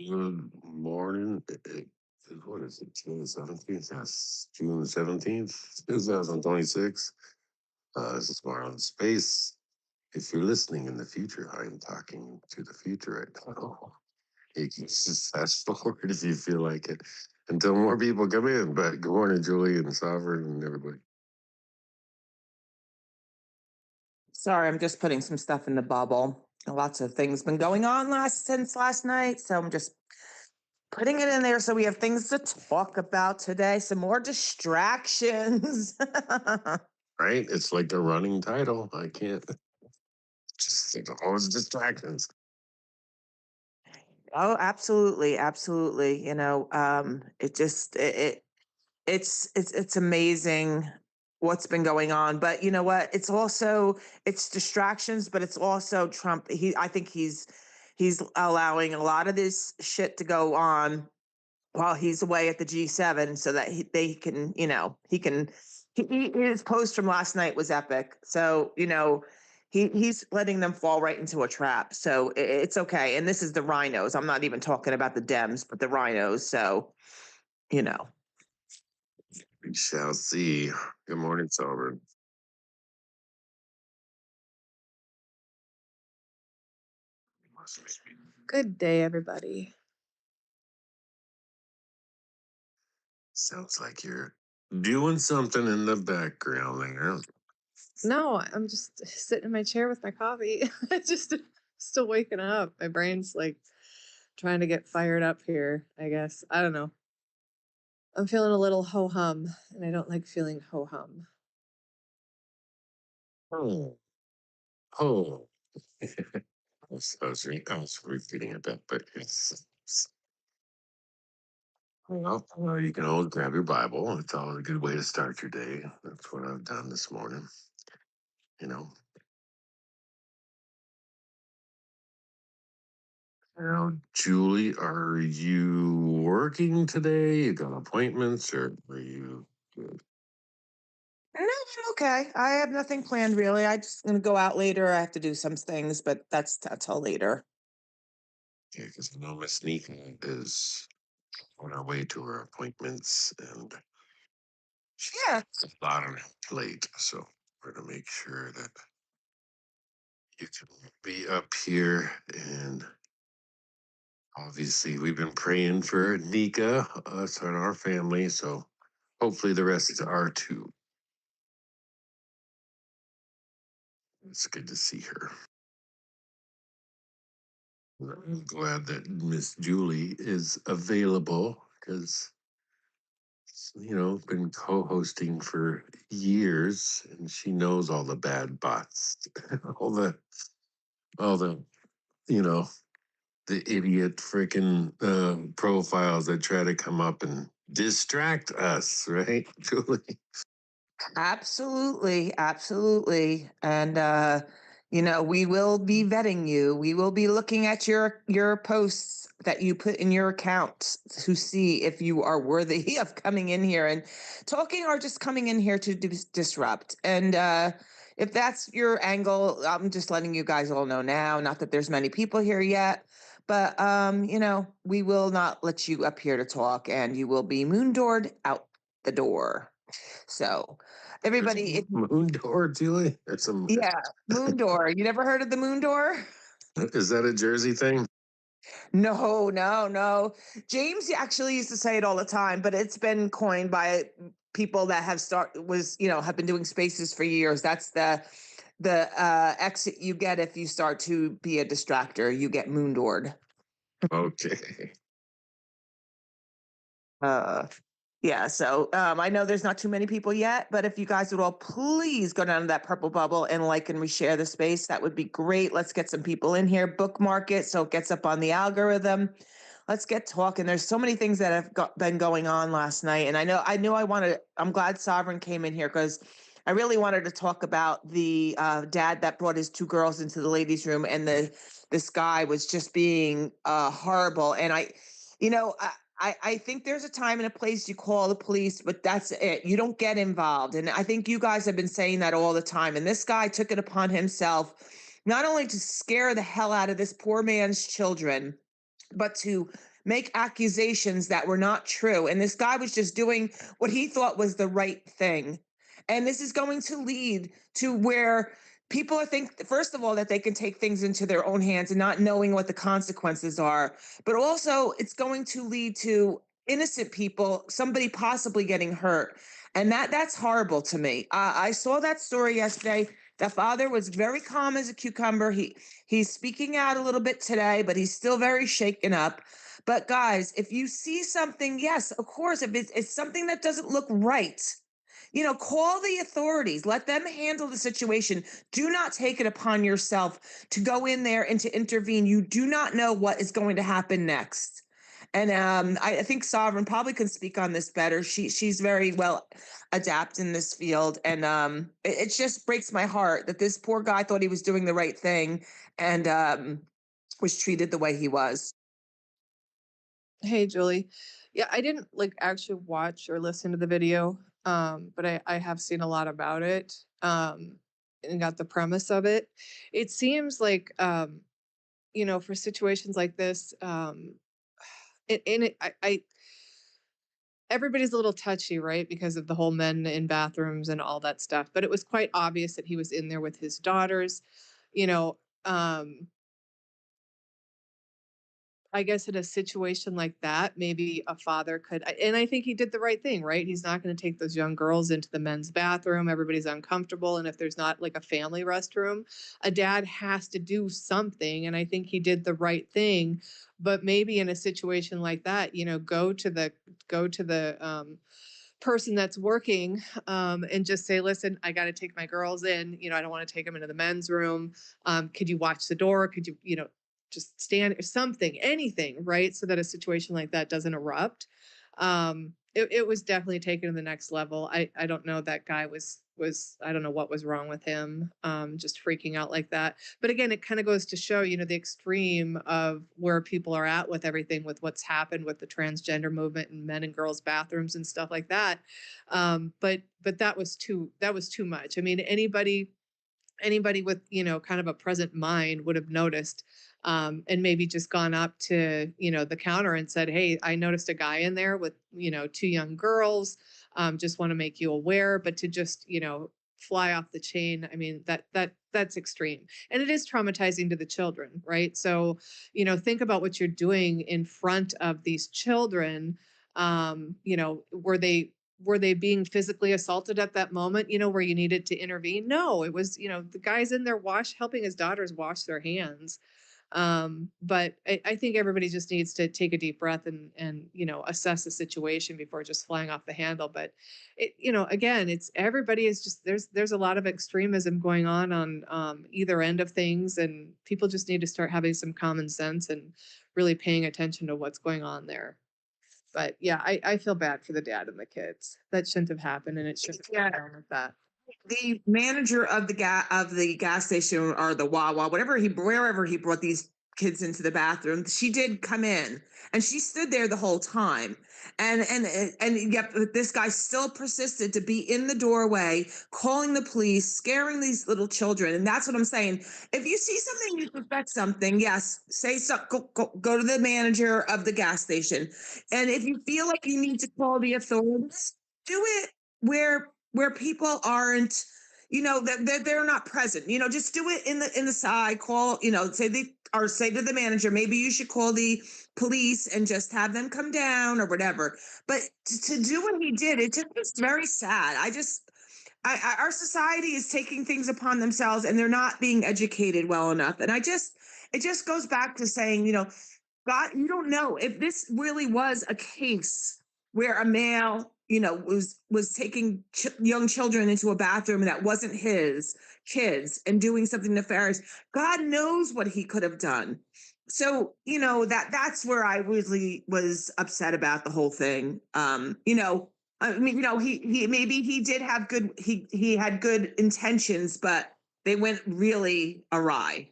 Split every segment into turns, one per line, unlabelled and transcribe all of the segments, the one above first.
Good morning. What is it? June 17th? Yes, June 17th, 2026. This is Marlon Space. If you're listening in the future, I am talking to the future right now. You can just fast forward if you feel like it until more people come in. But good morning, Julie and Sovereign and everybody.
Sorry, I'm just putting some stuff in the bubble. Lots of things been going on since last night, so I'm just putting it in there so we have things to talk about today. Some more distractions.
Right? It's like a running title. I can't just think of all those distractions.
Oh, absolutely, absolutely. It just it's amazing what's been going on. But you know what? It's distractions, but it's also Trump. I think he's allowing a lot of this shit to go on while he's away at the G7 so that they can, his post from last night was epic. So, he's letting them fall right into a trap. So it's okay. And this is the rhinos. I'm not even talking about the Dems, but the rhinos. So, you know.
We shall see. Good morning, Sovereign.
Good day, everybody.
Sounds like you're doing something in the background there.
No, I'm just sitting in my chair with my coffee. Just still waking up. My brain's like trying to get fired up here, I guess. I don't know. I'm feeling a little ho hum, and I don't like feeling ho hum.
Oh, oh. I was repeating it back, but well, you can always grab your Bible. It's always a good way to start your day. That's what I've done this morning. You know. Now, Julie, are you working today? You got appointments, or are you good?
No, I'm okay. I have nothing planned really. I just gonna go out later. I have to do some things, but that's all later.
Yeah, because I know Miss Nika is on her way to her appointments, and
Yeah.
she's a lot on her plate. So we're gonna make sure that you can be up here. And obviously, we've been praying for Nika, us and our family. So hopefully, the rest are too. It's good to see her. I'm glad that Miss Julie is available because been co-hosting for years, and she knows all the bad bots, all the all the you know the idiot freaking profiles that try to come up and distract us, right, Julie?
Absolutely, absolutely. And we will be vetting you. We will be looking at your posts that you put in your account to see if you are worthy of coming in here and talking or just coming in here to disrupt. And if that's your angle, I'm just letting you guys all know now, not that there's many people here yet. But we will not let you up here to talk and you will be moondoored out the door. So, everybody,
Moon door, Julie. That's a
yeah, moon door. You never heard of the moon door?
is that a Jersey thing?
No, no, no. James actually used to say it all the time, but it's been coined by people that have been doing spaces for years. That's the exit you get if you start to be a distractor. You get moon doored.
Okay.
Uh, Yeah, so I know there's not too many people yet, but if you guys would all please go down to that purple bubble and like and reshare the space, that would be great. Let's get some people in here, bookmark it so it gets up on the algorithm. Let's get talking. There's so many things that been going on last night, and I'm glad Sovereign came in here because I really wanted to talk about the dad that brought his two girls into the ladies' room, and this guy was just being horrible, and you know. I think there's a time and a place you call the police, but that's it. You don't get involved. And I think you guys have been saying that all the time. And this guy took it upon himself not only to scare the hell out of this poor man's children, but to make accusations that were not true. And this guy was just doing what he thought was the right thing. And this is going to lead to where people are think first of all that they can take things into their own hands and not knowing what the consequences are, but also it's going to lead to innocent people, somebody possibly getting hurt. And that's horrible to me. I saw that story yesterday. The father was very calm as a cucumber. He's speaking out a little bit today, but he's still very shaken up. But guys, if you see something, yes, of course, if it's something that doesn't look right, call the authorities, let them handle the situation. Do not take it upon yourself to go in there and to intervene. You do not know what is going to happen next. And I think Sovereign probably can speak on this better. She's very well adept in this field, and it just breaks my heart that this poor guy thought he was doing the right thing and was treated the way he was.
Hey, Julie. Yeah, I didn't like actually watch or listen to the video, but I have seen a lot about it, and got the premise of it. It seems like, for situations like this, and everybody's a little touchy, right? Because of the whole men in bathrooms and all that stuff. But it was quite obvious that he was in there with his daughters, you know. I guess in a situation like that, maybe a father could, and I think he did the right thing, right? He's not going to take those young girls into the men's bathroom. Everybody's uncomfortable. And if there's not like a family restroom, a dad has to do something. And I think he did the right thing. But maybe in a situation like that, go to the person that's working, and just say, listen, I got to take my girls in, I don't want to take them into the men's room. Could you watch the door? Could you, just stand or something, anything, right? So that a situation like that doesn't erupt. It was definitely taken to the next level. I don't know, that guy was I don't know what was wrong with him, just freaking out like that. But again, it kind of goes to show, the extreme of where people are at with everything, with what's happened with the transgender movement and men and girls bathrooms and stuff like that. But that was too much. I mean, anybody with, kind of a present mind would have noticed, and maybe just gone up to, the counter and said, hey, I noticed a guy in there with, two young girls. Just want to make you aware. But to just, fly off the chain, I mean, that's extreme, and it is traumatizing to the children, right? So, think about what you're doing in front of these children. Were they being physically assaulted at that moment, where you needed to intervene? No, it was, the guy's in there helping his daughters wash their hands. But I think everybody just needs to take a deep breath and assess the situation before just flying off the handle. But again, it's everybody is just there's a lot of extremism going on either end of things, and people just need to start having some common sense and really paying attention to what's going on there. But yeah, I feel bad for the dad and the kids. That shouldn't have happened, and it shouldn't have
Yeah,
gone like that.
the manager of the gas station or the Wawa, wherever he brought these kids into the bathroom, she did come in and she stood there the whole time. And yet this guy still persisted to be in the doorway, calling the police, scaring these little children. And that's what I'm saying. If you see something, you suspect something, yes, say so. Go to the manager of the gas station. And if you feel like you need to call the authorities, do it where people aren't, that they're not present. Just do it in the side. Call, say to the manager, maybe you should call the police and just have them come down or whatever. But to do what he did, it just was very sad. Our society is taking things upon themselves and they're not being educated well enough. And it just goes back to saying, God, you don't know if this really was a case where a male, was taking young children into a bathroom that wasn't his kids and doing something nefarious. God knows what he could have done. So, that's where I really was upset about the whole thing. I mean, he maybe he did have he had good intentions, but they went really awry.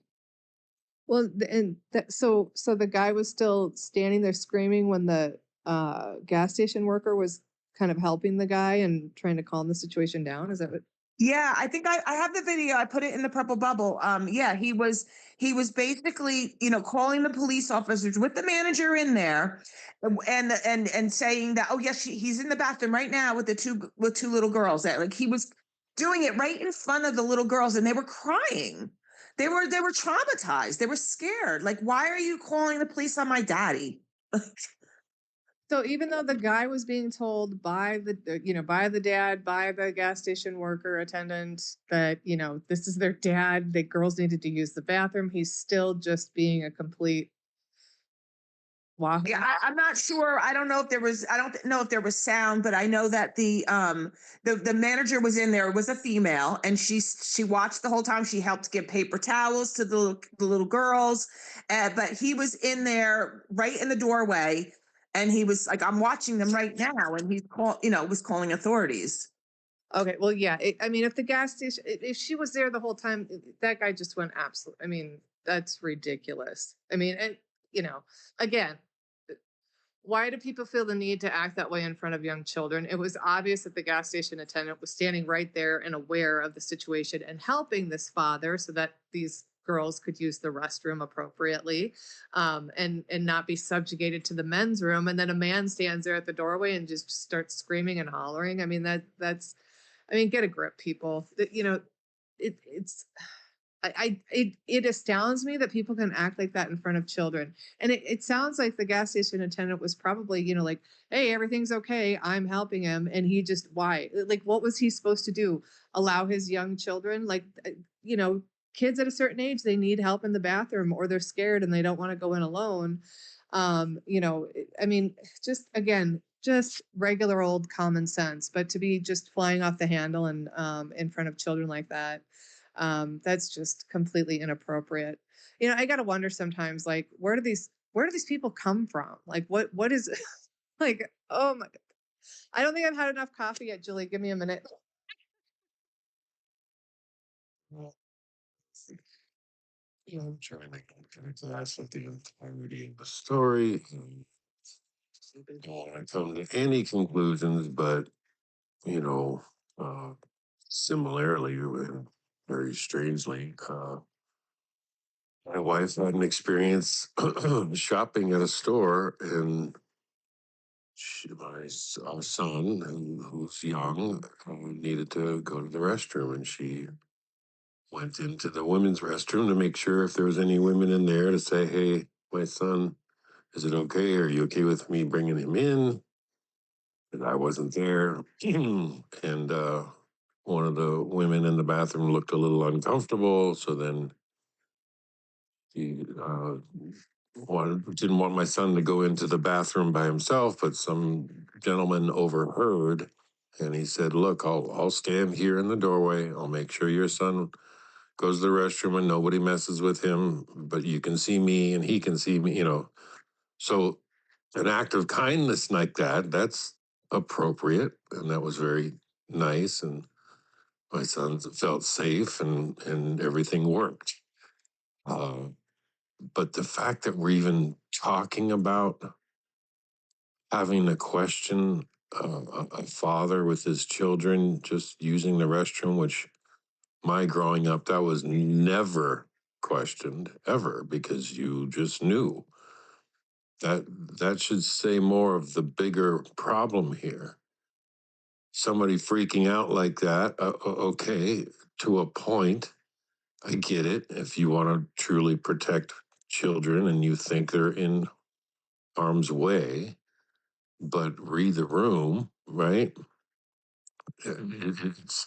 Well, and that so the guy was still standing there screaming when the gas station worker was kind of helping the guy and trying to calm the situation down. Is that what?
Yeah, I think I have the video. I put it in the purple bubble. Yeah, he was basically, calling the police officers with the manager in there, and saying that, oh yes, he's in the bathroom right now with two little girls. That, like, he was doing it right in front of the little girls, and they were crying. They were traumatized. They were scared. Like, why are you calling the police on my daddy?
So even though the guy was being told by by the dad, by the gas station worker attendant that, this is their dad, that girls needed to use the bathroom, he's still just being a complete wahoo.
Yeah, I'm not sure. I don't know if there was. I don't know if there was sound, but I know that the manager was in there. It was a female, and she watched the whole time. She helped give paper towels to the little girls, but he was in there right in the doorway, and he was like, "I'm watching them right now," and was calling authorities.
Okay, well, yeah. I mean, if the gas station, if she was there the whole time, that guy just went absolute. I mean, that's ridiculous. I mean, and again, why do people feel the need to act that way in front of young children? It was obvious that the gas station attendant was standing right there and aware of the situation and helping this father so that these girls could use the restroom appropriately, and not be subjugated to the men's room. And then a man stands there at the doorway and just starts screaming and hollering. I mean, that's I mean, get a grip, people. It's it astounds me that people can act like that in front of children. And it sounds like the gas station attendant was probably, like, hey, everything's okay. I'm helping him. And he just, why? Like, what was he supposed to do? Allow his young children, like, kids at a certain age, they need help in the bathroom or they're scared and they don't want to go in alone. I mean, just again, just regular old common sense, but to be just flying off the handle and in front of children like that, that's just completely inappropriate. I gotta wonder sometimes, like, where do these people come from? Like, what is like, oh my god. I don't think I've had enough coffee yet, Julie. Give me a minute.
Well, I'm trying to grasp at the entirety of the story. I don't want to come to any conclusions, but you know, uh, similarly and very strangely, my wife had an experience shopping at a store, and our son, who's young, needed to go to the restroom, and she went into the women's restroom to make sure if there was any women in there to say, "Hey, my son, is it okay? Are you okay with me bringing him in?" And I wasn't there, and one of the women in the bathroom looked a little uncomfortable. So then he didn't want my son to go into the bathroom by himself, but some gentleman overheard, and he said, "Look, I'll stand here in the doorway. I'll make sure your son goes to the restroom and nobody messes with him, but you can see me and he can see me, you know." So an act of kindness like that's appropriate. And that was very nice. And my son felt safe, and everything worked. Uh, but the fact that we're even talking about having to question a father with his children just using the restroom, which my growing up, that was never questioned ever because you just knew that that should say more of the bigger problem here. Somebody freaking out like that, okay, to a point, I get it. If you want to truly protect children and you think they're in harm's way, but read the room, right? It's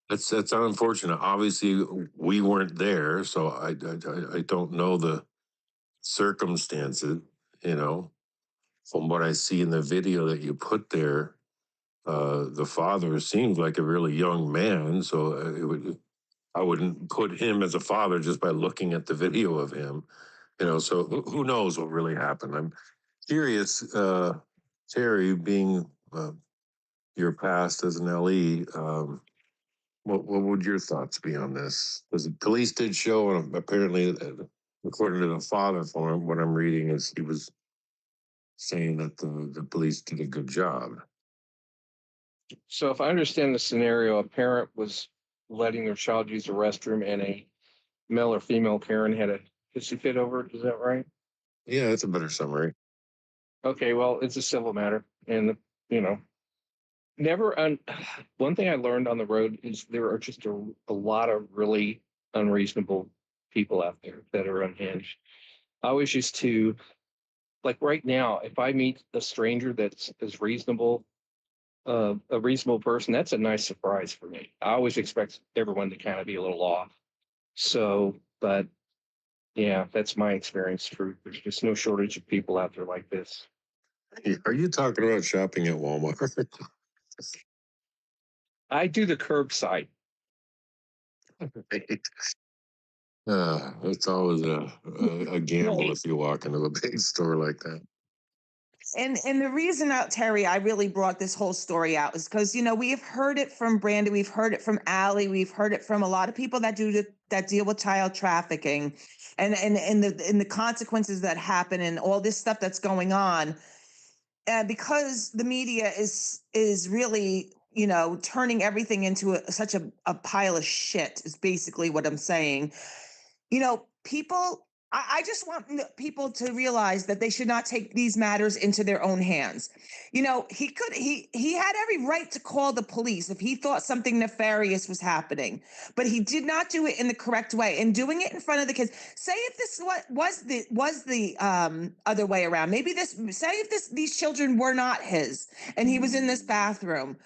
that's unfortunate. Obviously, we weren't there, so I don't know the circumstances. You know, from what I see in the video that you put there, the father seems like a really young man. So I wouldn't put him as a father just by looking at the video of him. You know, so who knows what really happened? I'm curious, Terry, being your past as an LE. What would your thoughts be on this? Because the police did show, and apparently, according to the father, for him, what I'm reading is he was saying that the police did a good job.
So if I understand the scenario, a parent was letting their child use the restroom, and a male or female Karen had a hissy fit over it. Is that right?
Yeah, that's a better summary.
Okay, well, it's a civil matter, and you know, never. One thing I learned on the road is there are just a lot of really unreasonable people out there that are unhinged. I always used to, like right now, if I meet a stranger that's as reasonable, a reasonable person, that's a nice surprise for me. I always expect everyone to kind of be a little off. So, but yeah, that's my experience. True, there's just no shortage of people out there like this.
Are you talking about shopping at Walmart?
I do the curbside.
Right. It's always a gamble
Right.
if you walk into a big store like that.
And the reason out, Terry, I really brought this whole story out is because we have heard it from Brandon, we've heard it from Allie, we've heard it from a lot of people that deal with child trafficking, and the consequences that happen and all this stuff that's going on, and because the media is really turning everything into such a pile of shit is basically what I'm saying. People, I just want people to realize that they should not take these matters into their own hands. He had every right to call the police if he thought something nefarious was happening, but he did not do it in the correct way. And doing it in front of the kids. Say if this was the other way around. Maybe this. Say if these children were not his, and he was in this bathroom.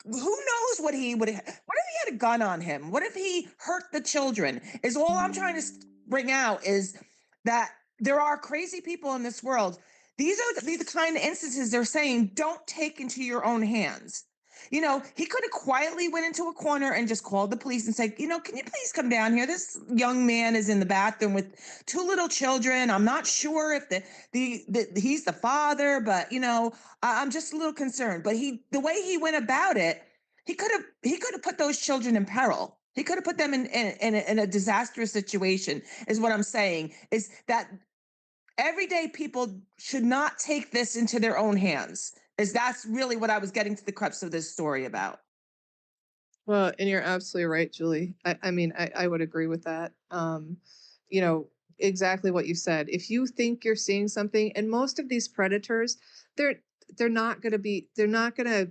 Who knows what he would have? What if he had a gun on him? What if he hurt the children? Is all I'm trying to bring out is that there are crazy people in this world. These are the kind of instances they're saying don't take into your own hands. He could have quietly went into a corner and just called the police and said, can you please come down here? This young man is in the bathroom with two little children. I'm not sure if he's the father, but I'm just a little concerned. But the way he went about it, he could have put those children in peril. He could have put them in a disastrous situation. Is what I'm saying. Is that everyday people should not take this into their own hands. Is that's really what I was getting to the crux of this story about.
Well, and you're absolutely right, Julie. I mean, I would agree with that. You know, exactly what you said. If you think you're seeing something, and most of these predators, they're they're not gonna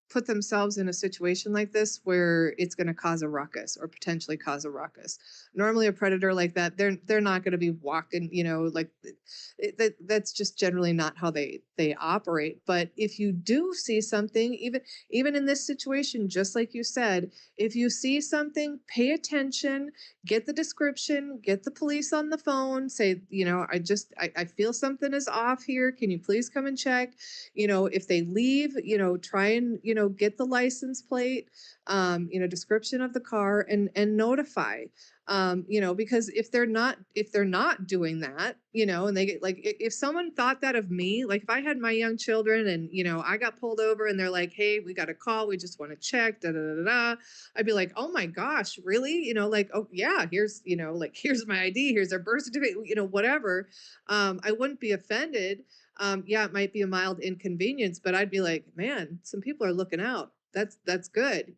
put themselves in a situation like this where it's going to cause a ruckus or potentially cause a ruckus. Normally, a predator like that, they're not going to be walking, like that's just generally not how they operate. But if you do see something, even in this situation, just like you said, if you see something, pay attention, get the description, get the police on the phone, say, I feel something is off here. Can you please come and check? If they leave, try and, get the license plate, description of the car and notify, because if they're not doing that, and they get like, if someone thought that of me, like if I had my young children and, I got pulled over and they're like, hey, we got a call, we just want to check, da, da, da, da, I'd be like, oh my gosh, really? Like, oh yeah, here's, like, here's my ID, here's their birth certificate, whatever. I wouldn't be offended. Yeah, it might be a mild inconvenience, but I'd be like, man, some people are looking out. That's good,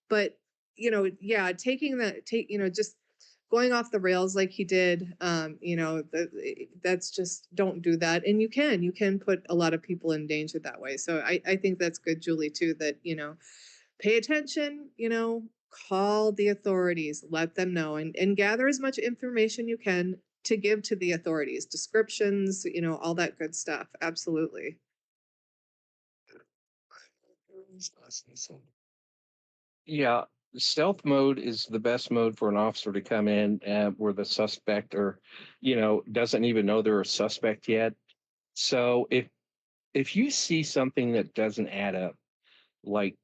but yeah, just going off the rails like he did, that's just, don't do that. And you can put a lot of people in danger that way. So I think that's good, Julie, too, that, pay attention, call the authorities, let them know, and gather as much information you can to give to the authorities, descriptions, all that good stuff. Absolutely.
Yeah, stealth mode is the best mode for an officer to come in where the suspect or, doesn't even know they're a suspect yet. So if you see something that doesn't add up, like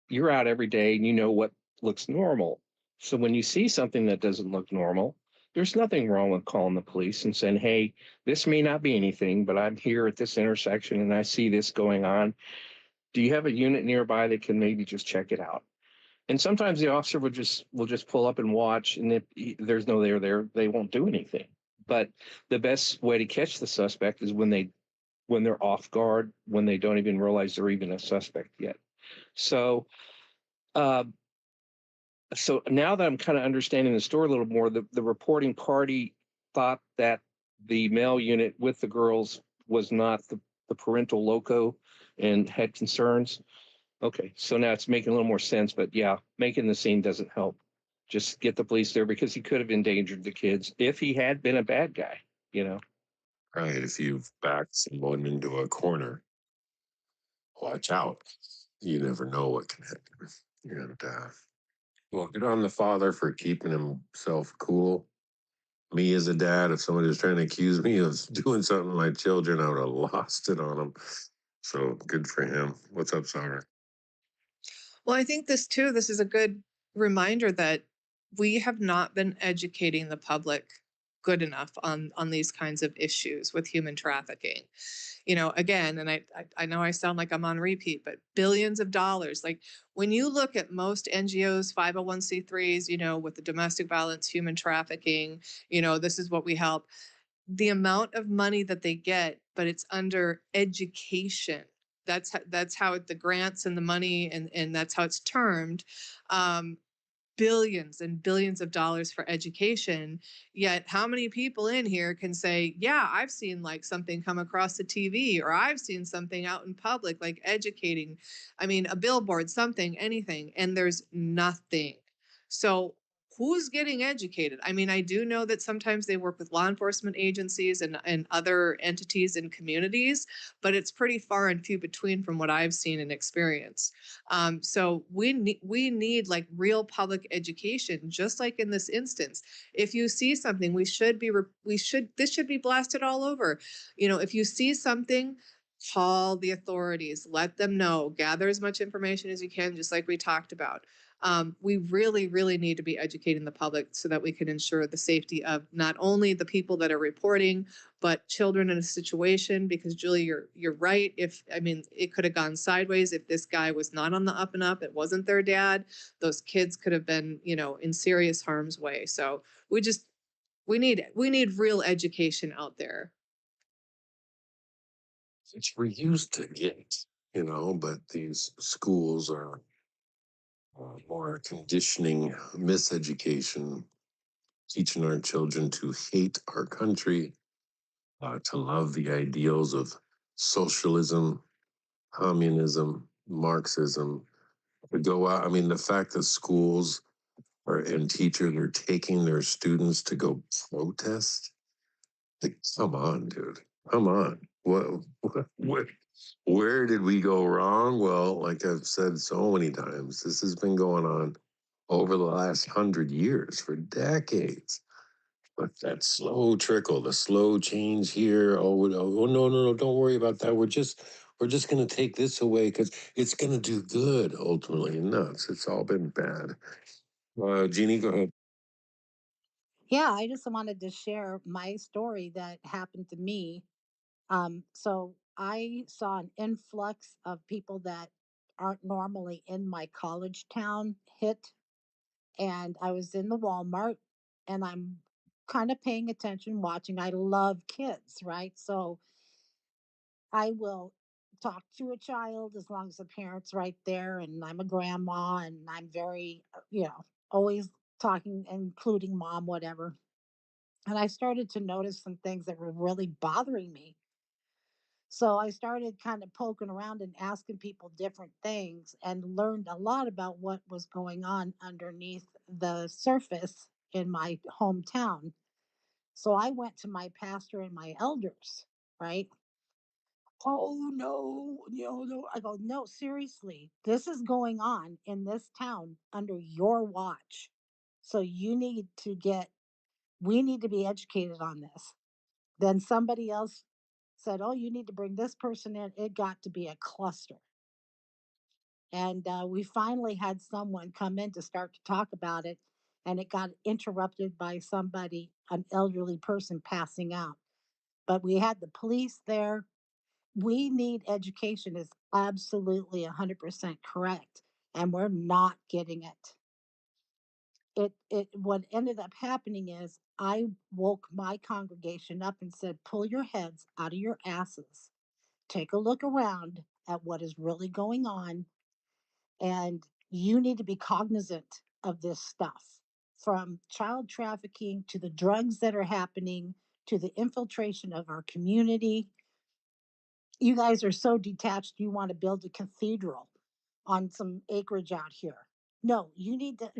you're out every day and you know what looks normal. So when you see something that doesn't look normal, there's nothing wrong with calling the police and saying, hey, this may not be anything, but I'm here at this intersection and I see this going on. Do you have a unit nearby that can maybe just check it out? And sometimes the officer will just pull up and watch, and if there's no there, they won't do anything. But the best way to catch the suspect is when they're off guard, when they don't even realize they're even a suspect yet. So, uh, So now that I'm kind of understanding the story a little more, the reporting party thought that the male unit with the girls was not the parental loco and had concerns. Okay, so now it's making a little more sense, but yeah, making the scene doesn't help. Just get the police there because he could have endangered the kids if he had been a bad guy, you know.
Right. If you've backed someone into a corner, watch out. You never know what can happen. And well, good on the father for keeping himself cool. Me as a dad, if somebody was trying to accuse me of doing something to my children, I would have lost it on them. So good for him. What's up, Sarah?
Well, I think this is a good reminder that we have not been educating the public good enough on these kinds of issues with human trafficking. You know, again, and I know I sound like I'm on repeat, but billions of dollars. Like when you look at most NGOs, 501c3s, you know, with the domestic violence, human trafficking, you know, this is what we help. The amount of money that they get, but it's under education. That's how the grants and the money and that's how it's termed. Um, Billions and billions of dollars for education. Yet, how many people in here can say, yeah, I've seen like something come across the TV or I've seen something out in public, like educating, I mean, a billboard, something, anything, and there's nothing. So, who's getting educated? I mean, I do know that sometimes they work with law enforcement agencies and other entities and communities, but it's pretty far and few between from what I've seen and experienced. So we need like real public education, just like in this instance. If you see something, this should be blasted all over. You know, if you see something, call the authorities, let them know, gather as much information as you can, just like we talked about. We really, really need to be educating the public so that we can ensure the safety of not only the people that are reporting, but children in a situation. Because Julie, you're right. If I mean, it could have gone sideways if this guy was not on the up and up. It wasn't their dad. Those kids could have been, you know, in serious harm's way. So we need real education out there.
Which we're used to get, but these schools are more conditioning miseducation, teaching our children to hate our country, to love the ideals of socialism, communism, Marxism, to go out. I mean, the fact that schools and teachers are taking their students to go protest. Like, come on, dude. Come on. What, where did we go wrong? Well, like I've said so many times, this has been going on over the last 100 years for decades. But that slow trickle, the slow change here. Oh, no, no, no, don't worry about that. We're just gonna take this away because it's gonna do good ultimately. No, it's all been bad. Jeannie, go ahead.
Yeah, I just wanted to share my story that happened to me. So I saw an influx of people that aren't normally in my college town hit, and I was in the Walmart and I'm kind of paying attention, watching. I love kids, right? So I will talk to a child as long as the parent's right there, and I'm a grandma and I'm very, always talking, including mom, whatever. And I started to notice some things that were really bothering me. So I started kind of poking around and asking people different things and learned a lot about what was going on underneath the surface in my hometown. So I went to my pastor and my elders, right? Oh no, no. I go, no, seriously, this is going on in this town under your watch. So we need to be educated on this. Then somebody else said, "Oh, you need to bring this person in." It got to be a cluster. And we finally had someone come in to start to talk about it. And it got interrupted by somebody, an elderly person passing out. But we had the police there. We need education, is absolutely 100% correct. And we're not getting it. What ended up happening is I woke my congregation up and said, pull your heads out of your asses, take a look around at what is really going on, and you need to be cognizant of this stuff, from child trafficking to the drugs that are happening to the infiltration of our community. You guys are so detached, you want to build a cathedral on some acreage out here. No, you need to.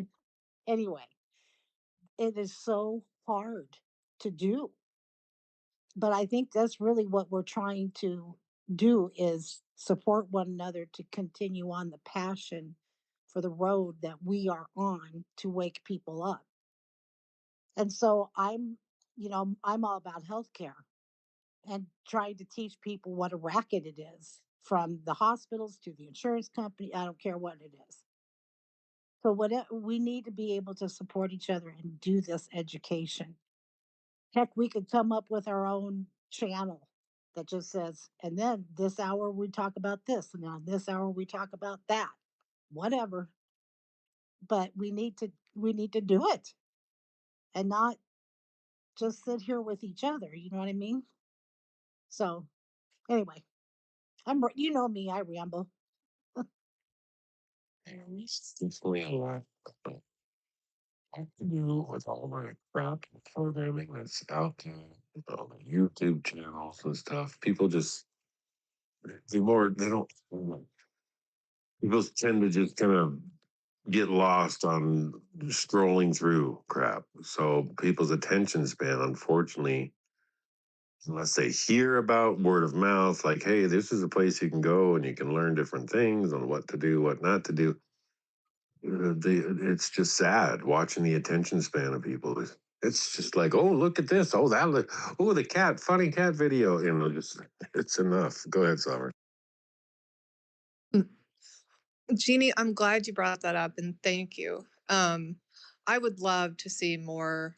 Anyway, it is so hard to do. But I think that's really what we're trying to do is support one another to continue on the passion for the road that we are on to wake people up. And so I'm all about healthcare and trying to teach people what a racket it is, from the hospitals to the insurance company. I don't care what it is. So whatever, we need to be able to support each other and do this education. Heck, we could come up with our own channel that just says, and then this hour we talk about this, and on this hour we talk about that. Whatever. But we need to do it and not just sit here with each other. You know what I mean? So anyway, you know me, I ramble.
There's definitely a lot I have to do with all my crap programming that's out there, all the YouTube channels and stuff. People just they don't people tend to just kind of get lost on scrolling through crap. So people's attention span, unfortunately, unless they hear about word of mouth, like, hey, this is a place you can go and you can learn different things on what to do, what not to do. It's just sad watching the attention span of people. It's just like, oh, look at this. Oh, oh, the cat, funny cat video. Just it's enough. Go ahead, Summer.
Mm. Jeannie, I'm glad you brought that up and thank you. I would love to see more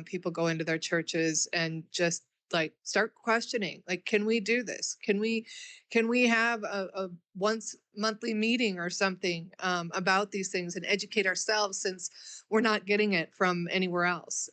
people go into their churches and just like start questioning, like, can we do this? Can we have a once monthly meeting or something about these things and educate ourselves, since we're not getting it from anywhere else?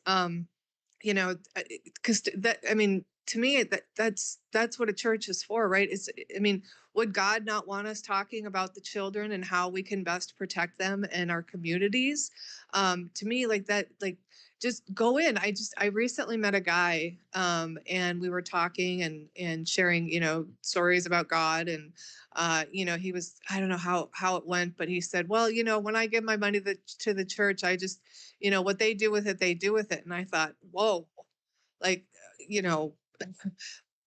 Because that, I mean, to me, that's what a church is for, right? I mean, would God not want us talking about the children and how we can best protect them in our communities? To me, like that, like, just go in. I recently met a guy, and we were talking and sharing, stories about God. And he was, I don't know how it went, but he said, well, when I give my money to the church, I just, what they do with it, they do with it. And I thought, whoa, like, you know,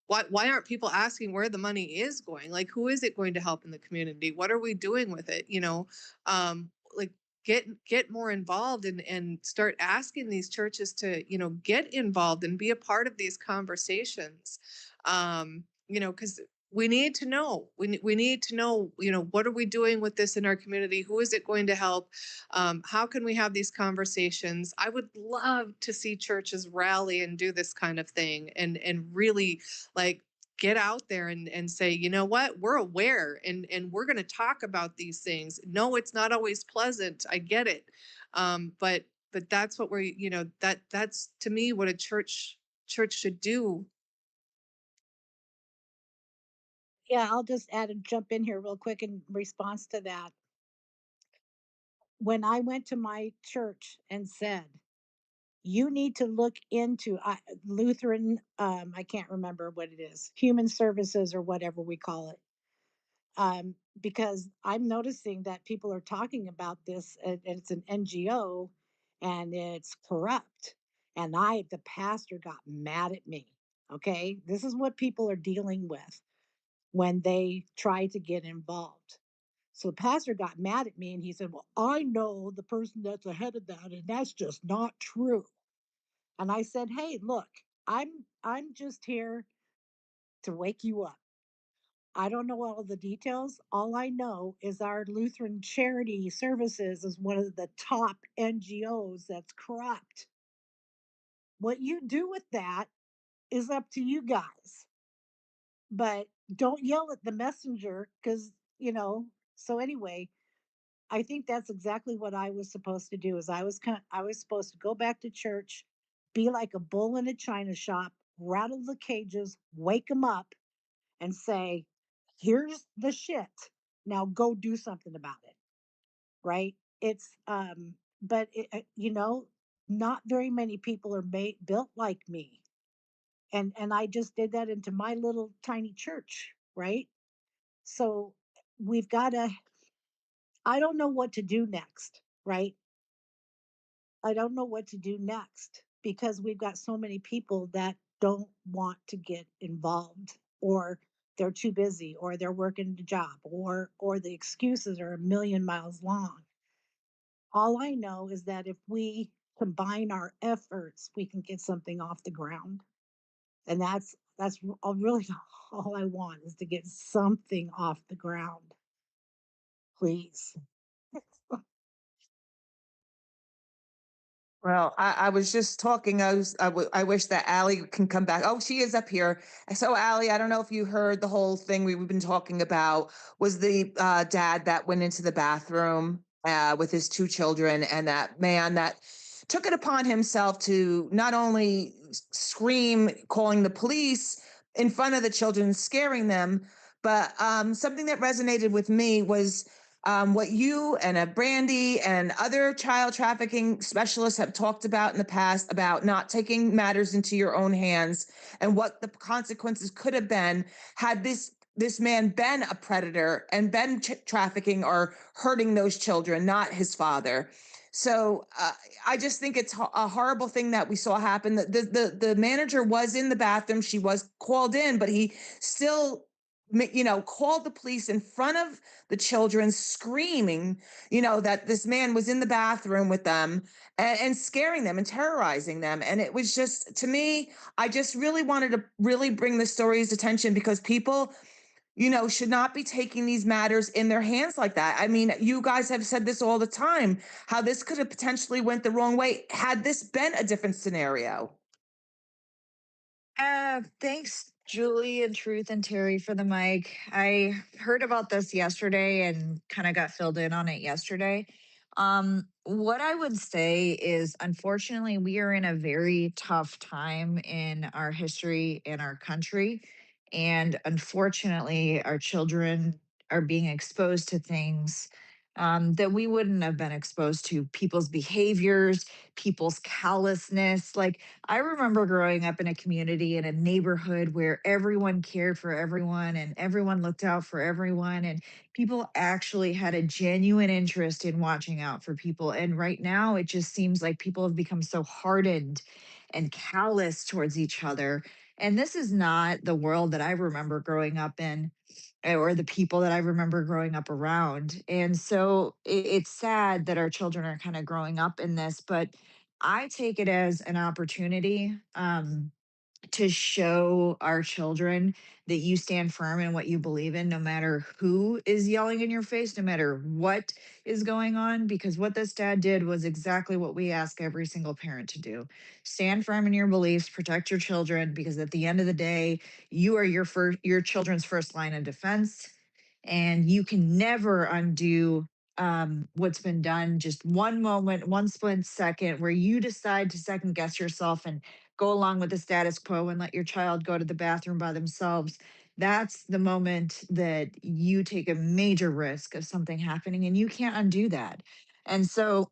why aren't people asking where the money is going? Like, who is it going to help in the community? What are we doing with it? Like, get more involved and start asking these churches to, get involved and be a part of these conversations. Because we need to know. We need to know, what are we doing with this in our community? Who is it going to help? How can we have these conversations? I would love to see churches rally and do this kind of thing, and really, like, get out there and say, you know what, we're aware, and we're going to talk about these things. No, it's not always pleasant. I get it. But that's what we're, that's to me what a church should do.
Yeah, I'll just add and jump in here real quick in response to that. When I went to my church and said, you need to look into Lutheran, I can't remember what it is, human services or whatever we call it. Because I'm noticing that people are talking about this, and it's an NGO and it's corrupt. And the pastor got mad at me. Okay. This is what people are dealing with when they try to get involved. So the pastor got mad at me and he said, well, I know the person that's ahead of that, and that's just not true. And I said, hey, look, I'm just here to wake you up. I don't know all the details. All I know is our Lutheran Charity Services is one of the top NGOs that's corrupt. What you do with that is up to you guys. But don't yell at the messenger, because, so anyway, I think that's exactly what I was supposed to do. Is I was supposed to go back to church, be like a bull in a china shop, rattle the cages, wake them up, and say, "Here's the shit. Now go do something about it." Right? It's but not very many people are made built like me. And I just did that into my little tiny church, right? So we've got to, I don't know what to do next, right? I don't know what to do next because we've got so many people that don't want to get involved, or they're too busy, or they're working a job, or the excuses are a million miles long. All I know is that if we combine our efforts, we can get something off the ground. And really all I want is to get something off the ground, please.
Well, I was just talking. I wish that Allie can come back. Oh, she is up here. So, Allie, I don't know if you heard the whole thing we've been talking about. Was the dad that went into the bathroom with his two children, and that man that took it upon himself to not only scream, calling the police in front of the children, scaring them, but something that resonated with me was what you and Brandy and other child trafficking specialists have talked about in the past about not taking matters into your own hands and what the consequences could have been had this man been a predator and been trafficking or hurting those children, not his father. So I just think it's a horrible thing that we saw happen. The manager was in the bathroom; she was called in, but he still, called the police in front of the children, screaming, that this man was in the bathroom with them and scaring them and terrorizing them. And it was just, to me, I just really wanted to really bring the story's attention because people, should not be taking these matters in their hands like that. I mean, you guys have said this all the time, how this could have potentially went the wrong way had this been a different scenario.
Thanks, Julie and Truth and Terry for the mic. I heard about this yesterday and kind of got filled in on it yesterday. What I would say is, unfortunately, we are in a very tough time in our history in our country. And unfortunately, our children are being exposed to things that we wouldn't have been exposed to, people's behaviors, people's callousness. Like, I remember growing up in a community in a neighborhood where everyone cared for everyone and everyone looked out for everyone. And people actually had a genuine interest in watching out for people. And right now, it just seems like people have become so hardened and callous towards each other. And this is not the world that I remember growing up in, or the people that I remember growing up around. And so it's sad that our children are kind of growing up in this, but I take it as an opportunity. To show our children that you stand firm in what you believe in, no matter who is yelling in your face, no matter what is going on. Because what this dad did was exactly what we ask every single parent to do: stand firm in your beliefs, protect your children, because at the end of the day, you are your children's first line of defense. And you can never undo what's been done. Just one moment, one split second where you decide to second guess yourself and go along with the status quo and let your child go to the bathroom by themselves. That's the moment that you take a major risk of something happening, and you can't undo that. And so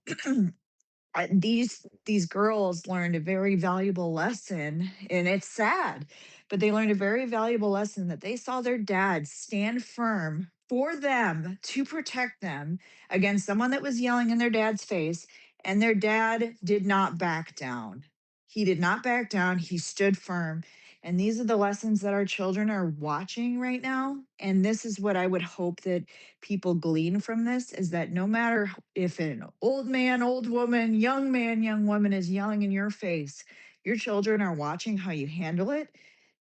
these girls learned a very valuable lesson, and it's sad, but they learned a very valuable lesson that they saw their dad stand firm for them to protect them against someone that was yelling in their dad's face, and their dad did not back down. He did not back down. He stood firm. And these are the lessons that our children are watching right now. And this is what I would hope that people glean from this, is that no matter if an old man, old woman, young woman is yelling in your face, your children are watching how you handle it.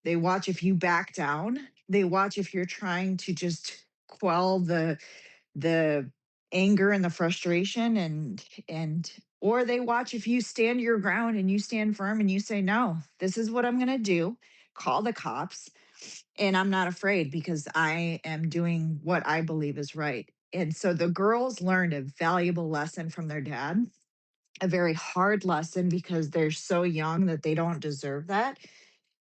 They watch if you back down. They watch if you're trying to just quell the anger and the frustration, and or they watch if you stand your ground and you stand firm and you say, no, this is what I'm going to do. Call the cops, and I'm not afraid because I am doing what I believe is right. And so the girls learned a valuable lesson from their dad, a very hard lesson because they're so young that they don't deserve that.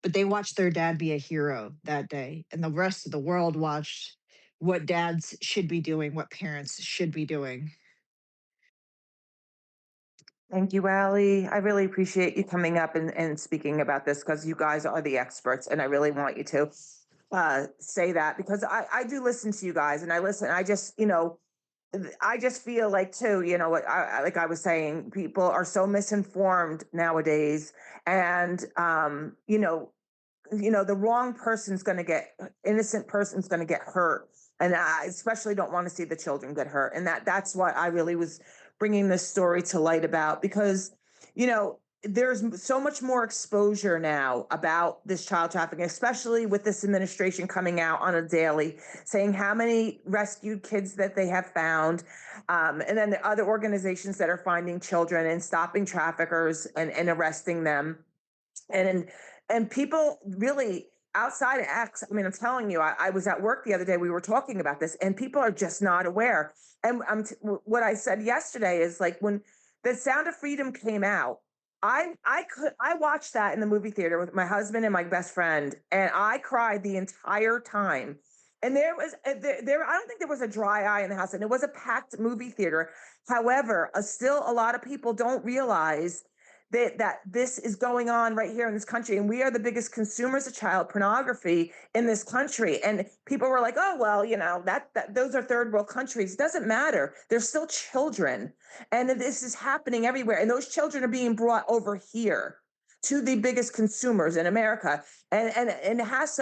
But they watched their dad be a hero that day, and the rest of the world watched what dads should be doing, what parents should be doing.
Thank you, Ally. I really appreciate you coming up and speaking about this because you guys are the experts, and I really want you to say that because I do listen to you guys, and I listen. I just, I just feel like too, what like I was saying, people are so misinformed nowadays, and the wrong person's going to get innocent person's going to get hurt, and I especially don't want to see the children get hurt, and that's what I really was bringing this story to light about because there's so much more exposure now about this child trafficking, especially with this administration coming out on a daily saying how many rescued kids that they have found, and then the other organizations that are finding children and stopping traffickers and arresting them, and people really outside of acts. I mean, I'm telling you, I was at work the other day, we were talking about this, and people are just not aware. And what I said yesterday is like when the Sound of Freedom came out, I watched that in the movie theater with my husband and my best friend, and I cried the entire time. And there was there I don't think there was a dry eye in the house, and it was a packed movie theater. However, still a lot of people don't realize that this is going on right here in this country, and we are the biggest consumers of child pornography in this country. And people were like, oh well, that those are third world countries. It doesn't matter, they're still children, and this is happening everywhere, and those children are being brought over here to the biggest consumers in America. And it has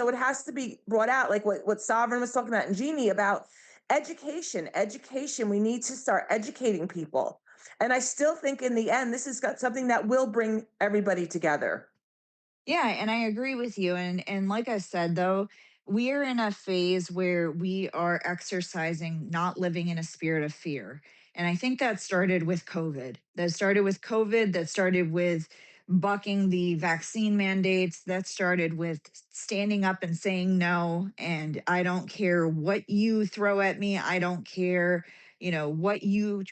to be brought out, like what Sovereign was talking about and Jeannie about education. We need to start educating people, and I still think in the end, this has got something that will bring everybody together.
Yeah, and I agree with you. And like I said though, we are in a phase where we are exercising not living in a spirit of fear. And I think that started with COVID. That started with bucking the vaccine mandates. That started with standing up and saying no. And I don't care what you throw at me. I don't care,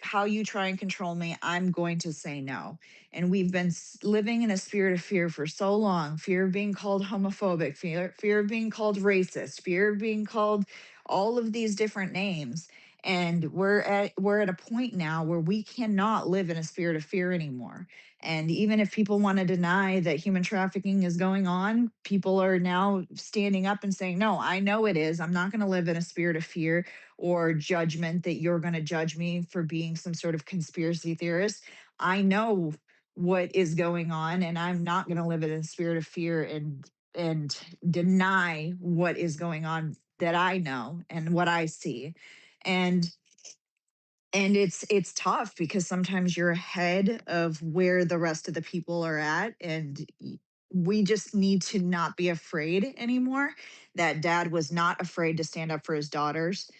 how you try and control me. I'm going to say no. And we've been living in a spirit of fear for so long, fear of being called homophobic, fear of being called racist, fear of being called all of these different names. And we're at a point now where we cannot live in a spirit of fear anymore. And even if people want to deny that human trafficking is going on, people are now standing up and saying, no, I know it is. I'm not going to live in a spirit of fear or judgment that you're going to judge me for being some sort of conspiracy theorist. I know what is going on, and I'm not going to live in a spirit of fear and deny what is going on that I know and what I see. And and it's tough because sometimes you're ahead of where the rest of the people are at, and we just need to not be afraid anymore. That dad was not afraid to stand up for his daughters.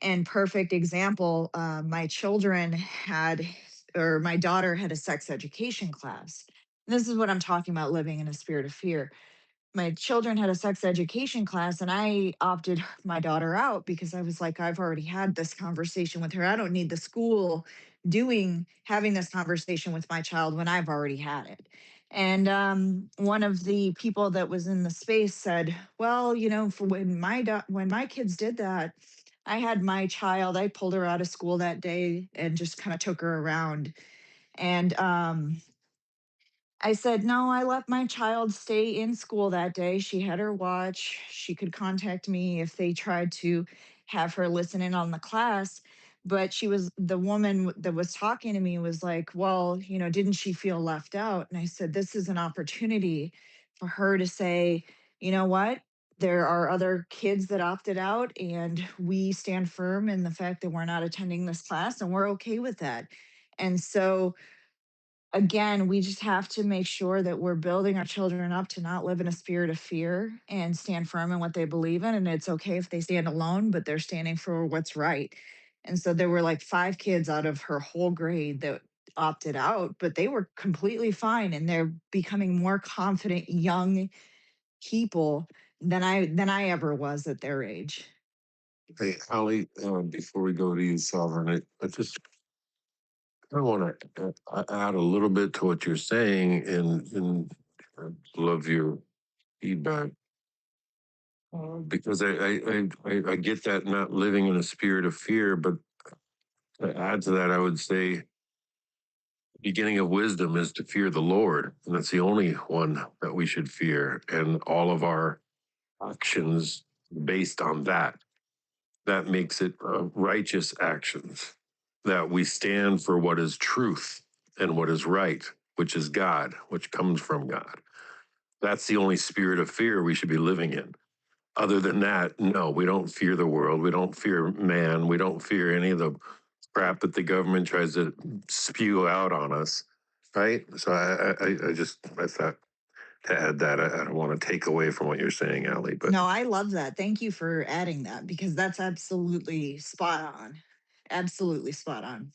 And perfect example, my children had, or my daughter had a sex education class. This is what I'm talking about, living in a spirit of fear. My children had a sex education class, and I opted my daughter out because I was like, I've already had this conversation with her. I don't need the school having this conversation with my child when I've already had it. And one of the people that was in the space said, well, for when my kids did that, I had my child, I pulled her out of school that day and just kind of took her around. And I said, no, I let my child stay in school that day. She had her watch. She could contact me if they tried to have her listen in on the class. But the woman that was talking to me was like, well, didn't she feel left out? And I said, this is an opportunity for her to say, you know what? There are other kids that opted out, and we stand firm in the fact that we're not attending this class, and we're okay with that. And so, again, we just have to make sure that we're building our children up to not live in a spirit of fear and stand firm in what they believe in. And it's okay if they stand alone, but they're standing for what's right. And so there were like 5 kids out of her whole grade that opted out, but they were completely fine, and they're becoming more confident young people than I ever was at their age.
Hey, Holly, before we go to you, Sovereign, I just I want to add a little bit to what you're saying, and I love your feedback because I get that not living in a spirit of fear, but to add to that, I would say beginning of wisdom is to fear the Lord, and that's the only one that we should fear, and all of our actions based on that. That makes it righteous actions. That we stand for what is truth and what is right, which is God, which comes from God. That's the only spirit of fear we should be living in. Other than that, no, we don't fear the world. We don't fear man. We don't fear any of the crap that the government tries to spew out on us. Right. So I thought to add that. I don't want to take away from what you're saying, Allie, but
No, I love that. Thank you for adding that because that's absolutely spot on. Absolutely spot on.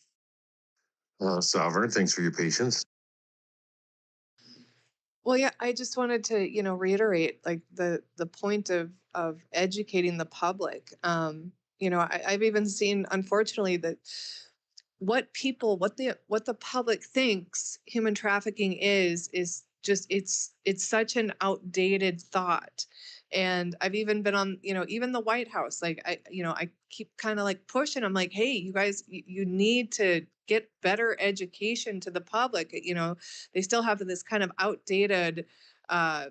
Sovereign, thanks for your patience.
Well, yeah, I just wanted to, reiterate like the point of educating the public. I've even seen, unfortunately, that what the public thinks human trafficking is just it's such an outdated thought. And I've even been on, even the White House, like I keep kind of like pushing. I'm like, hey, you guys, you need to get better education to the public. They still have this kind of outdated uh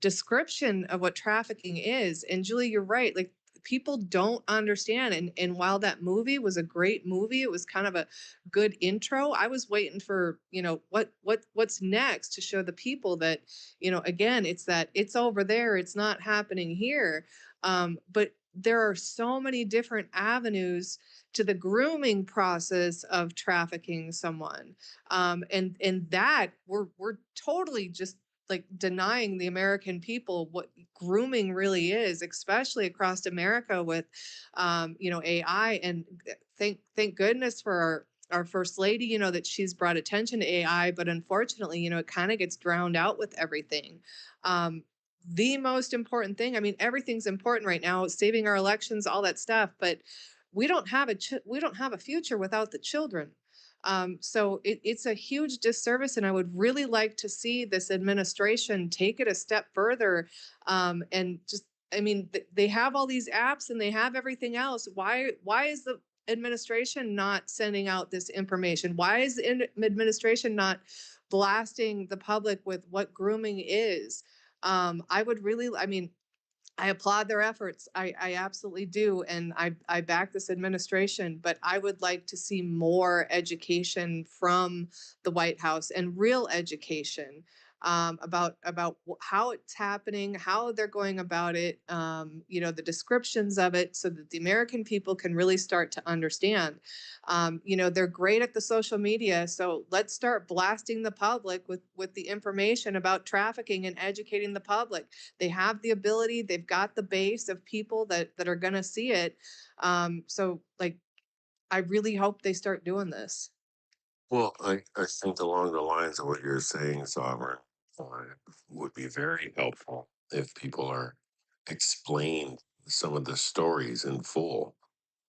description of what trafficking is. And Julie, you're right. Like, people don't understand. And while that movie was a great movie, it was kind of a good intro. I was waiting for, what's next to show the people that, again, it's that it's over there, it's not happening here. But there are so many different avenues to the grooming process of trafficking someone. And that we're totally just like denying the American people what grooming really is, especially across America with, AI. And thank goodness for our first lady, that she's brought attention to AI, but unfortunately, it kind of gets drowned out with everything. Um, the most important thing, I mean, everything's important right now, saving our elections, all that stuff, but we don't have a future without the children. So it's a huge disservice, and I would really like to see this administration take it a step further. And just, I mean, they have all these apps and they have everything else. Why is the administration not sending out this information? Why is the administration not blasting the public with what grooming is? I would really, I mean, I applaud their efforts. I absolutely do. And I back this administration, but I would like to see more education from the White House and real education, about how it's happening, how they're going about it, the descriptions of it, so that the American people can really start to understand. They're great at the social media, so let's start blasting the public with the information about trafficking and educating the public. They have the ability, they've got the base of people that are going to see it. So like, I really hope they start doing this.
Well, I think along the lines of what you're saying, Sovereign, would be very helpful if people are explained some of the stories in full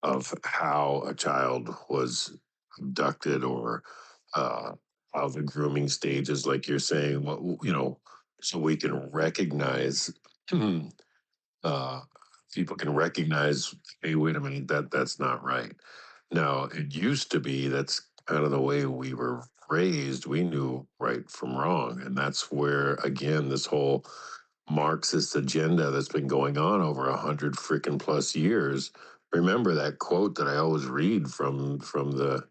of how a child was abducted or uh, how the grooming stages, like you're saying, what so we can recognize uh, people can recognize, hey, wait a minute, that's not right. Now, it used to be that's kind of the way we were raised. We knew right from wrong. And that's where, again, this whole Marxist agenda that's been going on over 100 freaking plus years. Remember that quote that I always read from the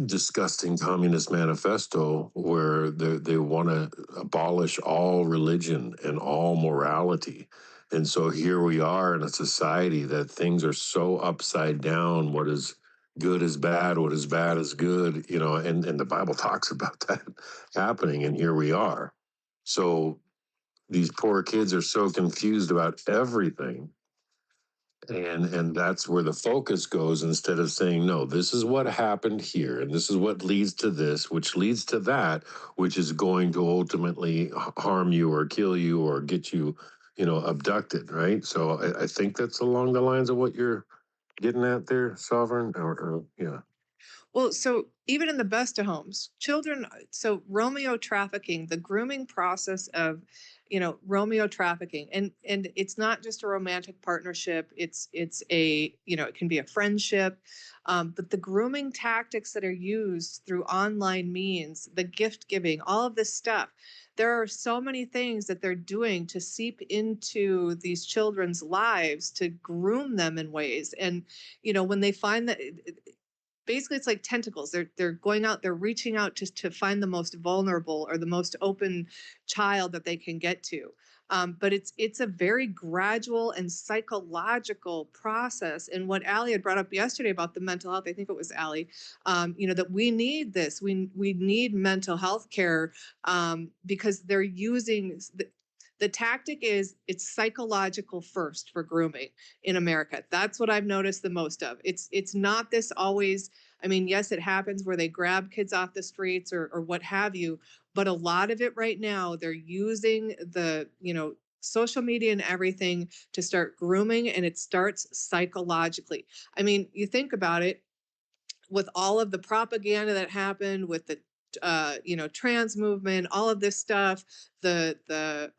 disgusting Communist Manifesto, where they want to abolish all religion and all morality. And so here we are in a society that things are so upside down. What is good is bad, what is bad is good, and the Bible talks about that happening. And here we are. So these poor kids are so confused about everything, and that's where the focus goes, instead of saying, no, this is what happened here and this is what leads to this, which leads to that, which is going to ultimately harm you or kill you or get you, abducted, right? So I think that's along the lines of what you're getting at there, Sovereign, or yeah.
Well, so even in the best of homes, children, so Romeo trafficking, the grooming process of, Romeo trafficking, and it's not just a romantic partnership. It's a, it can be a friendship, but the grooming tactics that are used through online means, the gift giving, all of this stuff. There are so many things that they're doing to seep into these children's lives to groom them in ways. And when they find that, basically it's like tentacles. They're going out, they're reaching out to find the most vulnerable or the most open child that they can get to. But it's a very gradual and psychological process. And what Allie had brought up yesterday about the mental health, I think it was Allie, that we need this. We need mental health care, because they're using the tactic is, it's psychological first for grooming in America. That's what I've noticed the most of. It's not this always, I mean, yes, it happens where they grab kids off the streets or what have you, but a lot of it right now, they're using the, social media and everything to start grooming, and it starts psychologically. I mean, you think about it, with all of the propaganda that happened with the trans movement, all of this stuff, the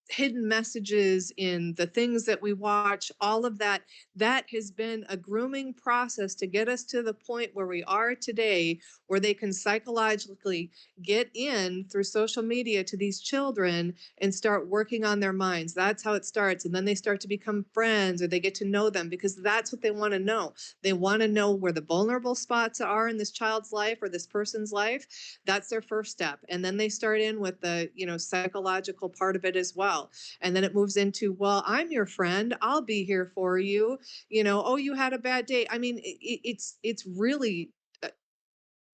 hidden messages in the things that we watch, all of that, that has been a grooming process to get us to the point where we are today, where they can psychologically get in through social media to these children and start working on their minds. That's how it starts. And then they start to become friends, or they get to know them, because that's what they want to know. They want to know where the vulnerable spots are in this child's life or this person's life. That's their first step. And then they start in with the, psychological part of it as well. And then it moves into, well, I'm your friend, I'll be here for you. Oh, you had a bad day. I mean, it's really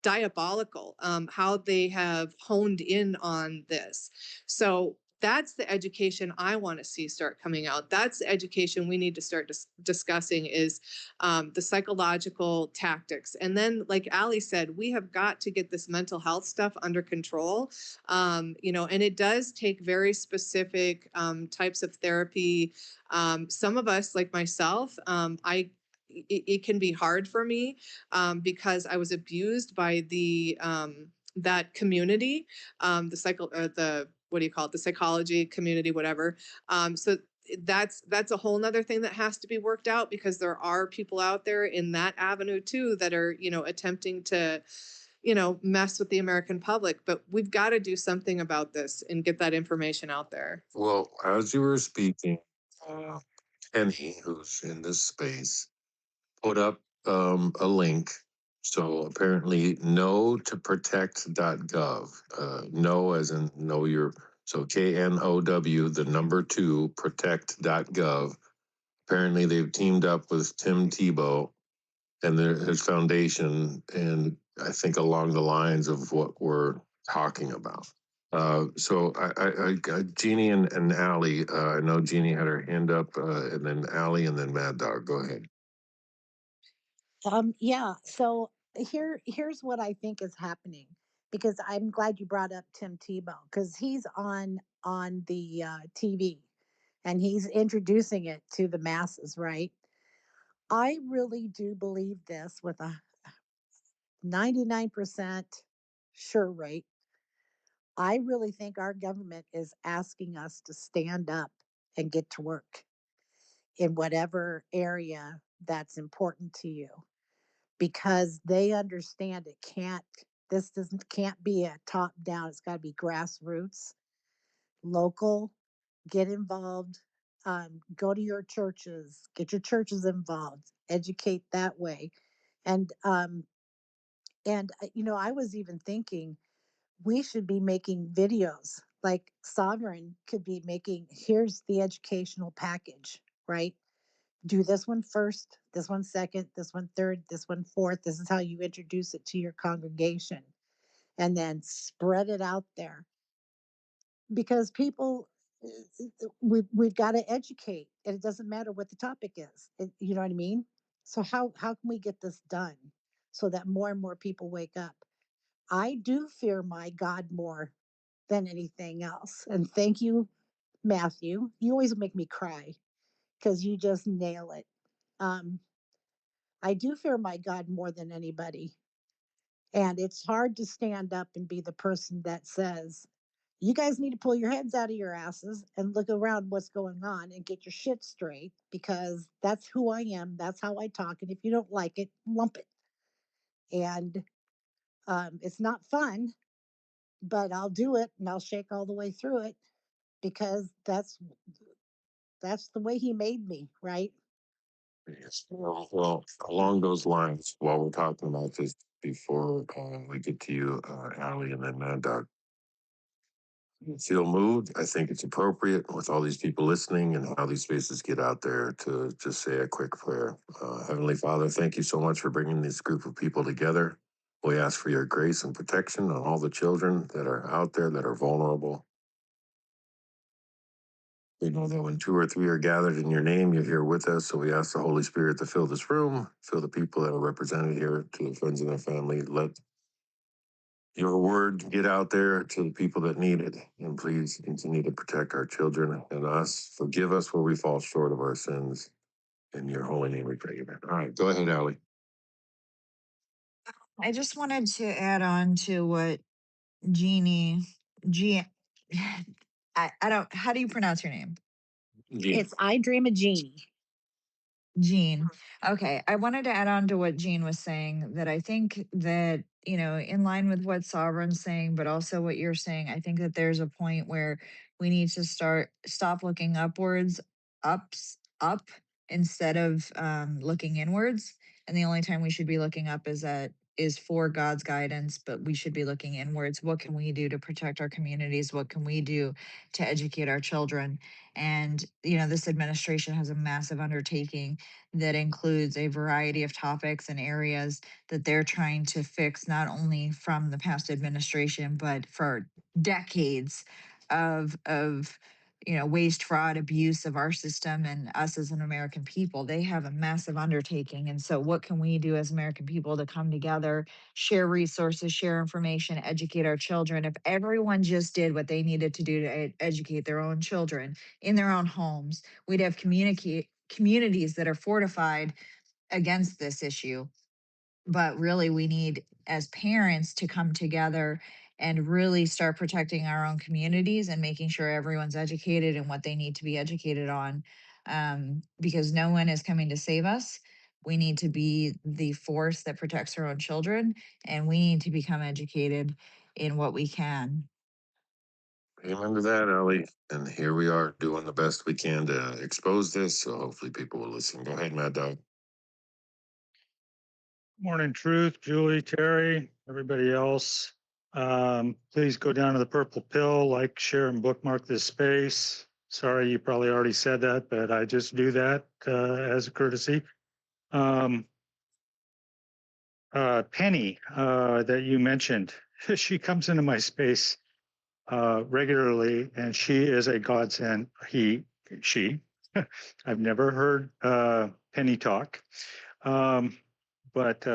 diabolical, how they have honed in on this. So that's the education I want to see start coming out. That's the education we need to start discussing, is the psychological tactics. And then, like Allie said, we have got to get this mental health stuff under control. And it does take very specific types of therapy. Some of us, like myself, it can be hard for me, because I was abused by the that community, the what do you call it, the psychology community, whatever. So that's a whole nother thing that has to be worked out, because there are people out there in that avenue too that are, attempting to, mess with the American public. But we've got to do something about this and get that information out there.
Well, as you were speaking, Penny, who's in this space, put up a link. So apparently, no to protect.gov. No as in know your, so KNOW, the number 2, protect.gov. Apparently, they've teamed up with Tim Tebow and his foundation, and I think along the lines of what we're talking about. So Jeannie and Allie, I know Jeannie had her hand up, and then Allie, and then Mad Dog. Go ahead.
Yeah. So here's what I think is happening, because I'm glad you brought up Tim Tebow, because he's on the TV, and he's introducing it to the masses, right? I really do believe this with a 99% sure rate. I really think our government is asking us to stand up and get to work in whatever area that's important to you, because they understand it can't, this doesn't, can't be a top down, it's got to be grassroots, local. Get involved, go to your churches, get your churches involved, educate that way. And I was even thinking we should be making videos, like Sovereign could be making, here's the educational package, right? Do this one first, this one second, this one third, this one fourth. This is how you introduce it to your congregation, and then spread it out there, because people, we've got to educate, and it doesn't matter what the topic is. You know what I mean? So how can we get this done so that more and more people wake up? I do fear my God more than anything else. And thank you, Matthew. You always make me cry because you just nail it. Um, I do fear my God more than anybody. And it's hard to stand up and be the person that says, you guys need to pull your heads out of your asses and look around what's going on and get your shit straight because that's who I am. That's how I talk. And if you don't like it, lump it. And it's not fun, but I'll do it and I'll shake all the way through it because that's the way he made me, right?
Yes. Well, along those lines, while we're talking about this, before we get to you, Allie, and then Mad Dog, feel moved. I think it's appropriate with all these people listening and how these spaces get out there to just say a quick prayer. Heavenly Father, thank you so much for bringing this group of people together. We ask for your grace and protection on all the children that are out there that are vulnerable. We know that when two or three are gathered in your name, you're here with us. So we ask the Holy Spirit to fill this room, fill the people that are represented here, to the friends and their family. Let your word get out there to the people that need it. And please continue to protect our children and us. Forgive us where we fall short of our sins. In your holy name we pray. Amen. All right, go ahead, Allie.
I just wanted to add on to what Jeannie, G, I don't, how do you pronounce your name?
Gene.
It's I Dream of Jeannie.
Jean. Okay. I wanted to add on to what Jean was saying that I think that, in line with what Sovereign's saying, but also what you're saying, I think that there's a point where we need to stop looking upwards, up instead of looking inwards. And the only time we should be looking up is for God's guidance, but we should be looking inwards. What can we do to protect our communities? What can we do to educate our children? And, this administration has a massive undertaking that includes a variety of topics and areas that they're trying to fix, not only from the past administration, but for decades of waste, fraud, abuse of our system and us as an American people. They have a massive undertaking. And so what can we do as American people to come together, share resources, share information, educate our children? If everyone just did what they needed to do to educate their own children in their own homes, we'd have communities that are fortified against this issue. But really, we need, as parents, to come together and really start protecting our own communities and making sure everyone's educated in what they need to be educated on, because no one is coming to save us. We need to be the force that protects our own children, and we need to become educated in what we can.
Amen to that, Allie. And here we are doing the best we can to expose this. So hopefully people will listen. Go ahead, Mad Dog.
Morning, Truth, Julie, Terry, everybody else. Please go down to the purple pill, like, share, and bookmark this space. Sorry, you probably already said that, but I just do that as a courtesy. Penny, that you mentioned, she comes into my space regularly, and she is a godsend. She. I've never heard Penny talk. But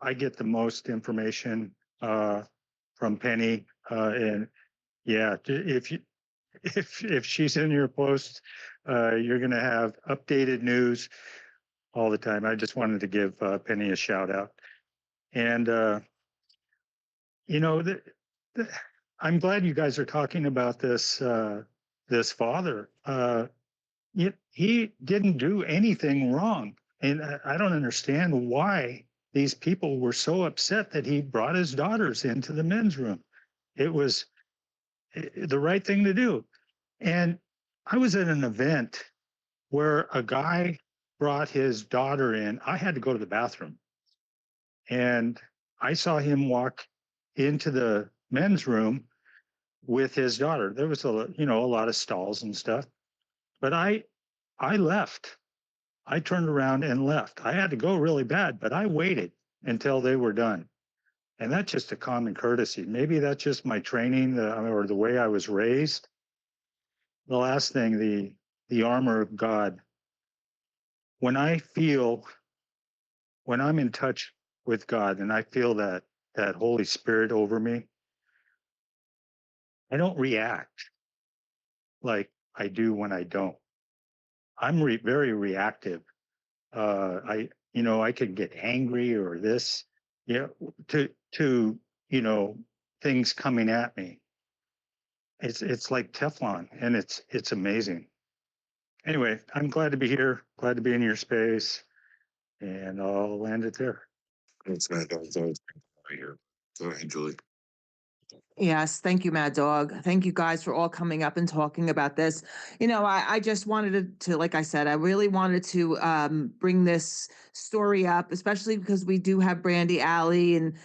I get the most information from Penny, and yeah, if she's in your post, you're going to have updated news all the time. I just wanted to give Penny a shout out, and I'm glad you guys are talking about this father. He didn't do anything wrong. And I don't understand why these people were so upset that he brought his daughters into the men's room. It was the right thing to do. And I was at an event where a guy brought his daughter in. I had to go to the bathroom. And I saw him walk into the men's room with his daughter. There was a lot of stalls and stuff. But I left. I turned around and left. I had to go really bad, but I waited until they were done. And that's just a common courtesy. Maybe that's just my training or the way I was raised. The last thing, the armor of God. When I'm in touch with God and I feel that Holy Spirit over me, I don't react like I do when I don't. I'm very reactive. I could get angry or this, to, things coming at me. It's like Teflon, and it's amazing. Anyway, I'm glad to be here, glad to be in your space, and I'll land it there.
It's not right here. Go ahead, Julie.
Yes, thank you, Mad Dog. Thank you guys for all coming up and talking about this. I just wanted to, like I said, I really wanted to bring this story up, especially because we do have Brandy Alley and,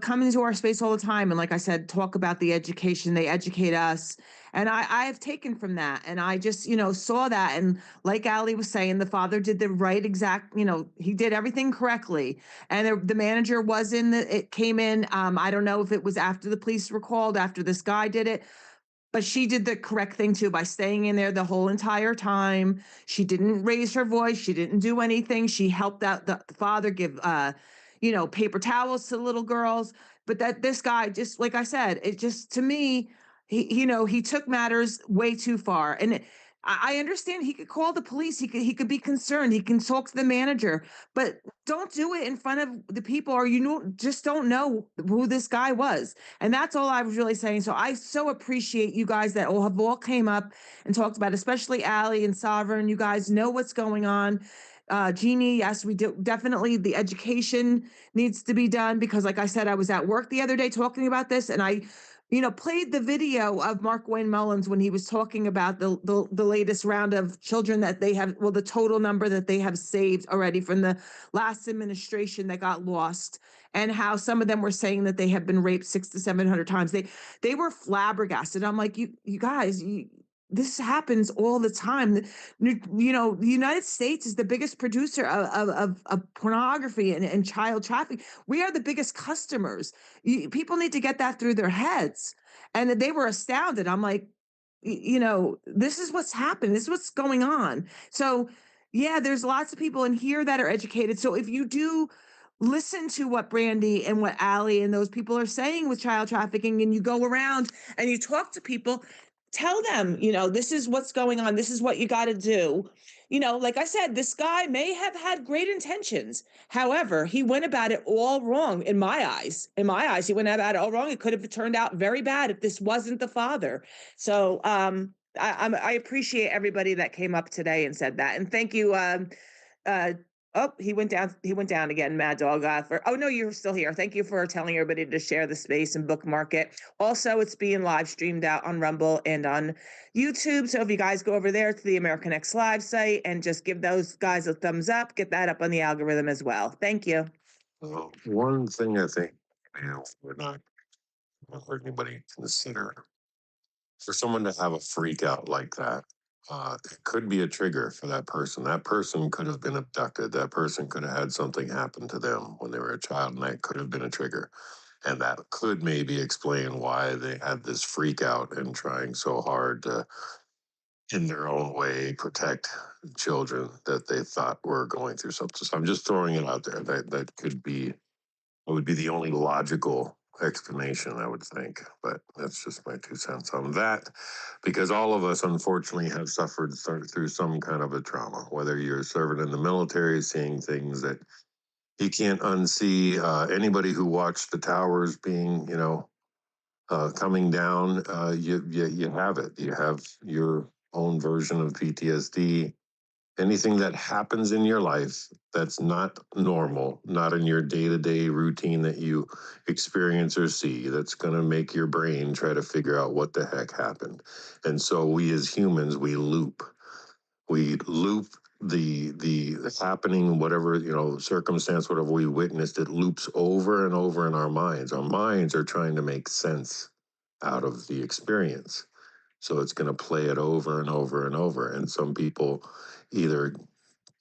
come into our space all the time. And like I said, talk about the education, they educate us. And I have taken from that. And I just, saw that. And like Allie was saying, the father did the right exact, he did everything correctly. And the manager was it came in. I don't know if it was after the police were called, after this guy did it, but she did the correct thing too by staying in there the whole entire time. She didn't raise her voice. She didn't do anything. She helped out the father give, paper towels to little girls. But that this guy, just like I said, it just to me, he took matters way too far. And I understand he could call the police. He could be concerned. He can talk to the manager, but don't do it in front of the people, or just don't know who this guy was. And that's all I was really saying. So I so appreciate you guys that all came up and talked about, especially Allie and Sovereign. You guys know what's going on. Jeannie, yes, we do definitely the education needs to be done because, like I said, I was at work the other day talking about this, and I played the video of Mark Wayne Mullins when he was talking about the latest round of children that they have, well, the total number that they have saved already from the last administration that got lost, and how some of them were saying that they have been raped 600 to 700 times. They were flabbergasted. I'm like, you guys, this happens all the time. The United States is the biggest producer of pornography and child trafficking. We are the biggest customers. People need to get that through their heads. And they were astounded. I'm like, this is what's happened. This is what's going on. So, yeah, there's lots of people in here that are educated. So if you do listen to what Brandy and what Allie and those people are saying with child trafficking, and you go around and you talk to people, tell them, this is what's going on. This is what you got to do. Like I said, this guy may have had great intentions. However, he went about it all wrong in my eyes. In my eyes, he went about it all wrong. It could have turned out very bad if this wasn't the father. So I appreciate everybody that came up today and said that. And thank you. Oh, he went down. He went down again, Mad Dog. Oh no, you're still here. Thank you for telling everybody to share the space and bookmark it. Also, it's being live streamed out on Rumble and on YouTube. So if you guys go over there to the American X Live site and just give those guys a thumbs up, get that up on the algorithm as well. Thank you.
One thing I think we're not or anybody consider for someone to have a freak out like that. It could be a trigger for that person. That person could have been abducted. That person could have had something happen to them when they were a child, and that could have been a trigger. And that could maybe explain why they had this freak out and trying so hard to, in their own way, protect children that they thought were going through something. So I'm just throwing it out there. That could be, it would be the only logical explanation, I would think. But that's just my 2 cents on that, because all of us, unfortunately, have suffered through some kind of a trauma, whether you're serving in the military, seeing things that you can't unsee. Anybody who watched the towers being, coming down, you have it. You have your own version of PTSD. Anything that happens in your life that's not normal, not in your day-to-day routine that you experience or see, that's going to make your brain try to figure out what the heck happened. And so we as humans, we loop the happening, whatever, circumstance, whatever we witnessed, it loops over and over in our minds. Our minds are trying to make sense out of the experience. So it's going to play it over and over and over. And some people either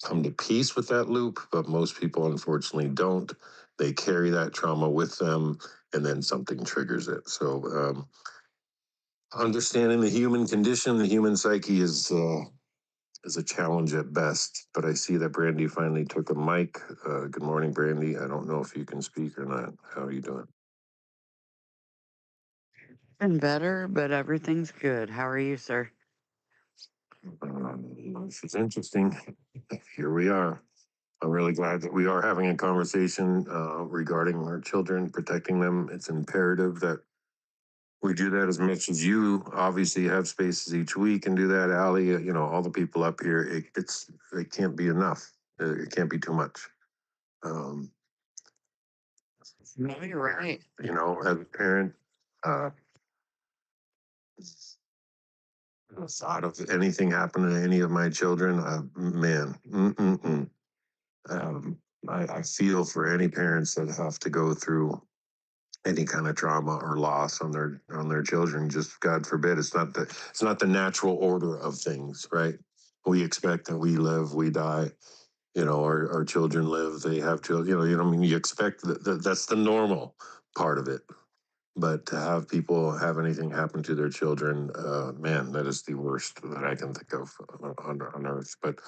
come to peace with that loop, but most people unfortunately don't. They carry that trauma with them, and then something triggers it. So understanding the human condition, the human psyche is a challenge at best. But I see that Brandy finally took a mic. Good morning, Brandy. I don't know if you can speak or not. How are you doing?
Been better, but everything's good. How are you, sir?
This is interesting. Here we are. I'm really glad that we are having a conversation regarding our children, protecting them. It's imperative that we do that as much as you obviously have spaces each week and do that, Allie. All the people up here. It can't be enough. It can't be too much. Um,
No, you're right.
as a parent, the thought of anything happening to any of my children, man, um, I feel for any parents that have to go through any kind of trauma or loss on their children. Just God forbid, it's not the natural order of things, right? We expect that we live, we die. Our children live, they have children. You expect that's the normal part of it. But to have people have anything happen to their children, man, that is the worst that I can think of on earth. But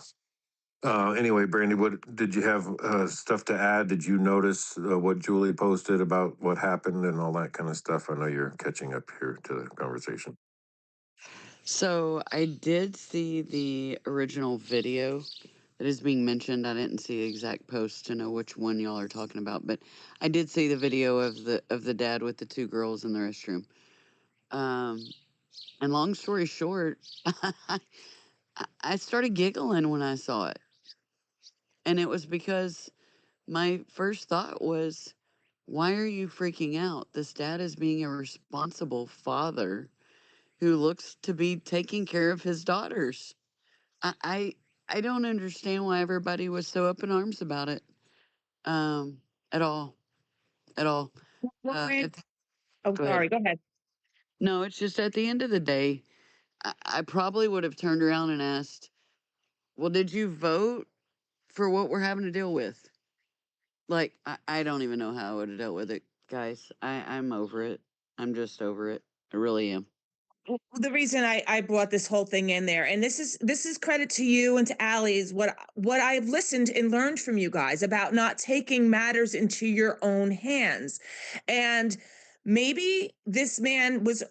anyway, Brandy, what did you have stuff to add? Did you notice what Julie posted about what happened and all that kind of stuff? I know you're catching up here to the conversation.
So I did see the original video that is being mentioned. I didn't see the exact post to know which one y'all are talking about, but I did see the video of the dad with the two girls in the restroom. And long story short, I started giggling when I saw it. And it was because my first thought was, why are you freaking out? This dad is being a responsible father who looks to be taking care of his daughters. I I, I don't understand why everybody was so up in arms about it. Um, at all, at all. At the-
Oh,
Go ahead.
sorry. Go ahead.
No, it's just at the end of the day, I probably would have turned around and asked, "Well, did you vote for what we're having to deal with?" Like, I don't even know how I would have dealt with it, guys. I'm over it. I'm just over it. I really am.
The reason I brought this whole thing in there, and this is credit to you and to Allie, is what I've listened and learned from you guys about not taking matters into your own hands. And maybe this man was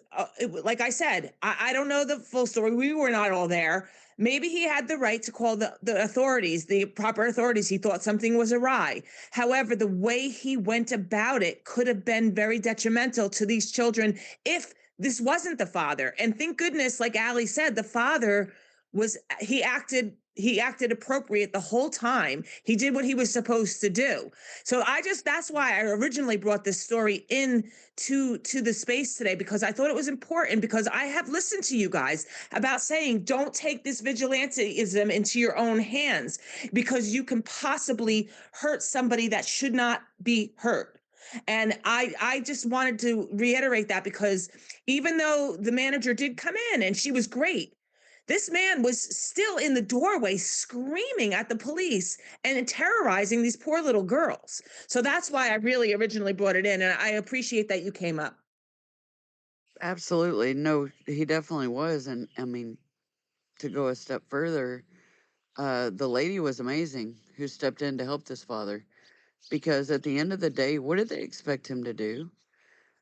like I said, I don't know the full story. We were not all there. Maybe he had the right to call the authorities, the proper authorities. He thought something was awry. However, the way he went about it could have been very detrimental to these children if this wasn't the father. And thank goodness, like Allie said, the father he acted appropriate the whole time. He did what he was supposed to do. So that's why I originally brought this story in to the space today, because I thought it was important, because I have listened to you guys about saying don't take this vigilantism into your own hands, because you can possibly hurt somebody that should not be hurt. And I just wanted to reiterate that, because even though the manager did come in and she was great, this man was still in the doorway screaming at the police and terrorizing these poor little girls. So that's why I really originally brought it in. And I appreciate that you came up.
Absolutely. No, he definitely was. And I mean, to go a step further, the lady was amazing who stepped in to help this father, because at the end of the day, what did they expect him to do?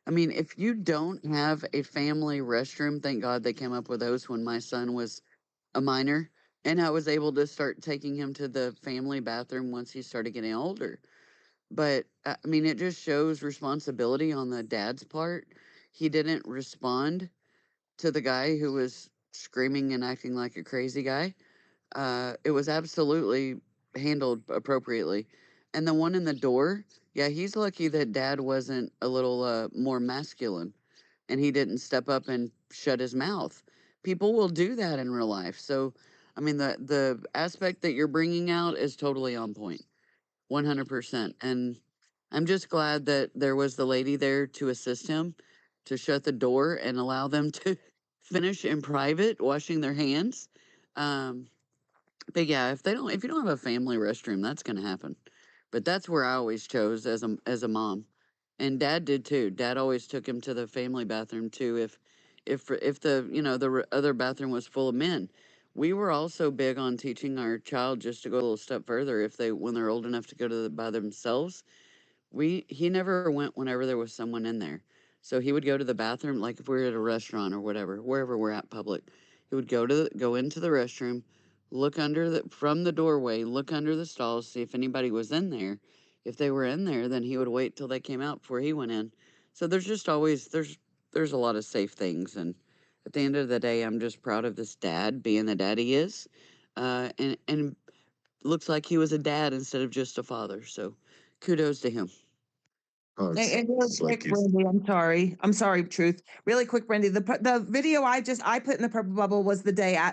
I mean, if you don't have a family restroom, thank God they came up with those when my son was a minor, and I was able to start taking him to the family bathroom once he started getting older. But I mean, it just shows responsibility on the dad's part. He didn't respond to the guy who was screaming and acting like a crazy guy. It was absolutely handled appropriately. And the one in the door, yeah, he's lucky that dad wasn't a little more masculine and he didn't step up and shut his mouth. People will do that in real life. So, I mean, the aspect that you're bringing out is totally on point, 100%. And I'm just glad that there was the lady there to assist him, to shut the door and allow them to finish in private, washing their hands. Um, but yeah, if you don't have a family restroom, that's gonna happen. But that's where I always chose as a mom, and dad did too. Dad always took him to the family bathroom too. If the other bathroom was full of men, we were also big on teaching our child just to go a little step further. If they when they're old enough to go to by themselves, he never went whenever there was someone in there. So he would go to the bathroom, like if we were at a restaurant or whatever, wherever we're at public. He would go into the restroom, look under the from the doorway, look under the stalls, see if anybody was in there. If they were in there, then he would wait till they came out before he went in. So there's just always there's a lot of safe things, and at the end of the day, I'm just proud of this dad being the dad he is, and looks like he was a dad instead of just a father. So kudos to him.
Oh,
And really
it's like
quick,
you.
Brandy, I'm sorry, Truth. Really quick, Brandy, the video I put in the purple bubble was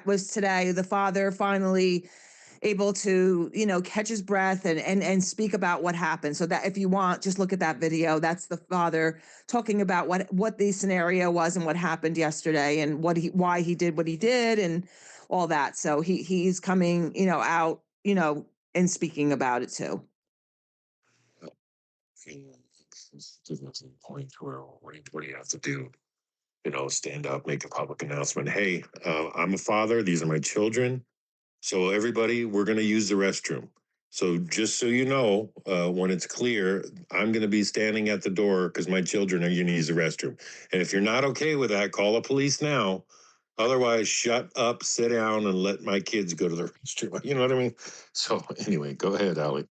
was today. The father finally able to, catch his breath and speak about what happened. So that if you want, just look at that video. That's the father talking about what the scenario was and what happened yesterday and why he did what he did and all that. So he's coming, out, and speaking about it too.
To the point where what do you have to do? Stand up, make a public announcement. Hey, I'm a father. These are my children. So everybody, we're going to use the restroom. So just so you know, when it's clear, I'm going to be standing at the door because my children are going to use the restroom. And if you're not okay with that, call the police now. Otherwise, shut up, sit down, and let my kids go to the restroom. You know what I mean? So anyway, go ahead, Allie.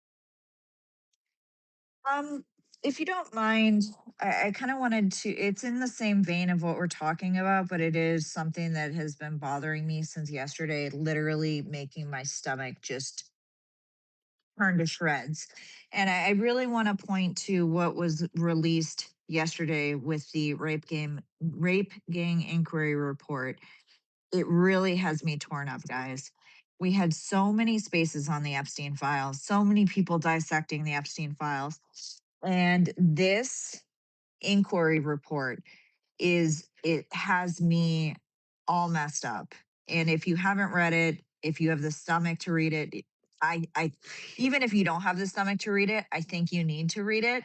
Um, if you don't mind, I kind of wanted to, it's in the same vein of what we're talking about, but it is something that has been bothering me since yesterday, literally making my stomach just turn to shreds. And I really want to point to what was released yesterday with the rape gang inquiry report. It really has me torn up, guys. We had so many spaces on the Epstein files, so many people dissecting the Epstein files. And this inquiry report it has me all messed up. And if you haven't read it, if you have the stomach to read it, I even if you don't have the stomach to read it, I think you need to read it,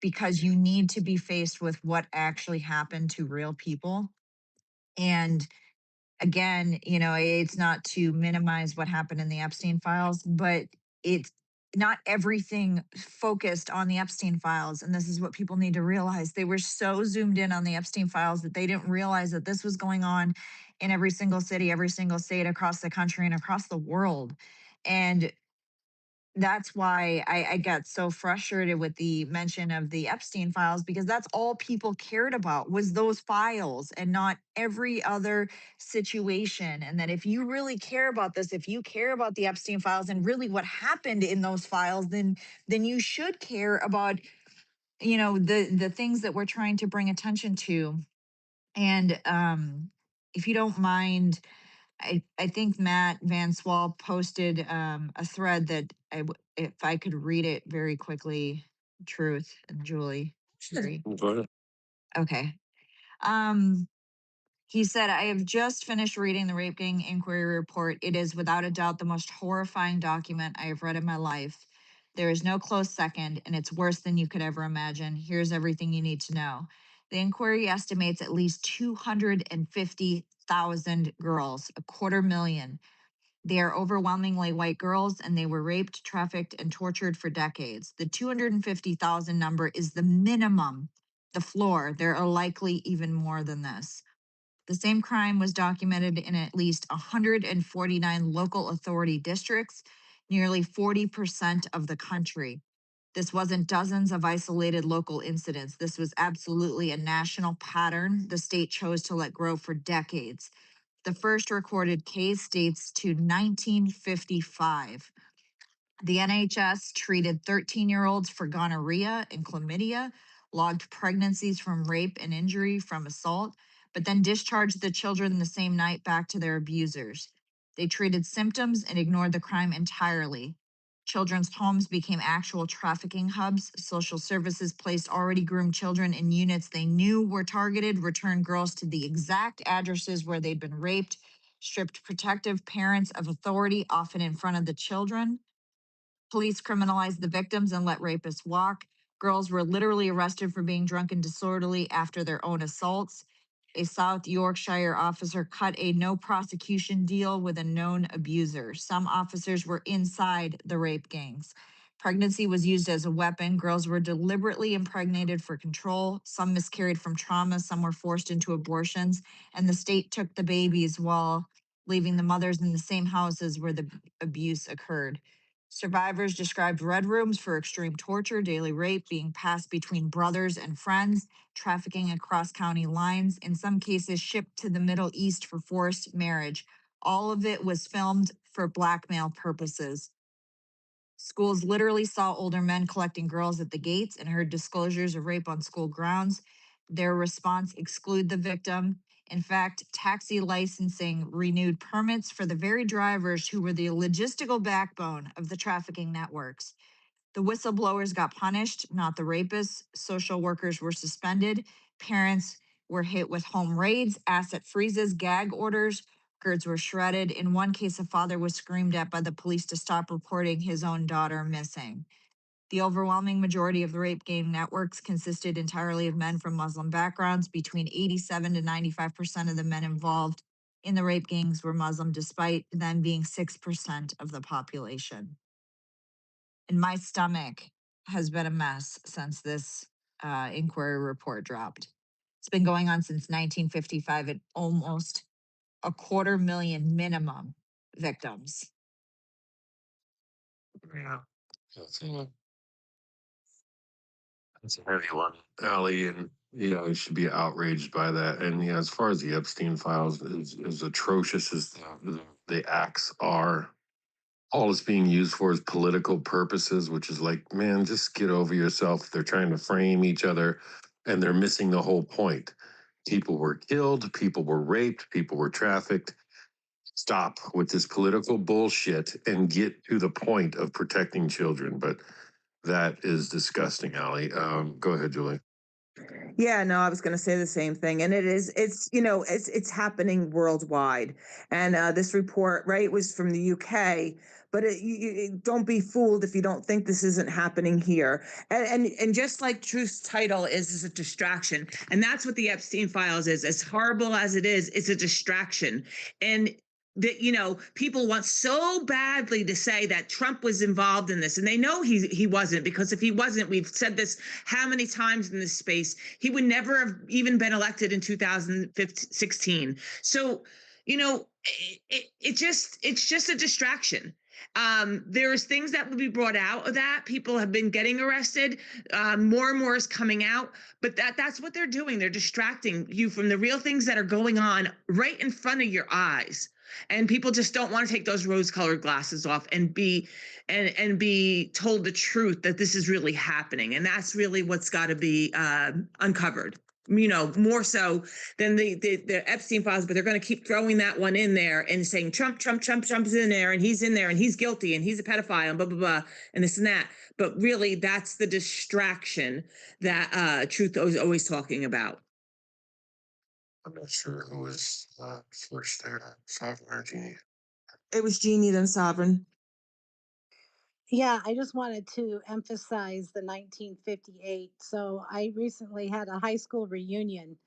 because you need to be faced with what actually happened to real people. And again, it's not to minimize what happened in the Epstein files, but it's not everything focused on the Epstein files. And this is what people need to realize. They were so zoomed in on the Epstein files that they didn't realize that this was going on in every single city, every single state across the country and across the world. And that's why I got so frustrated with the mention of the Epstein files, because that's all people cared about was those files and not every other situation. And that if you really care about this, if you care about the Epstein files and really what happened in those files, then you should care about, the things that we're trying to bring attention to. And if you don't mind, I think Matt Van Swal posted a thread that if I could read it very quickly, Truth and Julie. Sherry.
Go ahead.
Okay. Um, he said, I have just finished reading the Rape Gang Inquiry Report. It is without a doubt the most horrifying document I have read in my life. There is no close second, and it's worse than you could ever imagine. Here's everything you need to know. The inquiry estimates at least 250,000 girls, 250,000. They are overwhelmingly white girls, and they were raped, trafficked, and tortured for decades. The 250,000 number is the minimum, the floor. There are likely even more than this. The same crime was documented in at least 149 local authority districts, nearly 40% of the country. This wasn't dozens of isolated local incidents. This was absolutely a national pattern the state chose to let grow for decades. The first recorded case dates to 1955. The NHS treated 13-year-olds for gonorrhea and chlamydia, logged pregnancies from rape and injury from assault, but then discharged the children the same night back to their abusers. They treated symptoms and ignored the crime entirely. Children's homes became actual trafficking hubs. Social services placed already groomed children in units they knew were targeted, returned girls to the exact addresses where they'd been raped, stripped protective parents of authority, often in front of the children. Police criminalized the victims and let rapists walk. Girls were literally arrested for being drunk and disorderly after their own assaults. A South Yorkshire officer cut a no prosecution deal with a known abuser. Some officers were inside the rape gangs. Pregnancy was used as a weapon. Girls were deliberately impregnated for control. Some miscarried from trauma. Some were forced into abortions. And the state took the babies while leaving the mothers in the same houses where the abuse occurred. Survivors described red rooms for extreme torture, daily rape, being passed between brothers and friends, trafficking across county lines, in some cases shipped to the Middle East for forced marriage. All of it was filmed for blackmail purposes. Schools literally saw older men collecting girls at the gates and heard disclosures of rape on school grounds. Their response exclude the victim. In fact, taxi licensing renewed permits for the very drivers who were the logistical backbone of the trafficking networks. The whistleblowers got punished, not the rapists. Social workers were suspended. Parents were hit with home raids, asset freezes, gag orders. Records were shredded. In one case, a father was screamed at by the police to stop reporting his own daughter missing. The overwhelming majority of the rape gang networks consisted entirely of men from Muslim backgrounds. Between 87 to 95% of the men involved in the rape gangs were Muslim, despite them being 6% of the population. And my stomach has been a mess since this inquiry report dropped. It's been going on since 1955 and almost 250,000 minimum victims.
Yeah. That's a heavy one, Allie, and you should be outraged by that. And as far as the Epstein files, as atrocious as the acts are, all it's being used for is political purposes, which is like, man, just get over yourself. They're trying to frame each other, and they're missing the whole point. People were killed, people were raped, people were trafficked. Stop with this political bullshit and get to the point of protecting children. But that is disgusting, Allie. Go ahead, Julie.
Yeah, no, I was going to say the same thing, and it's happening worldwide. And this report, right, was from the UK, but don't be fooled if you don't think this isn't happening here. And just like Truth's title is a distraction, and that's what the Epstein files is. As horrible as it is, it's a distraction, and that people want so badly to say that Trump was involved in this, and they know he wasn't, because if he wasn't, we've said this how many times in this space, he would never have even been elected in 2016. So it's just a distraction. There's things that will be brought out of that. People have been getting arrested. More and more is coming out, but that's what they're doing. They're distracting you from the real things that are going on right in front of your eyes. And people just don't want to take those rose-colored glasses off and be told the truth that this is really happening. And that's really what's got to be uncovered. More so than the Epstein files, but they're going to keep throwing that one in there and saying Trump's in there, and he's in there, and he's guilty, and he's a pedophile, and blah blah blah, and this and that. But really, that's the distraction that Truth is always talking about.
I'm not sure who was first there, Sovereign or Jeannie.
It was Jeannie, then Sovereign.
Yeah, I just wanted to emphasize the 1958. So I recently had a high school reunion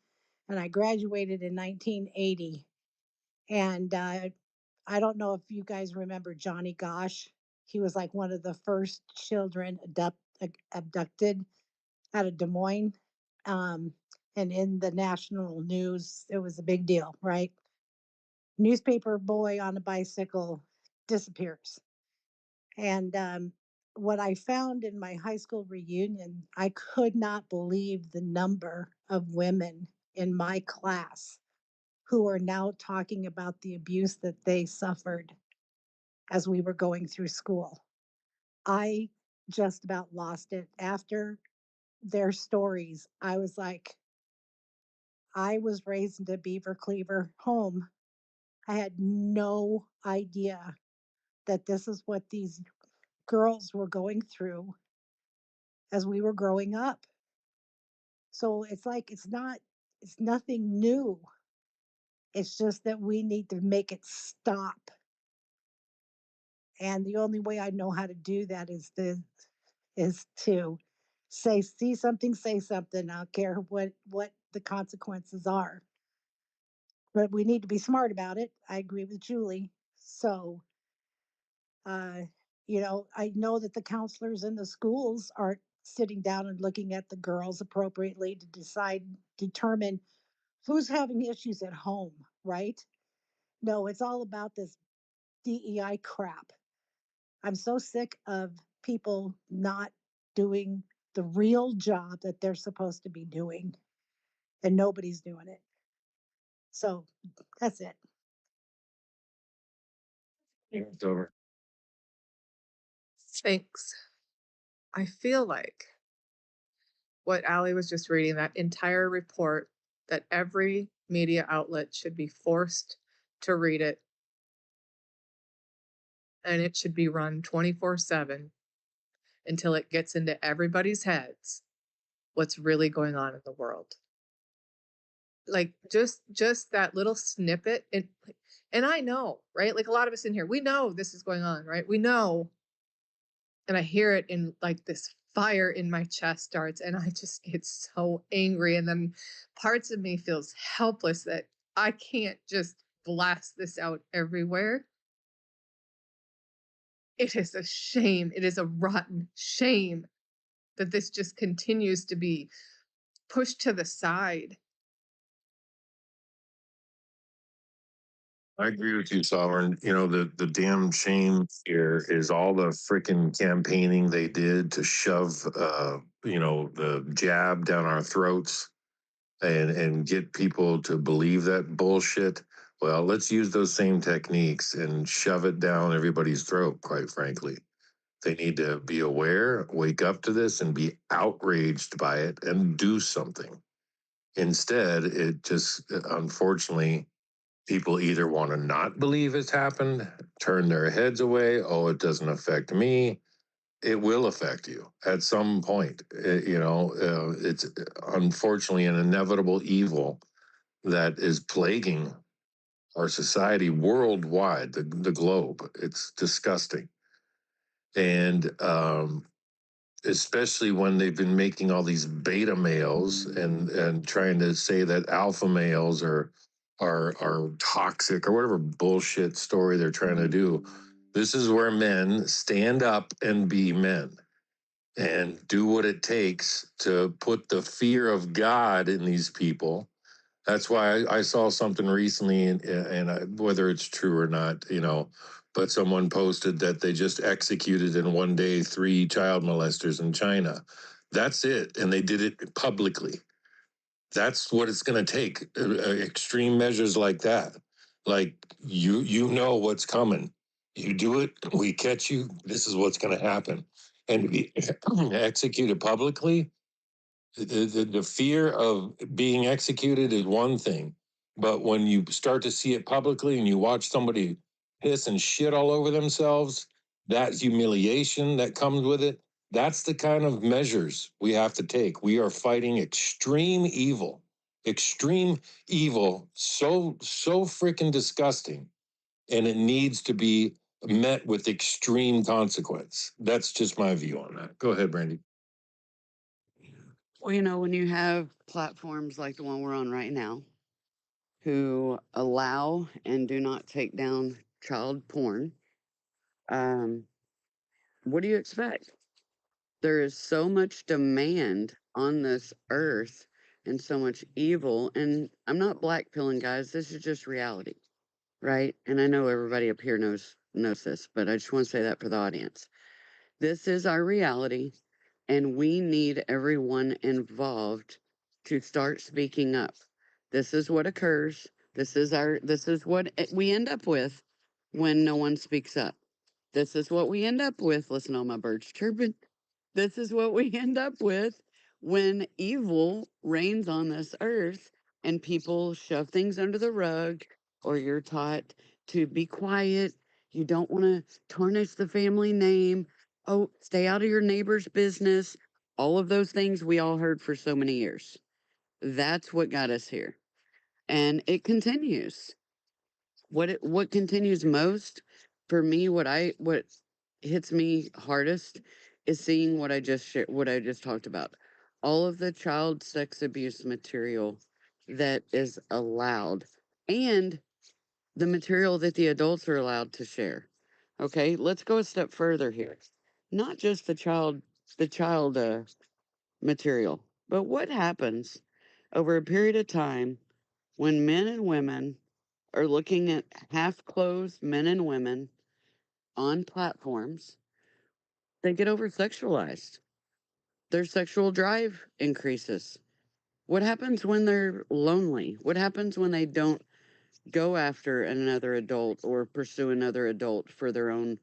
and I graduated in 1980. And I don't know if you guys remember Johnny Gosh. He was like one of the first children abducted out of Des Moines. Um, and in the national news, it was a big deal, right? Newspaper boy on a bicycle disappears. And what I found in my high school reunion, I could not believe the number of women in my class who are now talking about the abuse that they suffered as we were going through school. I just about lost it. After their stories, I was like, I was raised in a Beaver Cleaver home. I had no idea that this is what these girls were going through as we were growing up. So it's like it's nothing new. It's just that we need to make it stop. And the only way I know how to do that is to see something, say something. I don't care what the consequences are. But we need to be smart about it. I agree with Julie. So uh, I know that the counselors in the schools aren't sitting down and looking at the girls appropriately to determine who's having issues at home, right? No, it's all about this DEI crap. I'm so sick of people not doing the real job that they're supposed to be doing, and nobody's doing it. So that's it.
It's over.
Thanks. I feel like what Allie was just reading, that entire report, that every media outlet should be forced to read it, and it should be run 24/7 until it gets into everybody's heads what's really going on in the world. Like just that little snippet, and I know, right? Like a lot of us in here, we know this is going on, right? We know, and I hear it in like this fire in my chest starts, and I just get so angry, and then parts of me feels helpless that I can't just blast this out everywhere. It is a shame. It is a rotten shame that this just continues to be pushed to the side.
I agree with you, Sovereign. You know, the damn shame here is all the freaking campaigning they did to shove, the jab down our throats and get people to believe that bullshit. Well, let's use those same techniques and shove it down everybody's throat, quite frankly. They need to be aware, wake up to this, and be outraged by it and do something. Instead, it just, unfortunately, people either want to not believe it's happened, turn their heads away. Oh, it doesn't affect me. It will affect you at some point. It's unfortunately an inevitable evil that is plaguing our society worldwide, the globe. It's disgusting. And especially when they've been making all these beta males and trying to say that alpha males are toxic or whatever bullshit story they're trying to do. This is where men stand up and be men and do what it takes to put the fear of God in these people. That's why I saw something recently, and whether it's true or not, but someone posted that they just executed in one day 3 child molesters in China. That's it, and they did it publicly. That's what it's going to take. Extreme measures like that, like you know what's coming. You do it, we catch you. This is what's going to happen, and to be executed publicly. The fear of being executed is one thing, but when you start to see it publicly and you watch somebody piss and shit all over themselves, that humiliation that comes with it, that's the kind of measures we have to take. We are fighting extreme evil, so freaking disgusting, and it needs to be met with extreme consequence. That's just my view on that. Go ahead, Brandy.
Well, when you have platforms like the one we're on right now, who allow and do not take down child porn, um, what do you expect? There is so much demand on this earth and so much evil. And I'm not blackpilling, guys. This is just reality, right? And I know everybody up here knows this, but I just want to say that for the audience. This is our reality, and we need everyone involved to start speaking up. This is what occurs. This is what we end up with when no one speaks up. This is what we end up with. Listen to all my birds chirping. This is what we end up with when evil reigns on this earth and people shove things under the rug, or you're taught to be quiet. You don't want to tarnish the family name. Oh, stay out of your neighbor's business. All of those things we all heard for so many years. That's what got us here. And it continues. What continues most for me, what hits me hardest is seeing what I just talked about. All of the child sex abuse material that is allowed, and the material that the adults are allowed to share. Okay, let's go a step further here. Not just the child material, but what happens over a period of time when men and women are looking at half clothed men and women on platforms, they get over sexualized. Their sexual drive increases. What happens when they're lonely? What happens when they don't go after another adult or pursue another adult for their own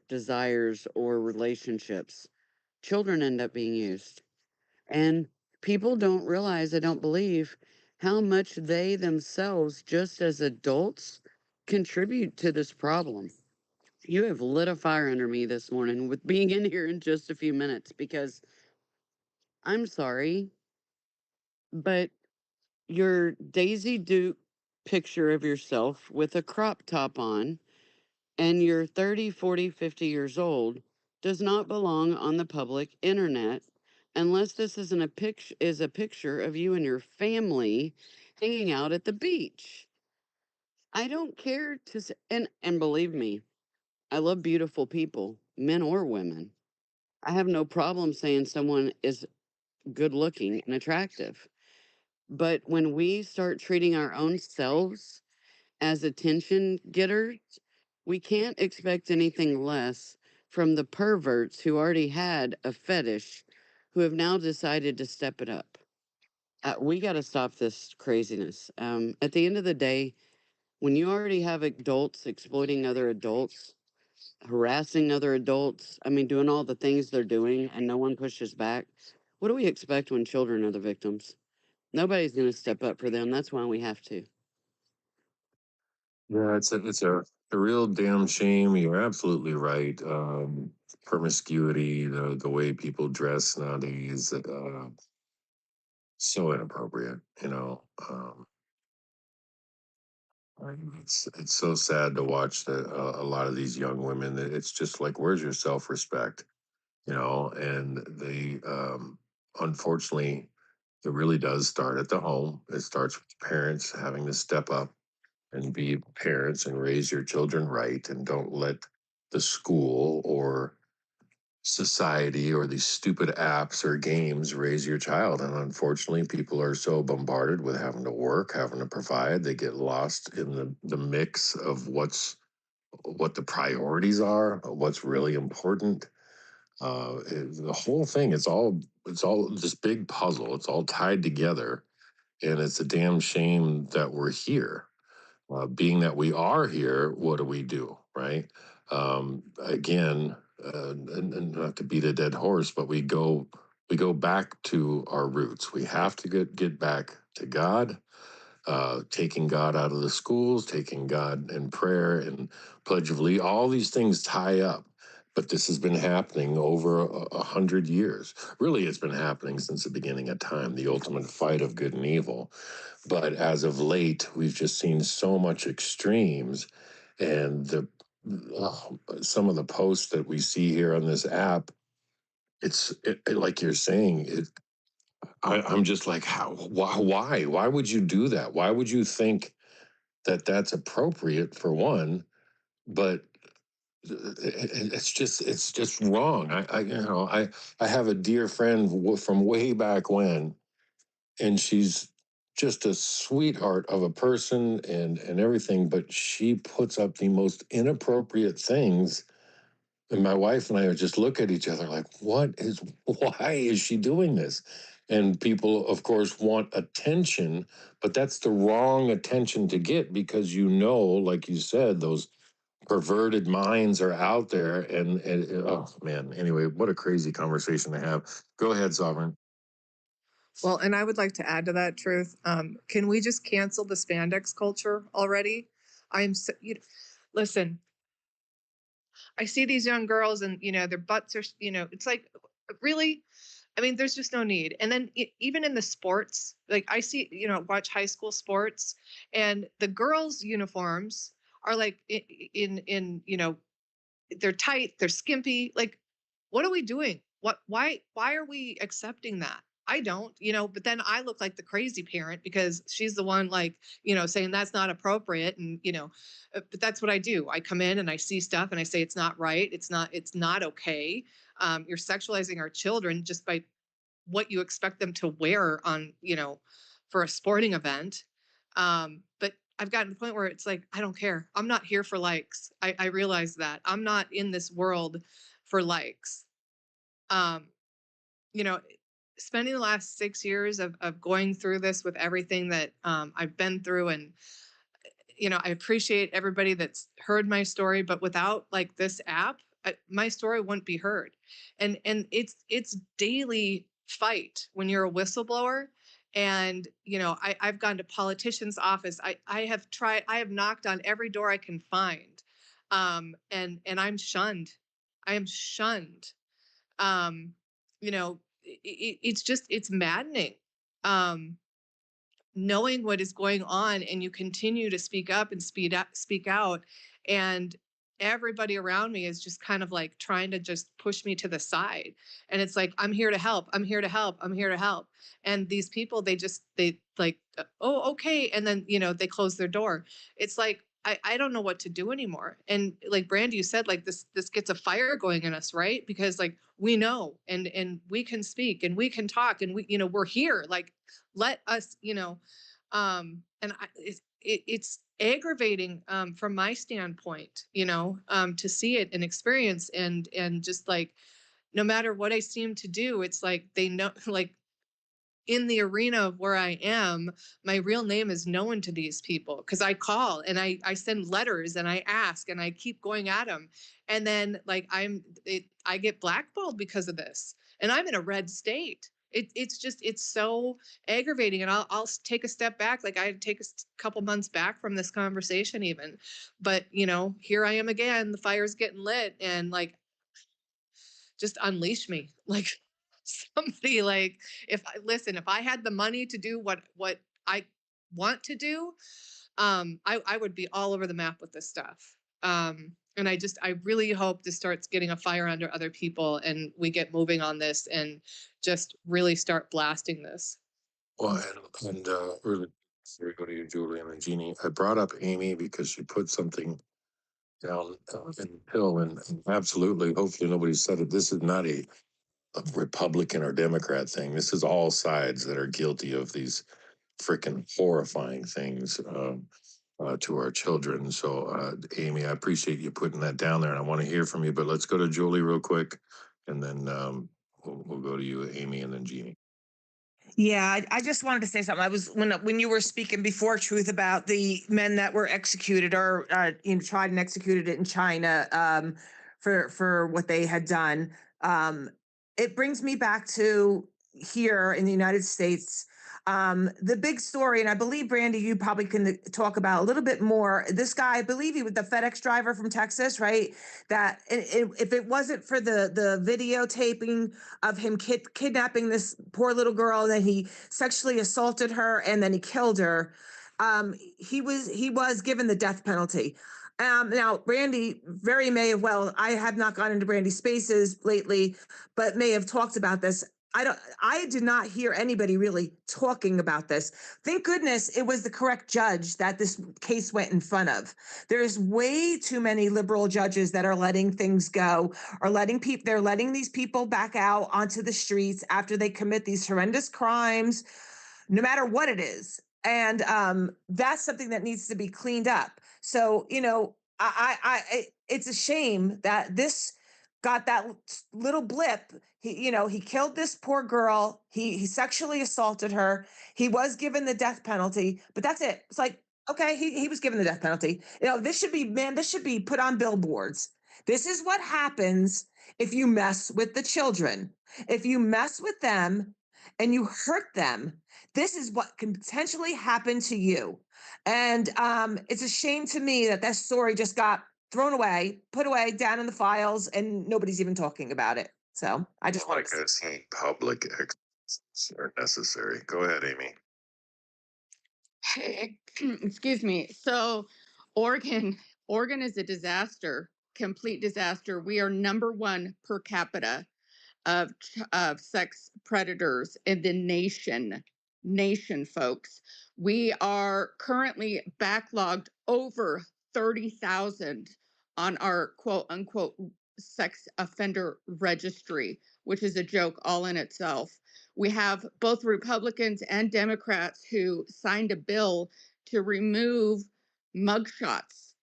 desires or relationships? Children end up being used. And people don't realize, I don't believe, how much they themselves, just as adults, contribute to this problem. You have lit a fire under me this morning with being in here in just a few minutes because I'm sorry, but your Daisy Duke picture of yourself with a crop top on and you're 30, 40, 50 years old does not belong on the public internet unless this is a picture of you and your family hanging out at the beach. I don't care and believe me, I love beautiful people, men or women. I have no problem saying someone is good looking and attractive. But when we start treating our own selves as attention getters, we can't expect anything less from the perverts who already had a fetish, who have now decided to step it up. We got to stop this craziness. At the end of the day, when you already have adults exploiting other adults, harassing other adults, I mean, doing all the things they're doing and no one pushes back, what do we expect when children are the victims? Nobody's going to step up for them. That's why we have to.
Yeah, it's a real damn shame. You're absolutely right. Promiscuity, the way people dress nowadays, so inappropriate. It's so sad to watch that a lot of these young women. That it's just like, where's your self respect? And they, unfortunately, it really does start at the home. It starts with parents having to step up and be parents and raise your children right, and don't let the school or society or these stupid apps or games raise your child. And unfortunately, people are so bombarded with having to work, having to provide, they get lost in the mix of what the priorities are, what's really important. The whole thing, it's all this big puzzle. It's all tied together, and it's a damn shame that we're here. Being that we are here, what do, right? Again, and not to beat a dead horse, but we go back to our roots. We have to get back to God, taking God out of the schools, taking God in prayer and Pledge of Allegiance. All these things tie up. But this has been happening over 100 years. Really, it's been happening since the beginning of time, the ultimate fight of good and evil. But as of late, we've just seen so much extremes, and some of the posts that we see here on this app, like you're saying, I'm just like, how? Why would you do that? Why would you think that that's appropriate for one? But it's just wrong. I have a dear friend from way back when, and she's just a sweetheart of a person and everything, but she puts up the most inappropriate things, and my wife and I are just look at each other like, why is she doing this? And people, of course, want attention, but that's the wrong attention to get, because like you said, those perverted minds are out there, and oh man. Anyway, what a crazy conversation to have. Go ahead, Sovereign.
Well, and I would like to add to that, Truth. Can we just cancel the spandex culture already? Listen, I see these young girls and, their butts are, it's like, really? I mean, there's just no need. And then even in the sports, like I see, watch high school sports, and the girls' uniforms are like they're tight, they're skimpy. Like, what are we doing? Why are we accepting that? I don't, but then I look like the crazy parent because she's the one, like, saying that's not appropriate. And, but that's what I do. I come in and I see stuff and I say, it's not right. It's not okay. You're sexualizing our children just by what you expect them to wear on, for a sporting event. But I've gotten to the point where it's like, I don't care. I'm not here for likes. I realize that I'm not in this world for likes. Um, you know, spending the last 6 years of going through this with everything that I've been through, and I appreciate everybody that's heard my story, but without like this app, my story wouldn't be heard. And it's daily fight when you're a whistleblower. And I've gone to politicians' office. I have knocked on every door I can find. And I'm shunned. I am shunned. Um, it's maddening. Um, Knowing what is going on, and you continue to speak up and speak out, and everybody around me is just kind of like trying to just push me to the side. And it's like, I'm here to help, I'm here to help, I'm here to help. And these people, they like, oh, okay, and then they close their door. It's like, I don't know what to do anymore. And like Brandy, you said, like this gets a fire going in us, right? Because like we know, and we can speak and we can talk, and we're here. Like, let us, and it's aggravating from my standpoint, to see it and experience, and just like, no matter what I seem to do, it's like they know, like, in the arena of where I am, my real name is known to these people, because I call and I send letters and I ask and I keep going at them. And then like I get blackballed because of this, and I'm in a red state. It's so aggravating. And I'll take a step back. Like I take a couple months back from this conversation even, but here I am again, the fire's getting lit, and like, just unleash me. Like, somebody, like, if I had the money to do what I want to do, I would be all over the map with this stuff. And I really hope this starts getting a fire under other people, and we get moving on this and just really start blasting this.
Well, and really, before we go to you, Julian and Jeannie, I brought up Amy because she put something down in the pill, and absolutely, hopefully nobody said it. This is not a Republican or Democrat thing. This is all sides that are guilty of these freaking horrifying things to our children. So, Amy, I appreciate you putting that down there, and I want to hear from you. But let's go to Julie real quick, and then we'll go to you, Amy, and then Jeannie.
Yeah, I just wanted to say something. I was when you were speaking before, Truth, about the men that were executed, or tried and executed it in China, for what they had done. It brings me back to here in the United States. The big story, and I believe, Brandy, you probably can talk about a little bit more. This guy, I believe he was the FedEx driver from Texas, right? That if it wasn't for the videotaping of him kidnapping this poor little girl, and then he sexually assaulted her, and then he killed her, he was given the death penalty. Now, Brandy very may have, well, I have not gone into Brandy's spaces lately, but may have talked about this. I did not hear anybody really talking about this. Thank goodness it was the correct judge that this case went in front of. There's way too many liberal judges that are letting things go, or they're letting these people back out onto the streets after they commit these horrendous crimes, no matter what it is. And that's something that needs to be cleaned up. So, it's a shame that this got that little blip. He killed this poor girl. He sexually assaulted her. He was given the death penalty, but that's it. It's like, okay, he was given the death penalty. This should be put on billboards. This is what happens if you mess with the children. If you mess with them and you hurt them, this is what can potentially happen to you. And it's a shame to me that that story just got thrown away, put away down in the files, and nobody's even talking about it. So I just want to
say public exits are necessary. Go ahead, Amy.
Excuse me. So, Oregon, Oregon is a disaster, complete disaster. We are number one per capita of sex predators in the nation, folks. We are currently backlogged over 30,000 on our quote unquote sex offender registry, which is a joke all in itself. We have both Republicans and Democrats who signed a bill to remove mugshots,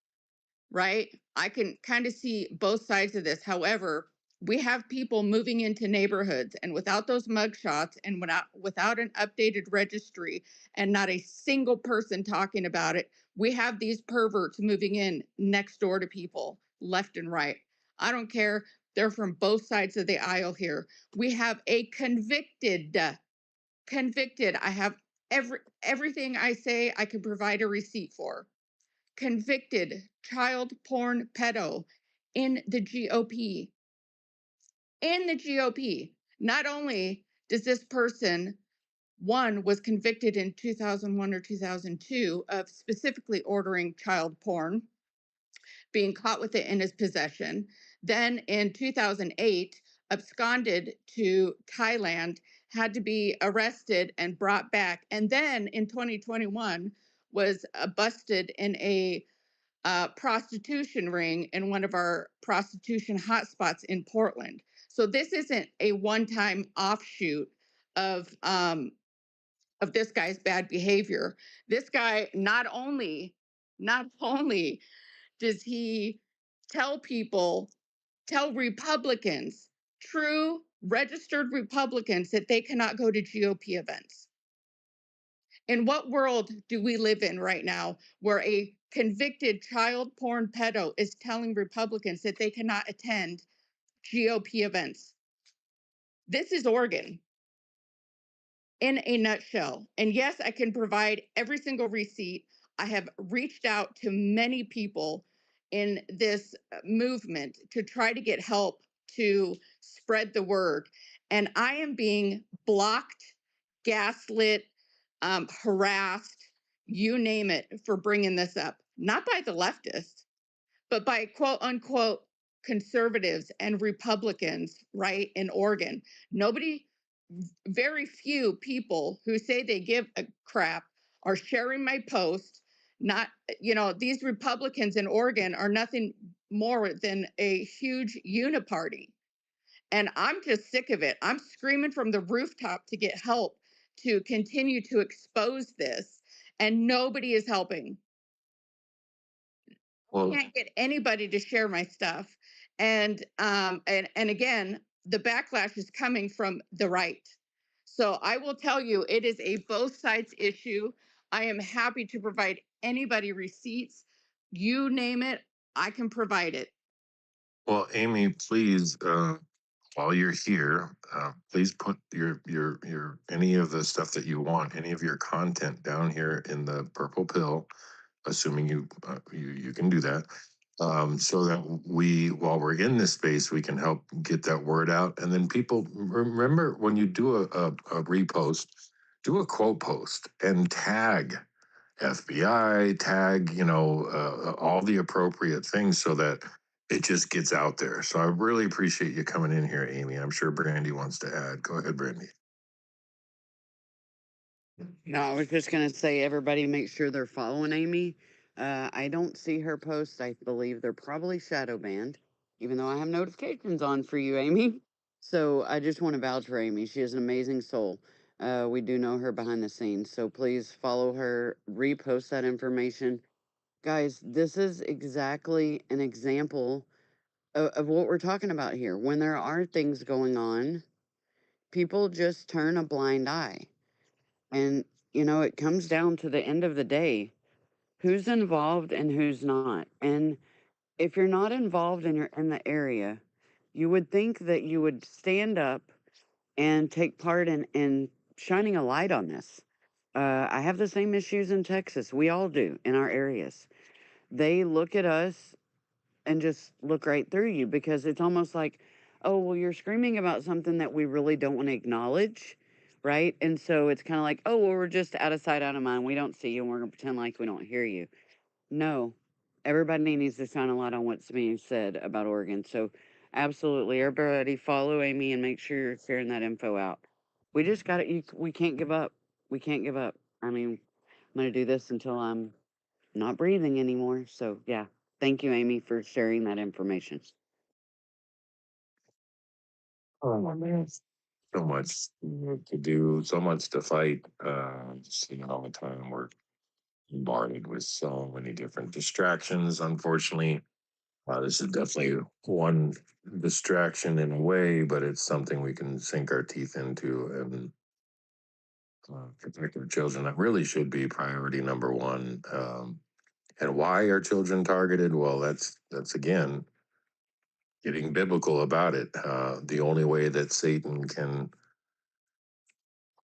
right? I can kind of see both sides of this. However, we have people moving into neighborhoods, and without those mugshots and without an updated registry and not a single person talking about it, we have these perverts moving in next door to people left and right. I don't care. They're from both sides of the aisle here. We have a convicted. I have everything I say I can provide a receipt for. Convicted child porn pedo in the GOP. In the GOP. Not only does this person, one was convicted in 2001 or 2002 of specifically ordering child porn, being caught with it in his possession. Then in 2008, absconded to Thailand, had to be arrested and brought back. And then in 2021, was busted in a prostitution ring in one of our prostitution hotspots in Portland. So this isn't a one-time offshoot of this guy's bad behavior. This guy not only does he tell Republicans, true registered Republicans, that they cannot go to GOP events. In what world do we live in right now where a convicted child porn pedo is telling Republicans that they cannot attend GOP events? This is Oregon in a nutshell. And yes, I can provide every single receipt. I have reached out to many people in this movement to try to get help to spread the word. And I am being blocked, gaslit, harassed, you name it, for bringing this up. Not by the leftists, but by quote unquote conservatives and Republicans, right, in Oregon. Very few people who say they give a crap are sharing my post. Not, these Republicans in Oregon are nothing more than a huge uniparty. And I'm just sick of it. I'm screaming from the rooftop to get help to continue to expose this, and nobody is helping.
Well,
Can't get anybody to share my stuff. And again, the backlash is coming from the right. So I will tell you, it is a both sides issue. I am happy to provide anybody receipts. You name it, I can provide it.
well, Amy, please, while you're here, please put your any of the stuff that you want, any of your content down here in the purple pill, assuming you can do that. So that while we're in this space, we can help get that word out. And then people remember, when you do a repost, do a quote post and tag FBI, tag, all the appropriate things so that it just gets out there. So I really appreciate you coming in here, Amy. I'm sure Brandy wants to add. Go ahead, Brandy.
No, I was just gonna say, everybody make sure they're following Amy. I don't see her posts. I believe they're probably shadow banned, even though I have notifications on for you, Amy. So I just want to vouch for Amy. She is an amazing soul. We do know her behind the scenes, so please follow her, repost that information. Guys, this is exactly an example of what we're talking about here. When there are things going on, people just turn a blind eye. And, it comes down to the end of the day, who's involved and who's not. And if you're not involved and you're in the area, you would think that you would stand up and take part in shining a light on this. I have the same issues in Texas. We all do in our areas. They look at us and just look right through you, because it's almost like, oh, well, you're screaming about something that we really don't want to acknowledge, right? And so it's kind of like, oh, well, we're just out of sight, out of mind. We don't see you, and we're going to pretend like we don't hear you. No, everybody needs to shine a light on what's being said about Oregon. So absolutely, everybody follow Amy and make sure you're sharing that info out. We just got it. We can't give up. We can't give up. I mean, I'm going to do this until I'm not breathing anymore. So yeah, thank you, Amy, for sharing that information.
Oh man, so much to do, so much to fight. Just all the time. bombarded with so many different distractions. Unfortunately, this is definitely one distraction in a way, but it's something we can sink our teeth into and protect our children. That really should be priority number one. And why are children targeted? Well, that's again getting biblical about it. The only way that Satan can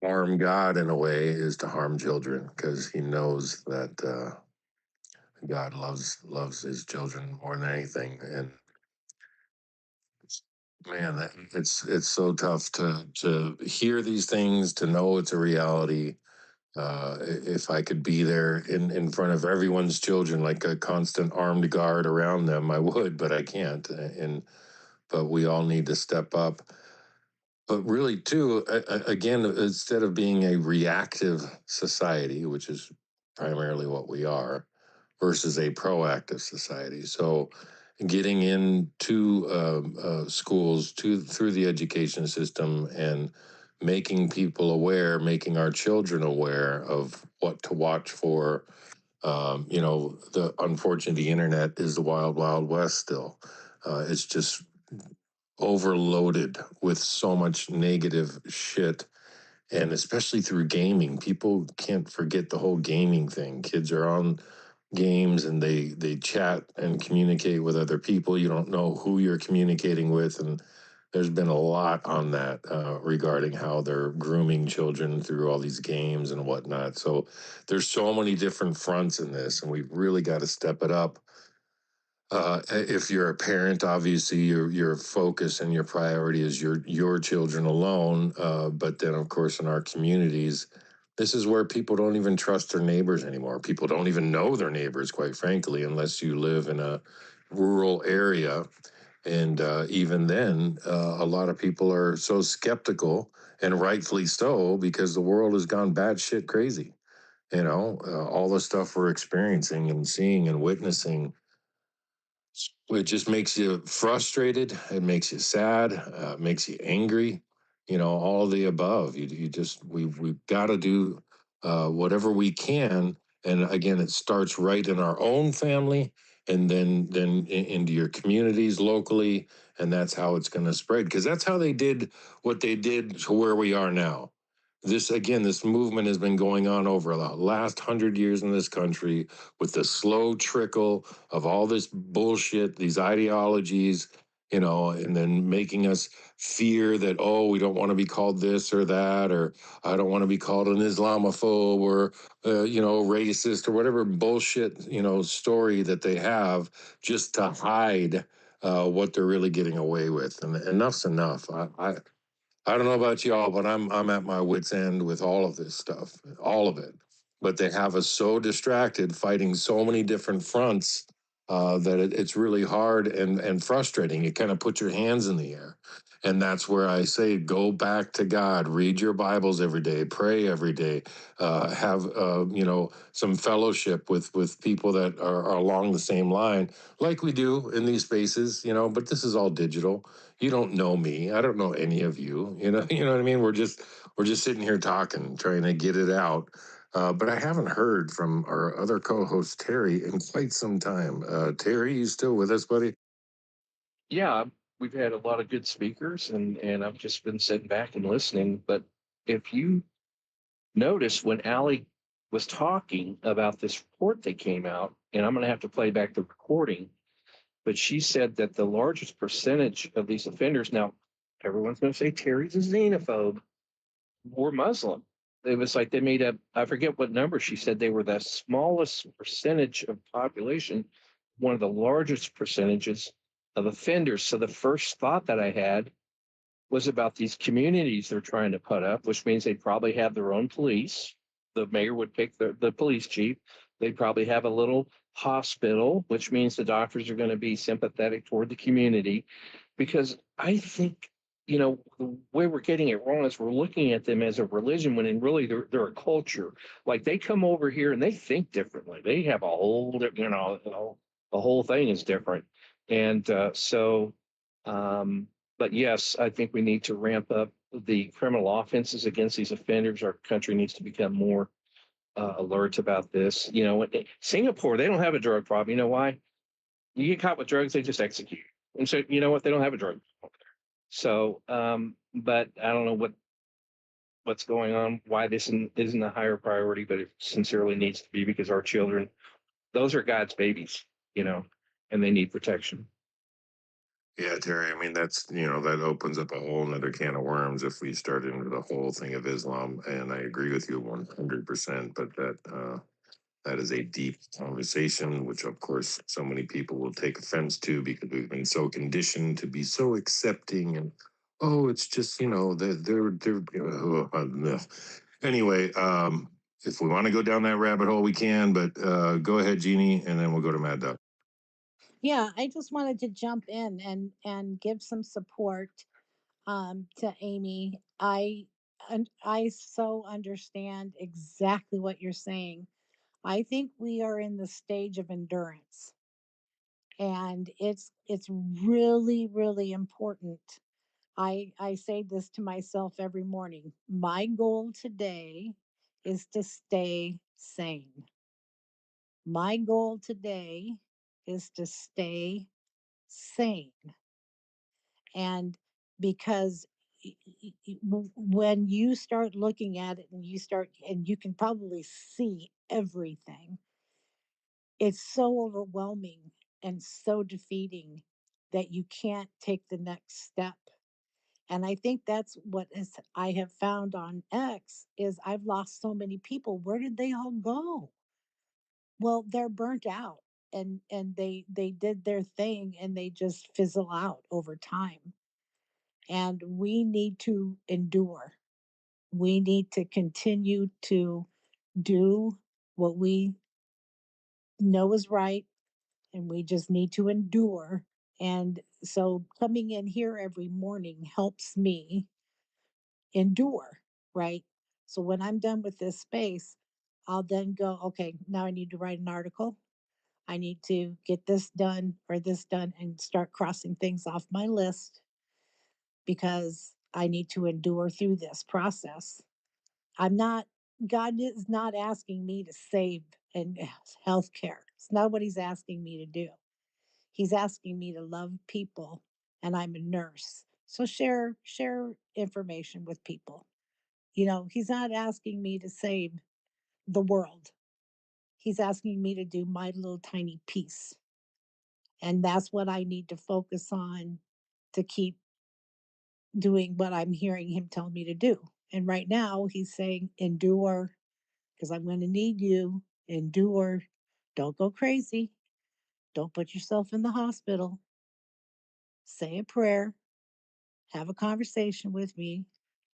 harm God in a way is to harm children because he knows that God loves his children more than anything. And man, it's so tough to hear these things, to know it's a reality. If I could be there in front of everyone's children, like a constant armed guard around them, I would, but I can't. And but we all need to step up. But really, too, again, instead of being a reactive society, which is primarily what we are, versus a proactive society. So, getting into schools through the education system and making people aware, making our children aware of what to watch for. The unfortunate, the internet is the wild, wild west still. It's just overloaded with so much negative shit, and especially through gaming, people can't forget the whole gaming thing. Kids are on games and they chat and communicate with other people. You don't know who you're communicating with, and there's been a lot on that regarding how they're grooming children through all these games and whatnot. So there's so many different fronts in this, and we've really got to step it up. If you're a parent, obviously your focus and your priority is your children alone. But then, of course, in our communities, this is where people don't even trust their neighbors anymore. People don't even know their neighbors, quite frankly, unless you live in a rural area. And even then, a lot of people are so skeptical, and rightfully so, because the world has gone batshit crazy. All the stuff we're experiencing and seeing and witnessing, it just makes you frustrated. It makes you sad. Makes you angry. All of the above. You just we've got to do whatever we can. And again, it starts right in our own family, and then into your communities locally, and that's how it's going to spread. Because that's how they did what they did to where we are now. This movement has been going on over the last 100 years in this country with the slow trickle of all this bullshit, these ideologies, and then making us fear that, oh, we don't want to be called this or that, or I don't want to be called an Islamophobe or, racist or whatever bullshit, story that they have just to hide what they're really getting away with. And enough's enough. I don't know about y'all, but I'm at my wit's end with all of this stuff, all of it. But they have us so distracted, fighting so many different fronts, that it's really hard and frustrating. It kind of puts your hands in the air, and that's where I say, go back to God, read your Bibles every day, pray every day, have some fellowship with people that are along the same line, like we do in these spaces. But this is all digital. You don't know me. I don't know any of you. You know what I mean? We're just sitting here talking, trying to get it out. But I haven't heard from our other co-host Terry in quite some time. Terry, you still with us, buddy?
Yeah, we've had a lot of good speakers, and I've just been sitting back and listening. But if you notice when Allie was talking about this report that came out, and I'm going to have to play back the recording, but she said that the largest percentage of these offenders, now everyone's going to say Terry's a xenophobe, were Muslim. It was like they made up, I forget what number she said, they were the smallest percentage of population, one of the largest percentages of offenders. So the first thought that I had was about these communities they're trying to put up, which means they'd probably have their own police. The mayor would pick the police chief. They'd probably have a little hospital, which means the doctors are going to be sympathetic toward the community. Because I think, the way we're getting it wrong is we're looking at them as a religion when in really they're a culture. Like they come over here and they think differently. They have a whole, the whole thing is different. And but yes, I think we need to ramp up the criminal offenses against these offenders. Our country needs to become more alerts about this. You know, Singapore, they don't have a drug problem. You know why? You get caught with drugs, they just execute you. And so, you know what? They don't have a drug problem over there. So, but I don't know what's going on, why this isn't a higher priority, but it sincerely needs to be because our children, those are God's babies, you know, and they need protection.
Yeah, Terry, I mean, that's, that opens up a whole nother can of worms if we start into the whole thing of Islam. And I agree with you 100%, but that is a deep conversation, which of course so many people will take offense to because we've been so conditioned to be so accepting and oh, it's just anyway. If we want to go down that rabbit hole, we can. But go ahead, Jeannie, and then we'll go to Mad Dog.
Yeah, I just wanted to jump in and give some support to Amy. I so understand exactly what you're saying. I think we are in the stage of endurance, and it's really important. I say this to myself every morning. My goal today is to stay sane. My goal today is to stay sane. And because when you start looking at it and you can probably see everything, it's so overwhelming and so defeating that you can't take the next step. And I think that's what I have found on X is I've lost so many people. Where did they all go? Well, they're burnt out, and they did their thing and they just fizzle out over time. And we need to endure. We need to continue to do what we know is right, and we just need to endure. And so coming in here every morning helps me endure, right? So when I'm done with this space, I'll then go, okay, now I need to write an article. I need to get this done or this done and start crossing things off my list because I need to endure through this process. I'm not, God is not asking me to save and healthcare. It's not what he's asking me to do. He's asking me to love people, and I'm a nurse. So share information with people. He's not asking me to save the world. He's asking me to do my little tiny piece. And that's what I need to focus on to keep doing what I'm hearing him tell me to do. And right now, he's saying, endure, because I'm going to need you. Endure. Don't go crazy. Don't put yourself in the hospital. Say a prayer. Have a conversation with me.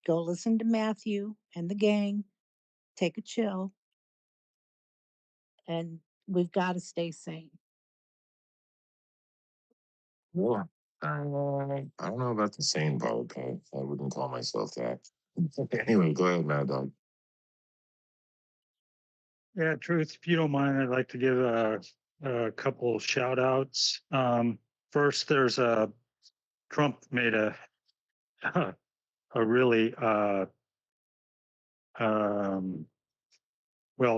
Go listen to Matthew and the gang. Take a chill. And we've got to stay sane.
Yeah. I don't know about the same part. I wouldn't call myself that. Anyway, go ahead, Mad Dog.
Yeah, Truth, if you don't mind, I'd like to give a couple shout outs. First, there's Trump made a a really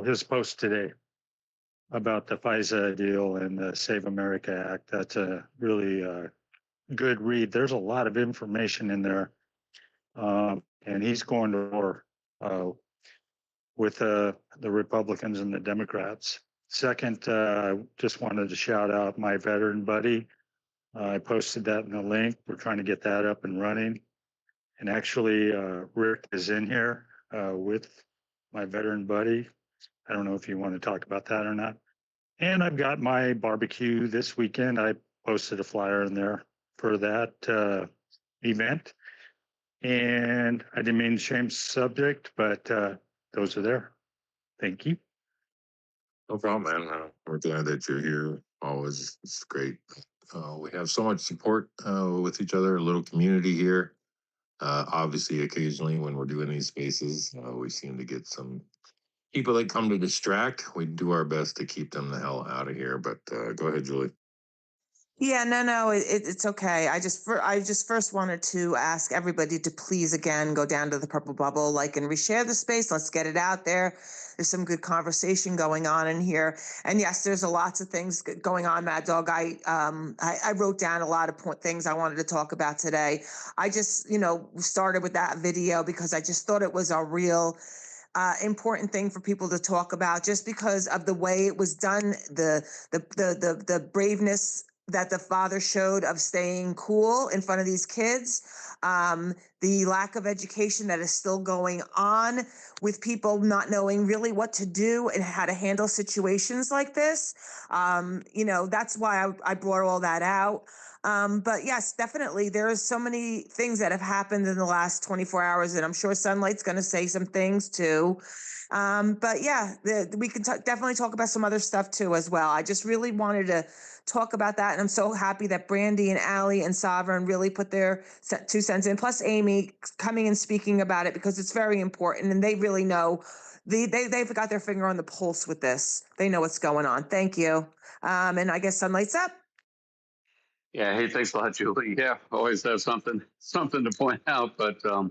his post today about the FISA deal and the Save America Act. That's a really good read. There's a lot of information in there, and he's going to war with the Republicans and the Democrats. Second, just wanted to shout out my veteran buddy. I posted that in the link. We're trying to get that up and running. And actually, Rick is in here with my veteran buddy. I don't know if you want to talk about that or not. And I've got my barbecue this weekend. I posted a flyer in there for that event. And I didn't mean to change the subject, but those are there. Thank you.
No problem, man. We're glad that you're here. Always, it's great. We have so much support with each other, a little community here. Obviously, occasionally when we're doing these spaces, we seem to get some people that come to distract. We do our best to keep them the hell out of here. But go ahead, Julie.
Yeah, no, it's okay. I just first wanted to ask everybody to please again go down to the Purple Bubble, like and reshare the space. Let's get it out there. There's some good conversation going on in here, and yes, there's a lots of things going on. Mad Dog, I wrote down a lot of things I wanted to talk about today. I just started with that video because I just thought it was a real important thing for people to talk about, just because of the way it was done, the braveness that the father showed of staying cool in front of these kids, the lack of education that is still going on with people not knowing really what to do and how to handle situations like this. That's why I brought all that out. But yes, definitely, there are so many things that have happened in the last 24 hours, and I'm sure Sunlight's going to say some things too. But yeah, we can definitely talk about some other stuff too as well. I just really wanted to talk about that, and I'm so happy that Brandy and Allie and Sovereign really put their 2 cents in. Plus, Amy coming and speaking about it because it's very important, and they really know. They've got their finger on the pulse with this. They know what's going on. Thank you. And I guess Sunlight's up.
Yeah, hey, thanks a lot, Julie. Yeah, always have something to point out, but I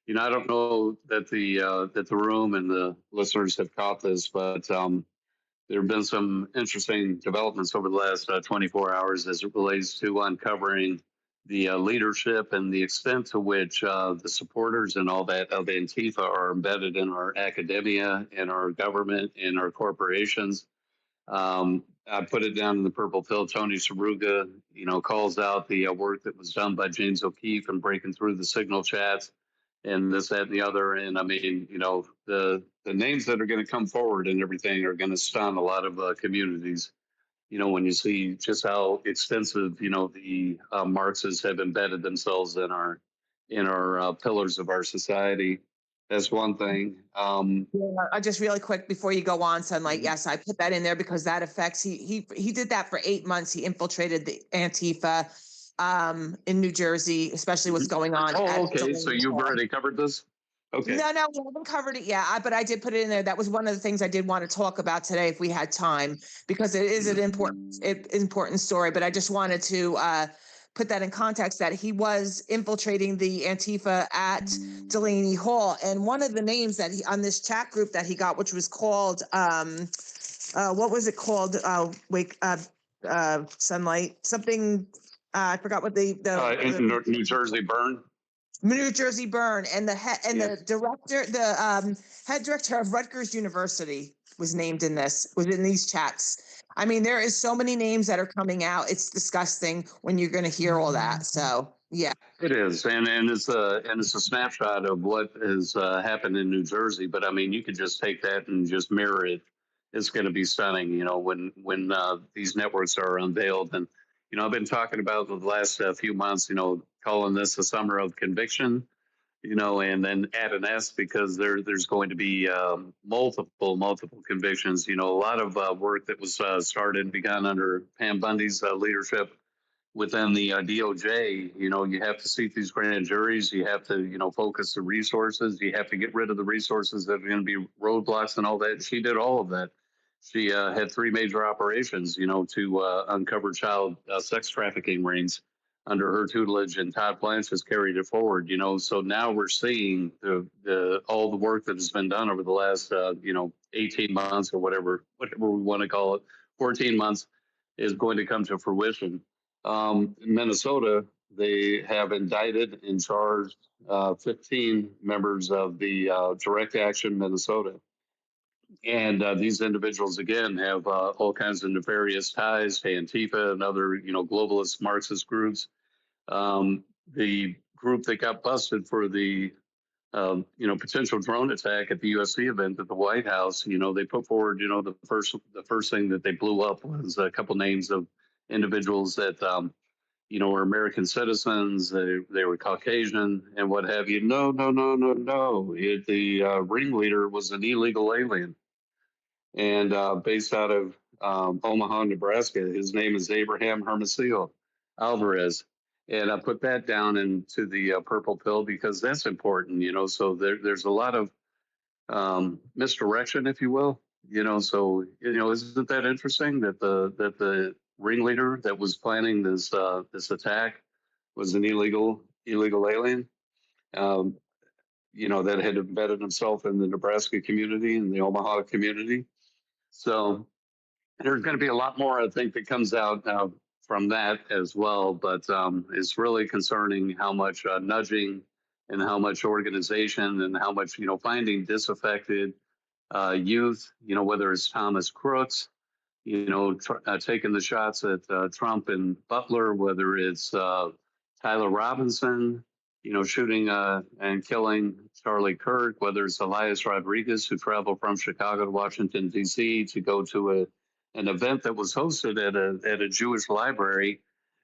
don't know that the room and the listeners have caught this, but there have been some interesting developments over the last 24 hours as it relates to uncovering the leadership and the extent to which the supporters and all that of Antifa are embedded in our academia, in our government, in our corporations. I put it down in the purple pill. Tony Saruga, calls out the work that was done by James O'Keefe and breaking through the signal chats and this, that, and the other. And I mean, the names that are going to come forward and everything are going to stun a lot of communities. When you see just how extensive, the Marxists have embedded themselves in our pillars of our society. That's one thing.
I just really quick before you go on, Sunlight. Yes, I put that in there because that affects. He did that for 8 months. He infiltrated the Antifa in New Jersey, especially what's going on.
Oh, okay. So you've already covered this. Okay.
No, we haven't covered it yet. But I did put it in there. That was one of the things I did want to talk about today if we had time, because it is an important story. But I just wanted to put that in context that he was infiltrating the Antifa at Delaney Hall. And one of the names that he on this chat group that he got, which was called, what was it called? Sunlight, something. I forgot what the
New Jersey Burn.
New Jersey Burn, and the head and the director, the head director of Rutgers University was named in this, was in these chats. I mean, there is so many names that are coming out. It's disgusting when you're going to hear all that. So yeah,
it is, and it's a snapshot of what has happened in New Jersey. But I mean, you could just take that and just mirror it. It's going to be stunning, when these networks are unveiled. And I've been talking about the last few months, calling this the summer of conviction, and then add an S because there's going to be multiple convictions. A lot of work that was started and begun under Pam Bundy's leadership within the DOJ. You have to seat these grand juries. You have to, focus the resources. You have to get rid of the resources that are going to be roadblocks and all that. She did all of that. She had 3 major operations, to uncover child sex trafficking rings under her tutelage, and Todd Blanche has carried it forward. So now we're seeing all the work that has been done over the last 18 months or whatever we want to call it, 14 months, is going to come to fruition. In Minnesota, they have indicted and charged 15 members of the Direct Action Minnesota. And these individuals, again, have all kinds of nefarious ties to Antifa and other, globalist Marxist groups. The group that got busted for the, potential drone attack at the USC event at the White House, they put forward, the first thing that they blew up was a couple names of individuals that, were American citizens. They were Caucasian and what have you. No. The ringleader was an illegal alien. And based out of Omaha, Nebraska. His name is Abraham Hermosillo Alvarez. And I put that down into the purple pill because that's important, so there's a lot of misdirection, if you will, so, isn't that interesting that the ringleader that was planning this attack was an illegal alien. Um, that had embedded himself in the Nebraska community and the Omaha community. So there's going to be a lot more, I think, that comes out from that as well. But it's really concerning how much nudging and how much organization and how much, finding disaffected youth, whether it's Thomas Crooks, taking the shots at Trump and Butler, whether it's Tyler Robinson, shooting and killing Charlie Kirk, whether it's Elias Rodriguez, who traveled from Chicago to Washington, D.C. to go to an event that was hosted at a Jewish library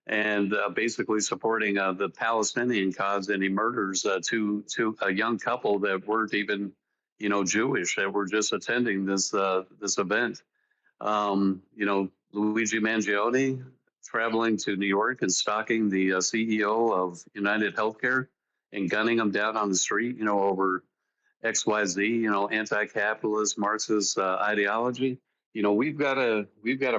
and basically supporting the Palestinian cause. And he murders two a young couple that weren't even, Jewish, that were just attending this event. Luigi Mangione traveling to New York and stalking the CEO of United Healthcare and gunning him down on the street, over XYZ, anti-capitalist Marxist ideology. We've got a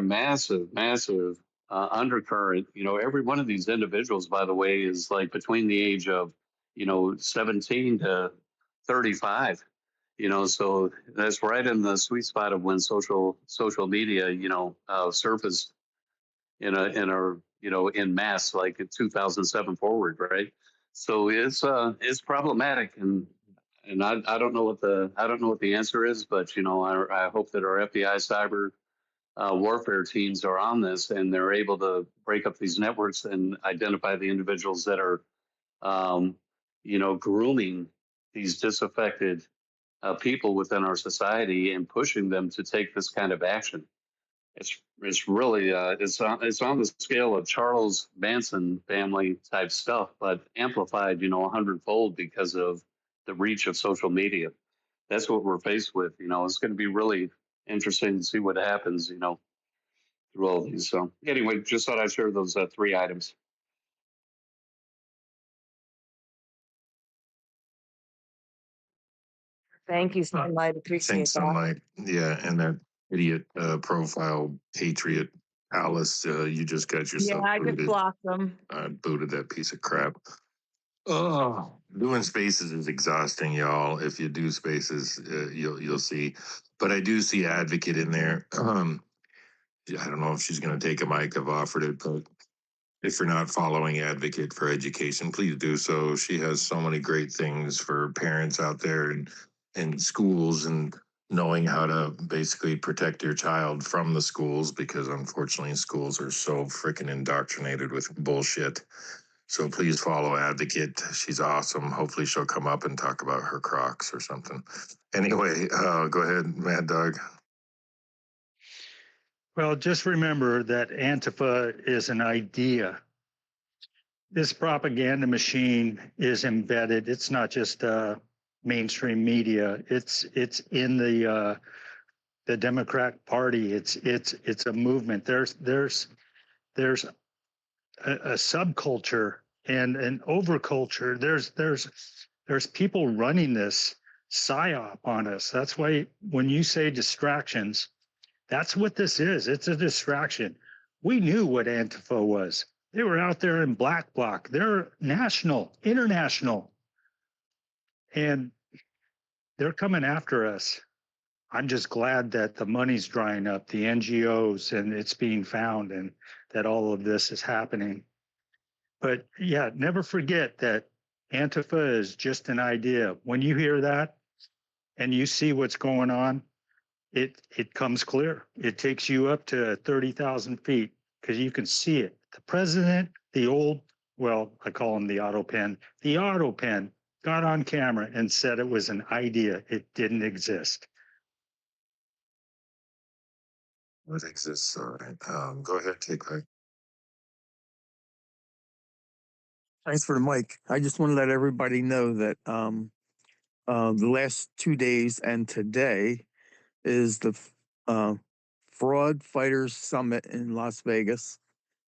massive undercurrent. Every one of these individuals, by the way, is like between the age of 17 to 35. So that's right in the sweet spot of when social media surfaced in mass, like in 2007 forward, right? So it's problematic, and I don't know what the answer is, but I hope that our FBI cyber warfare teams are on this and they're able to break up these networks and identify the individuals that are grooming these disaffected people within our society and pushing them to take this kind of action. It's really it's on the scale of Charles Manson family type stuff, but amplified 100-fold because of the reach of social media. That's what we're faced with. It's going to be really interesting to see what happens. Through all these. So anyway, just thought I'd share those 3 items.
Thank you, Sunlight. Appreciate
Thanks,
that.
Sunlight. Yeah, and that idiot profile patriot Alice, you just got
Yeah,
yourself
I just
booted.
blocked them.
I booted that piece of crap. Oh, doing spaces is exhausting, y'all. If you do spaces, you'll see. But I do see Advocate in there. I don't know if she's going to take a mic. I've offered it, but if you're not following Advocate for Education, please do so. She has so many great things for parents out there and schools and knowing how to basically protect your child from the schools, because unfortunately schools are so freaking indoctrinated with bullshit. So please follow Advocate. She's awesome. Hopefully she'll come up and talk about her Crocs or something. Anyway, go ahead, Mad Dog.
Well, just remember that Antifa is an idea. This propaganda machine is embedded. It's not just mainstream media. It's in the Democrat Party. It's a movement. There's a subculture and an overculture. There's people running this psyop on us. That's why when you say distractions, that's what this is. It's a distraction. We knew what Antifa was. They were out there in black bloc. They're national, international, and they're coming after us. I'm just glad that the money's drying up, the NGOs, and it's being found, and that all of this is happening. But yeah, never forget that Antifa is just an idea. When you hear that and you see what's going on, it comes clear. It takes you up to 30,000 feet because you can see it. The president, I call him the auto pen got on camera and said it was an idea. It didn't exist.
What exists? All right. Go ahead, take that.
Thanks for the mic. I just want to let everybody know that the last 2 days and today is the Fraud Fighters Summit in Las Vegas.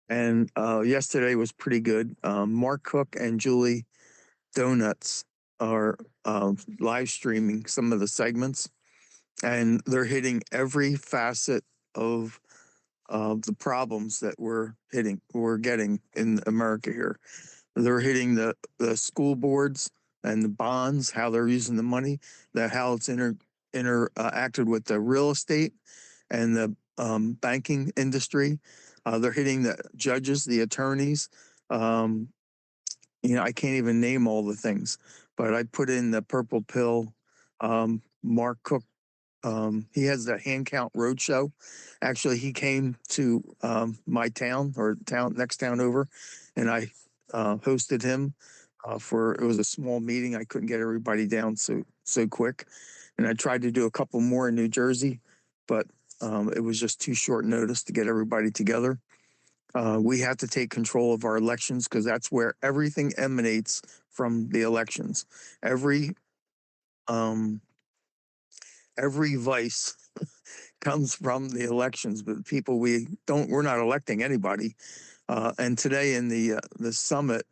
And yesterday was pretty good. Mark Cook and Julie Donuts are live streaming some of the segments, and they're hitting every facet of the problems that we're getting in America here. They're hitting the school boards and the bonds, how they're using the money, how it's interacted with the real estate and the banking industry. They're hitting the judges, the attorneys. I can't even name all the things, but I put in the purple pill. Mark Cook, he has the Hand Count Roadshow. Actually, he came to my town or next town over, and I hosted him it was a small meeting. I couldn't get everybody down so quick, and I tried to do a couple more in New Jersey, but it was just too short notice to get everybody together. We have to take control of our elections because that's where everything emanates from the elections. Every vice comes from the elections, but people we're not electing anybody. And today in the summit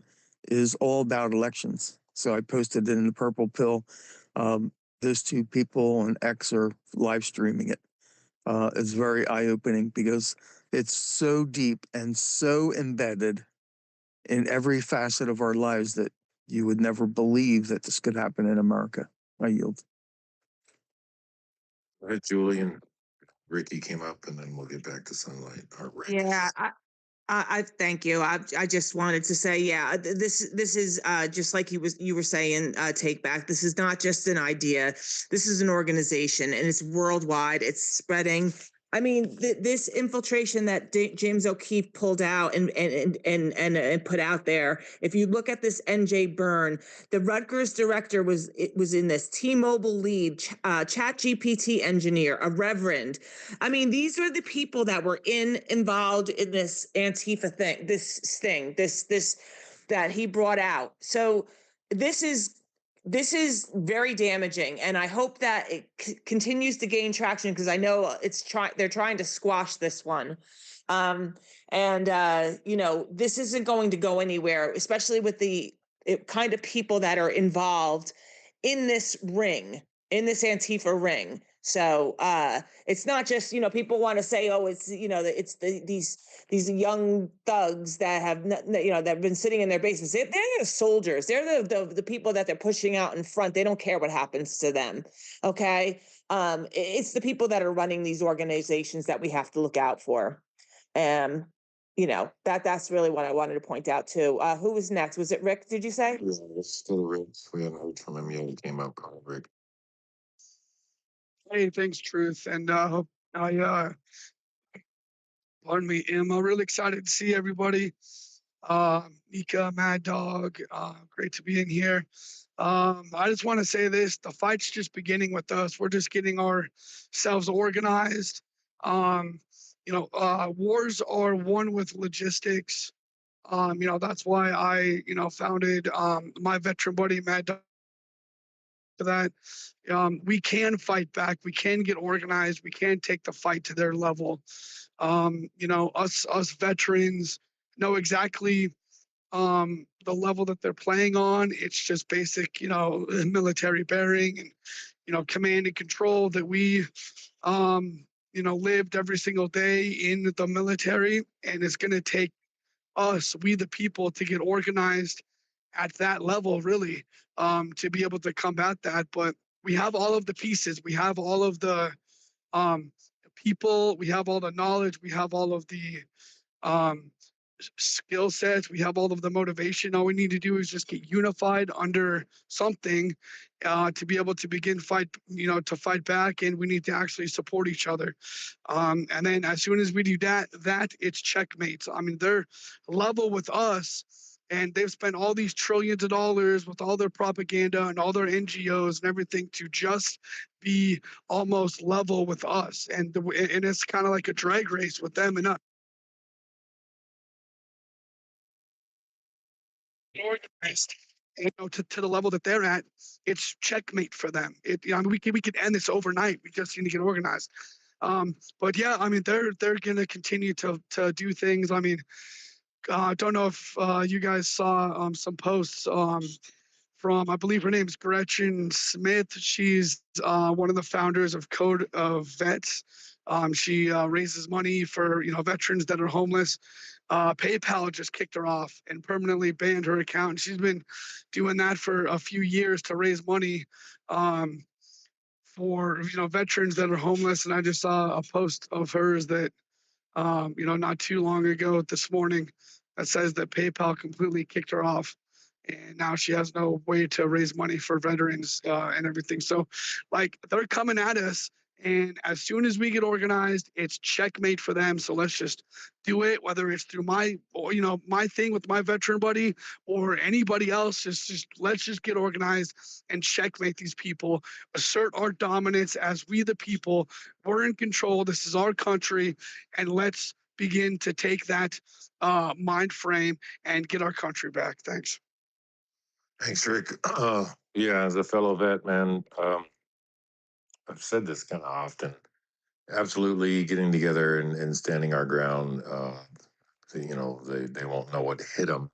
is all about elections. So I posted it in the purple pill. Those two people on X are live streaming it. It's very eye opening because it's so deep and so embedded in every facet of our lives that you would never believe that this could happen in America. I yield.
All right, Julian. Ricky came up, and then we'll get back to Sunlight.
Yeah, I thank you. I just wanted to say, yeah, this is just like you were saying, Take Back. This is not just an idea. This is an organization, and it's worldwide. It's spreading. I mean, this infiltration that James O'Keefe pulled out and put out there. If you look at this NJ Byrne, the Rutgers director was in this. T-Mobile lead, Chat GPT engineer, a reverend. I mean, these were the people that were involved in this Antifa thing, this that he brought out. So this is very damaging, and I hope that it continues to gain traction because I know they're trying to squash this one. This isn't going to go anywhere, especially with the kind of people that are involved in this Antifa ring. So it's not just, people want to say, oh, it's, these young thugs that have, that have been sitting in their basements. They're the soldiers. They're the people that they're pushing out in front. They don't care what happens to them. Okay. It's the people that are running these organizations that we have to look out for. That's really what I wanted to point out too. Who was next? Was it Rick? Did you say?
Yeah, it's still Rick. We haven't heard from him yet. He came up, Rick.
Hey, thanks, Truth. And hope pardon me, am really excited to see everybody. Mika, Mad Dog, great to be in here. I just want to say this, the fight's just beginning with us. We're just getting ourselves organized. Wars are won with logistics. That's why I, founded my veteran buddy, Mad Dog. That we can fight back, we can get organized, we can take the fight to their level. Us veterans know exactly the level that they're playing on. It's just basic, military bearing and command and control that we lived every single day in the military. And it's going to take us, we the people, to get organized at that level, really, to be able to combat that. But we have all of the pieces. We have all of the people. We have all the knowledge. We have all of the skill sets. We have all of the motivation. All we need to do is just get unified under something to be able to begin to fight back. And we need to actually support each other. And then as soon as we do that it's checkmates. I mean, they're level with us. And they've spent all these trillions of dollars with all their propaganda and all their NGOs and everything to just be almost level with us. And it's kind of like a drag race with them and us. Organized, to the level that they're at, it's checkmate for them. We could end this overnight. We just need to get organized. But yeah, I mean, they're going to continue to do things. I mean, I don't know if you guys saw some posts from, I believe her name's Gretchen Smith. She's one of the founders of Code of Vets. She raises money for veterans that are homeless. PayPal just kicked her off and permanently banned her account. She's been doing that for a few years to raise money for veterans that are homeless. And I just saw a post of hers that not too long ago this morning that says that PayPal completely kicked her off. And now she has no way to raise money for veterans and everything. So, like, they're coming at us. And as soon as we get organized, it's checkmate for them. So let's just do it, whether it's through my thing with my veteran buddy or anybody else. Let's just get organized and checkmate these people, assert our dominance as we the people. We're in control. This is our country. And let's begin to take that mind frame and get our country back. Thanks.
Thanks, Rick. Yeah, as a fellow vet, man, I've said this kind of often. Absolutely getting together and standing our ground. They won't know what hit them.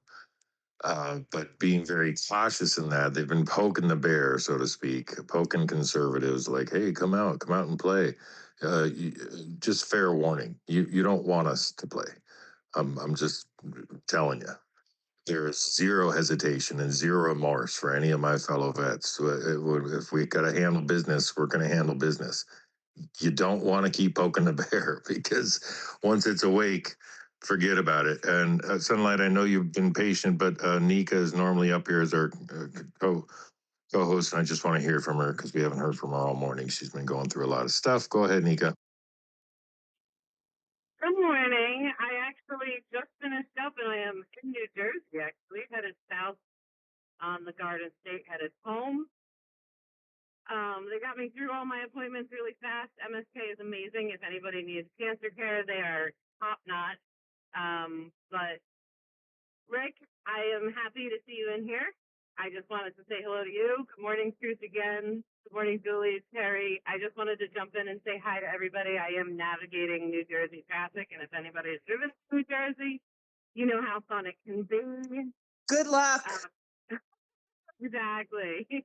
But being very cautious in that, they've been poking the bear, so to speak, poking conservatives like, hey, come out and play. Just fair warning. You don't want us to play. I'm just telling you. There is zero hesitation and zero remorse for any of my fellow vets. If we got to handle business, we're going to handle business. You don't want to keep poking the bear because once it's awake, forget about it. And Sunlight, I know you've been patient, but Nika is normally up here as our co-host, and I just want to hear from her because we haven't heard from her all morning. She's been going through a lot of stuff. Go ahead, Nika.
Good morning. I actually just finished up and I am in New Jersey, actually, headed south on the Garden State, headed home. They got me through all my appointments really fast. MSK is amazing. If anybody needs cancer care, they are top notch. But Rick, I am happy to see you in here. I just wanted to say hello to you. Good morning, Truth again. Good morning, Julie, Terry. I just wanted to jump in and say hi to everybody. I am navigating New Jersey traffic, and if anybody has driven to New Jersey, you know how fun it can be.
Good luck.
Exactly.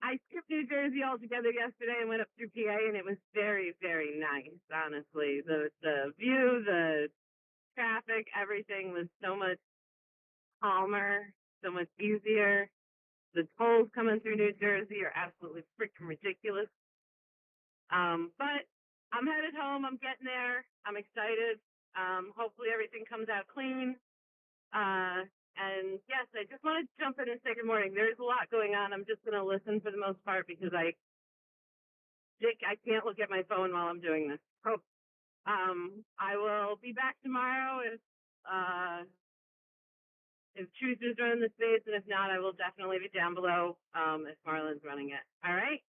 I skipped New Jersey altogether yesterday and went up through PA, and it was very, very nice, honestly. The view, the traffic, everything was so much calmer, so much easier. The tolls coming through New Jersey are absolutely freaking ridiculous. But I'm headed home. I'm getting there. I'm excited. Hopefully everything comes out clean. And yes, I just wanted to jump in and say good morning. There's a lot going on. I'm just going to listen for the most part because I can't look at my phone while I'm doing this. So, I will be back tomorrow if Truth is running the space, and if not, I will definitely be down below if Marlon's running it. All right?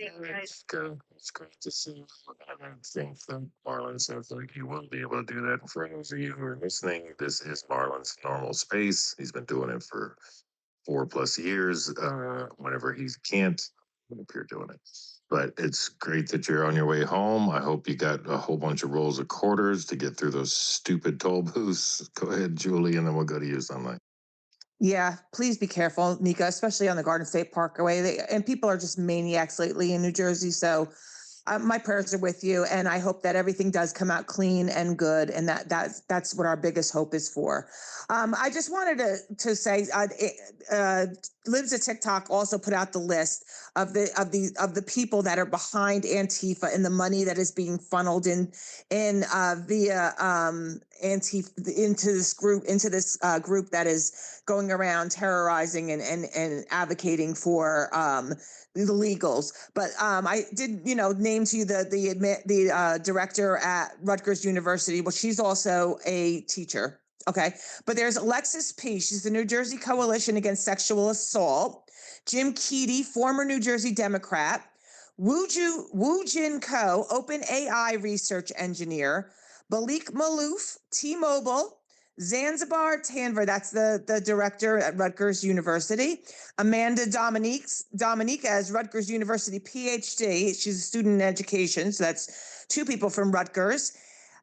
It's good. It's great to see. I don't think that Marlon sounds like he will be able to do that. For those of you who are listening, this is Marlon's normal space. He's been doing it for 4+ years. Whenever he can't, I'm up here doing it. But it's great that you're on your way home. I hope you got a whole bunch of rolls of quarters to get through those stupid toll booths. Go ahead, Julie, and then we'll go to you, Sunlight.
Yeah, please be careful, Nika, especially on the Garden State Parkway. And people are just maniacs lately in New Jersey. So my prayers are with you, and I hope that everything does come out clean and good, and that's what our biggest hope is for. I just wanted to say, Libs of TikTok also put out the list of the people that are behind Antifa and the money that is being funneled in via Antifa into this group that is going around terrorizing and advocating for the illegals. But I did, name to you the director at Rutgers University. Well, she's also a teacher. Okay. But there's Alexis P. She's the New Jersey Coalition Against Sexual Assault. Jim Keedy, former New Jersey Democrat. Woo Jin Ko, Open AI research engineer. Balik Malouf, T-Mobile. Zanzibar Tanver, that's the director at Rutgers University. Amanda Dominique as Rutgers University PhD. She's a student in education, so that's two people from Rutgers.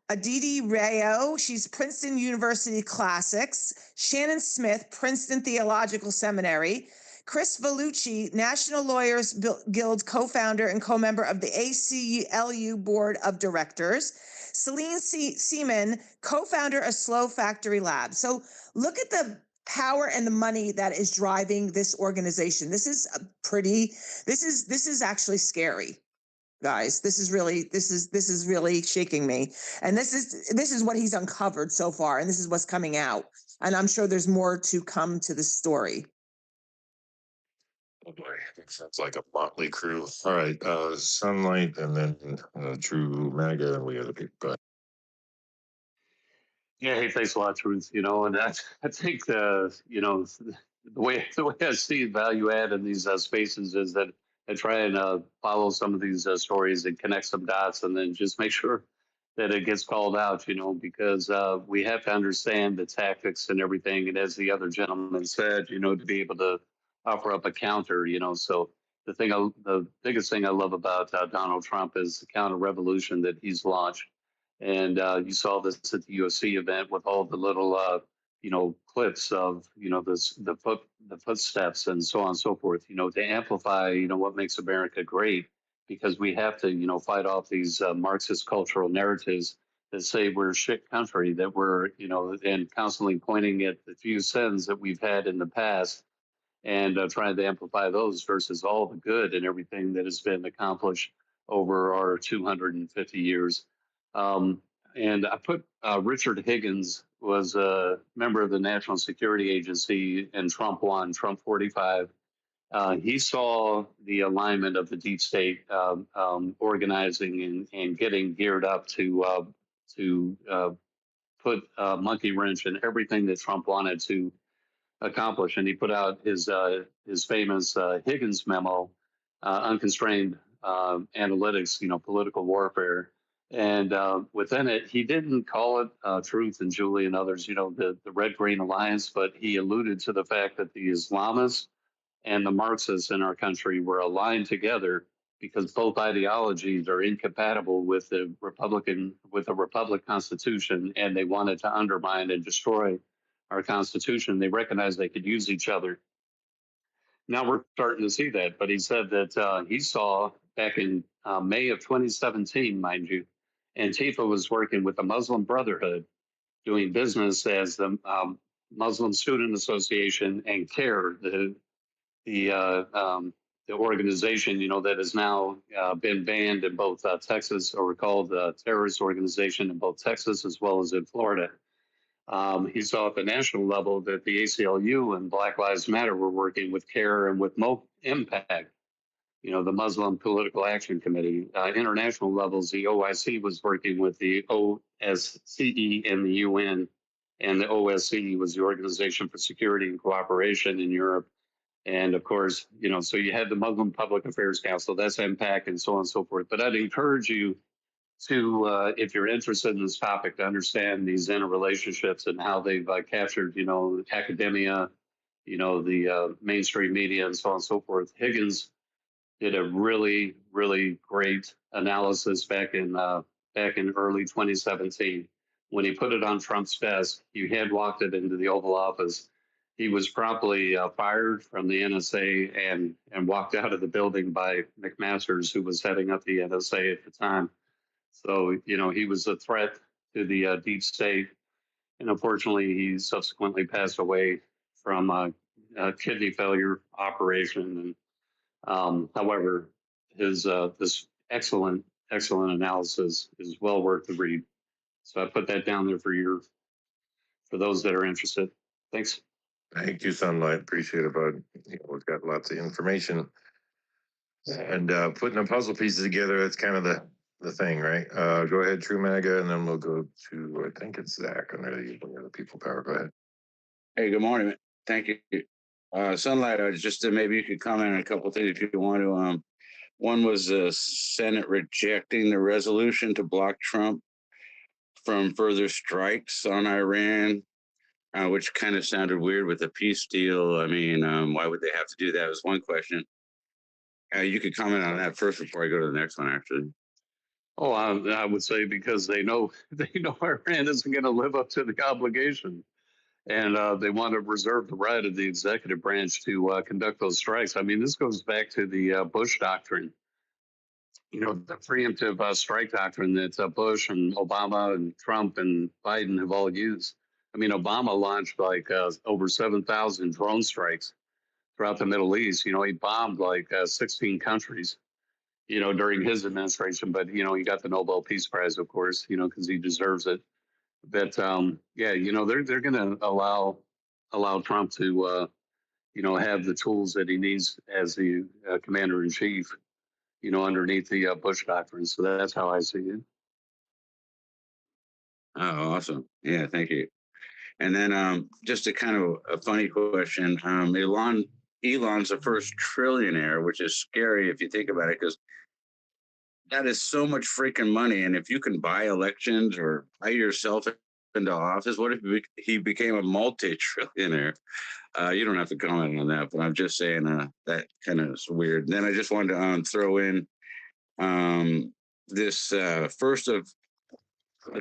Aditi Rayo, she's Princeton University Classics. Shannon Smith, Princeton Theological Seminary. Chris Vellucci, National Lawyers Guild co-founder and co-member of the ACLU Board of Directors. Celine Seaman, co-founder of Slow Factory Labs. So look at the power and the money that is driving this organization. This is this is actually scary. Guys, this is really shaking me. And this is what he's uncovered so far, and this is what's coming out. And I'm sure there's more to come to this story.
Oh boy, it sounds like a motley crew. All right, Sunlight, and then True MAGA, and we other people. Go ahead.
Yeah, hey, thanks a lot, Truth. And I think the way I see value add in these spaces is that I try and follow some of these stories and connect some dots, and then just make sure that it gets called out. Because we have to understand the tactics and everything, and as the other gentleman said, to be able to offer up a counter. So the biggest thing I love about Donald Trump is the counter revolution that he's launched. And you saw this at the UFC event with all the little, clips of, the footsteps and so on and so forth, to amplify, what makes America great, because we have to, fight off these Marxist cultural narratives that say we're a shit country, that we're, and constantly pointing at the few sins that we've had in the past, and trying to amplify those versus all the good and everything that has been accomplished over our 250 years. And I put Richard Higgins was a member of the National Security Agency in Trump 1, Trump 45. He saw the alignment of the deep state organizing and getting geared up to put a monkey wrench in everything that Trump wanted to accomplish. And he put out his famous Higgins memo, Unconstrained Analytics, Political Warfare. And within it, he didn't call it Truth and Julie and others, the Red-Green Alliance, but he alluded to the fact that the Islamists and the Marxists in our country were aligned together because both ideologies are incompatible with the Republican Constitution, and they wanted to undermine and destroy our Constitution. They recognized they could use each other. Now we're starting to see that, but he said that he saw back in May of 2017, mind you, Antifa was working with the Muslim Brotherhood, doing business as the Muslim Student Association, and CARE, the organization, that has now been banned in both Texas, or called a terrorist organization in both Texas as well as in Florida. He saw at the national level that the ACLU and Black Lives Matter were working with CARE and with Impact, the Muslim Political Action Committee. International levels, the OIC was working with the OSCE and the UN, and the OSCE was the Organization for Security and Cooperation in Europe. And of course, so you had the Muslim Public Affairs Council, that's Impact, and so on and so forth. But I'd encourage you to, if you're interested in this topic, to understand these interrelationships and how they've captured, academia, the mainstream media, and so on and so forth. Higgins did a really, really great analysis back in early 2017. When he put it on Trump's desk, he had walked it into the Oval Office. He was promptly fired from the NSA and walked out of the building by McMaster's, who was heading up the NSA at the time. So, he was a threat to the deep state. And unfortunately, he subsequently passed away from a kidney failure operation. And however, his this excellent analysis is well worth the read. So I put that down there for those that are interested. Thanks.
Thank you, Sunlight. Appreciate it, bud. We've got lots of information. And putting the puzzle pieces together, that's kind of the thing, right? Go ahead, True MAGA, and then we'll go to, I think it's Zach, and then the other people power. Go ahead.
Hey, good morning. Thank you. Sunlight, just maybe you could comment on a couple of things if you want to. One was the Senate rejecting the resolution to block Trump from further strikes on Iran, which kind of sounded weird with the peace deal. I mean, why would they have to do that? Was one question. You could comment on that first before I go to the next one, actually.
Oh, I would say because they know Iran isn't going to live up to the obligation, and they want to reserve the right of the executive branch to conduct those strikes. I mean, this goes back to the Bush doctrine. You know, the preemptive strike doctrine that Bush and Obama and Trump and Biden have all used. I mean, Obama launched like over 7,000 drone strikes throughout the Middle East. You know, he bombed like 16 countries, you know, during his administration. But, you know, he got the Nobel Peace Prize, of course, you know, because he deserves it. But, yeah, you know, they're going to allow Trump to, you know, have the tools that he needs as the commander in chief, you know, underneath the Bush doctrine. So that's how I see it.
Oh, awesome. Yeah, thank you. And then just a kind of a funny question. Elon's the first trillionaire, which is scary if you think about it, because that is so much freaking money. And if you can buy elections or buy yourself into office, what if he became a multi-trillionaire? You don't have to comment on that, but I'm just saying that kind of is weird. Then I just wanted to throw in this the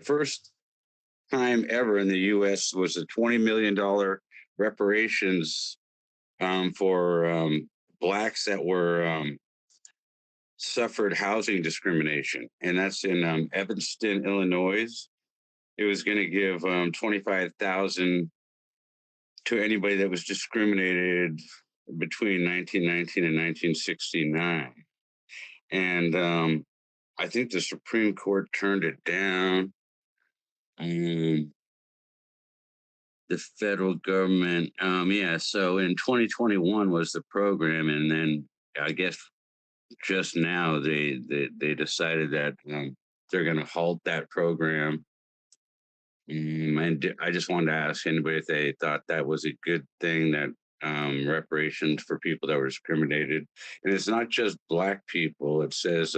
first time ever in the U.S. was a $20 million reparations for blacks that were suffered housing discrimination, and that's in Evanston, Illinois. It was going to give $25,000 to anybody that was discriminated between 1919 and 1969, and I think the Supreme Court turned it down. The federal government, yeah. So in 2021 was the program, and then I guess just now they decided that they're going to halt that program. And I just wanted to ask anybody if they thought that was a good thing, that reparations for people that were discriminated, and it's not just black people. It says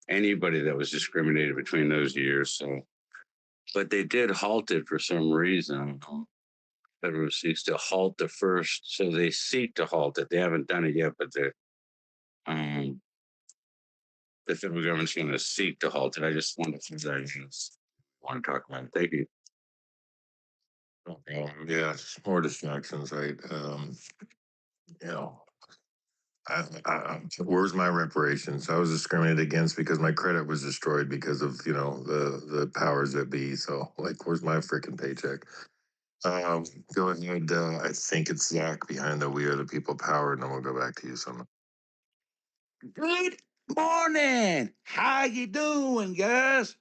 anybody that was discriminated between those years. So, but they did halt it for some reason. Federal seeks to halt the first, so they seek to halt it. They haven't done it yet, but the federal government's going to seek to halt it. I just wanted to want to talk about it. Thank you.
Yeah, it's more distractions, right? You know, where's my reparations? I was discriminated against because my credit was destroyed because of, you know, the powers that be. So, like, where's my freaking paycheck? Go ahead. I think it's Zach behind the We Are the People Power, and then we'll go back to you, Summer.
Good morning. How you doing, guys?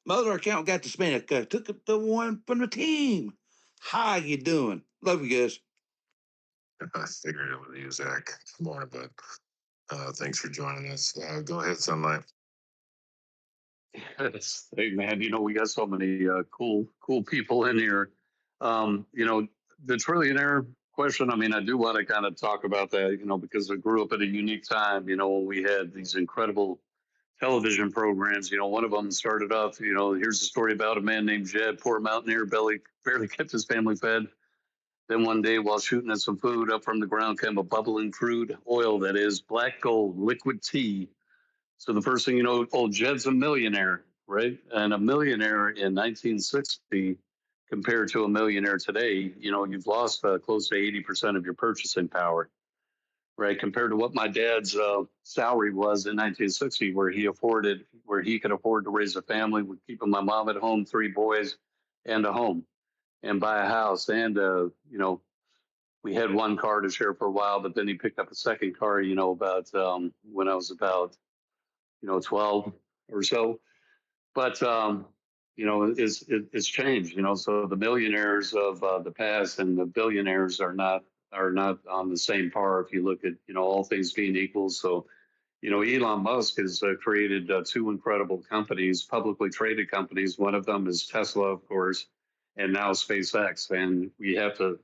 My other account got to spend it. Took the one from the team. How you doing? Love you guys.
I figured it was you, Zach. Good morning, bud. Thanks for joining us. Go ahead, Sunlight.
Hey man, you know, we got so many cool people in here. You know, the trillionaire question, I mean, I do want to kind of talk about that, you know, because I grew up at a unique time, you know, when we had these incredible television programs. You know, one of them started off, you know, here's a story about a man named Jed, poor mountaineer, barely kept his family fed. Then one day, while shooting at some food, up from the ground came a bubbling crude oil that is black gold, liquid tea. So the first thing you know, old Jed's a millionaire, right? And a millionaire in 1960 compared to a millionaire today, you know, you've lost close to 80% of your purchasing power, right? Compared to what my dad's salary was in 1960, where he could afford to raise a family with keeping my mom at home, 3 boys, and a home, and buy a house, and you know, we had one car to share for a while, but then he picked up a second car, you know, about when I was about, you know, 12 or so. But you know, it's changed, you know. So the millionaires of the past and the billionaires are not on the same par if you look at, you know, all things being equal. So, you know, Elon Musk has created 2 incredible companies, publicly traded companies. One of them is Tesla, of course, and now SpaceX. And we have to,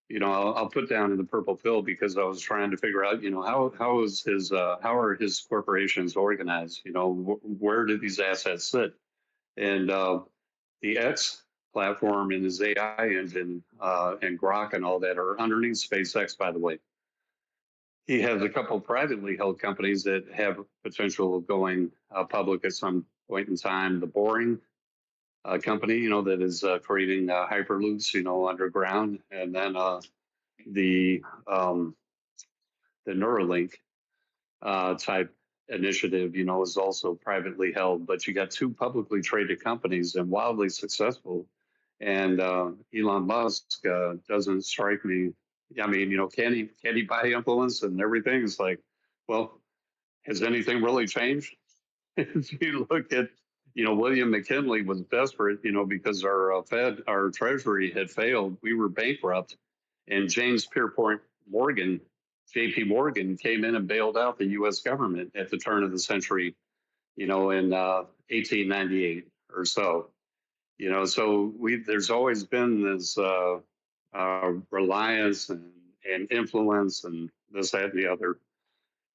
you know, I'll put down in the purple pill because I was trying to figure out, you know, how are his corporations organized? You know, where do these assets sit? And the X platform and his AI engine and Grok and all that are underneath SpaceX, by the way. he has a couple privately held companies that have potential of going public at some point in time. The Boring company, that is creating hyperloops, underground, and then the um, the Neuralink type initiative, is also privately held. But you got two publicly traded companies and wildly successful. And Elon Musk doesn't strike me. I mean, can he buy influence and everything? It's like, well, has anything really changed? If you look at, William McKinley was desperate, because our Treasury had failed. We were bankrupt, and James Pierpont Morgan, J.P. Morgan, came in and bailed out the U.S. government at the turn of the century, in 1898 or so. So there's always been this reliance and influence and this, that, and the other,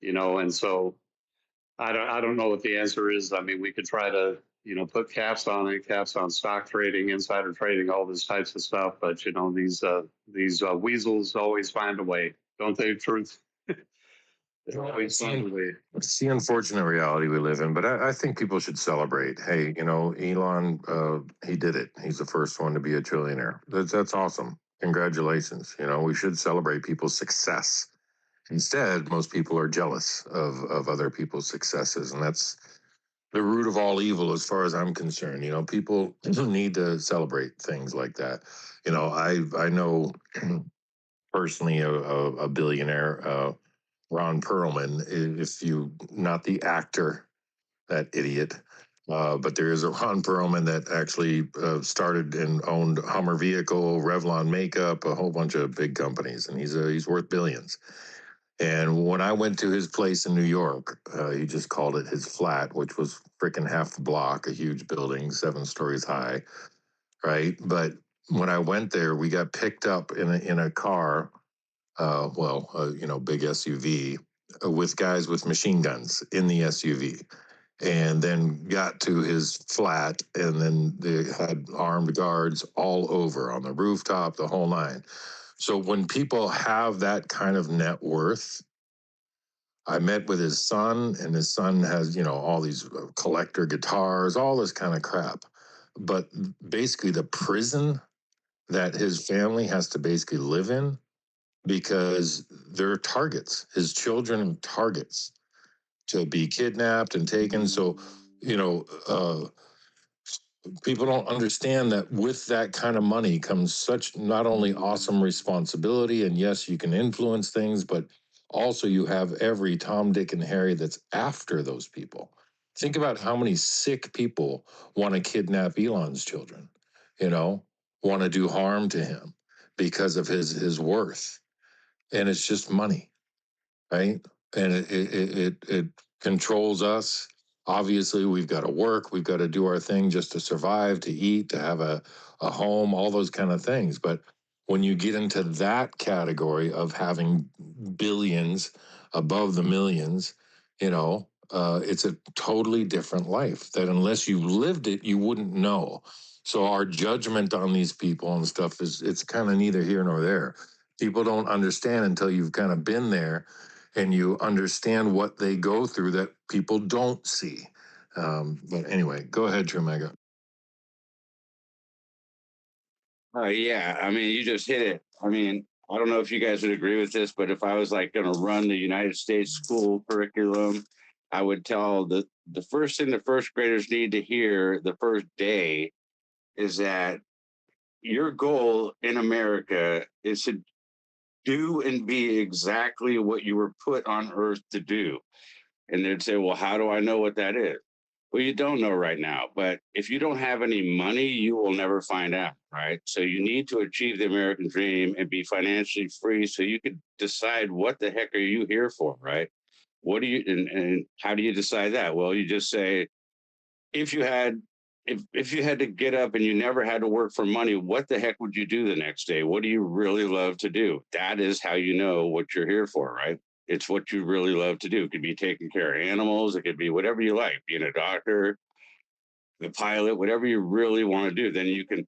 and so I don't know what the answer is. I mean, we could try to, put caps on it, caps on stock trading, insider trading, all this types of stuff. But these weasels always find a way, don't they? Truth. They always find a way.
It's the unfortunate reality we live in, but I think people should celebrate. Hey, Elon, he did it. He's the first one to be a trillionaire. That's awesome. Congratulations. We should celebrate people's success. Instead, most people are jealous of other people's successes, and that's the root of all evil, as far as I'm concerned. People need to celebrate things like that. I know personally a billionaire, Ron Perlman. If you not the actor, that idiot. But there is a Ron Perlman that actually started and owned Hummer Vehicle, Revlon Makeup, a whole bunch of big companies, and he's worth billions. And when I went to his place in New York, he just called it his flat, which was freaking half the block, a huge building, 7 stories high, right? But when I went there, we got picked up in a car, big SUV, with guys with machine guns in the SUV. And then got to his flat, and then they had armed guards all over on the rooftop, the whole nine. So when people have that kind of net worth, I met with his son, and his son has, all these collector guitars, all this kind of crap. But basically, the prison that his family has to basically live in, because they're targets. His children are targets to be kidnapped and taken. So, people don't understand that with that kind of money comes such not only awesome responsibility, and yes, you can influence things, but also you have every Tom, Dick, and Harry that's after those people. Think about how many sick people want to kidnap Elon's children, want to do harm to him because of his worth. And it's just money, right? And it controls us. Obviously, we've got to work, we've got to do our thing just to survive, to eat, to have a home, all those kind of things. But when you get into that category of having billions above the millions, it's a totally different life that unless you lived it, you wouldn't know. So our judgment on these people and stuff it's kind of neither here nor there. People don't understand until you've kind of been there and you understand what they go through that people don't see. But anyway, go ahead, Trumega.
Yeah, I mean, you just hit it. I mean, I don't know if you guys would agree with this, but if I was like going to run the United States school curriculum, I would tell the first thing the first graders need to hear the first day is that your goal in America is to do and be exactly what you were put on earth to do. And they'd say, well, how do I know what that is? Well, you don't know right now, but if you don't have any money, you will never find out, right? So you need to achieve the American dream and be financially free so you could decide what the heck are you here for, right? What do you, and how do you decide that? Well, you just say, if you had to get up and you never had to work for money, what the heck would you do the next day? What do you really love to do? That is how you know what you're here for, right? It's what you really love to do. It could be taking care of animals. It could be whatever you like, being a doctor, the pilot, whatever you really want to do. Then you can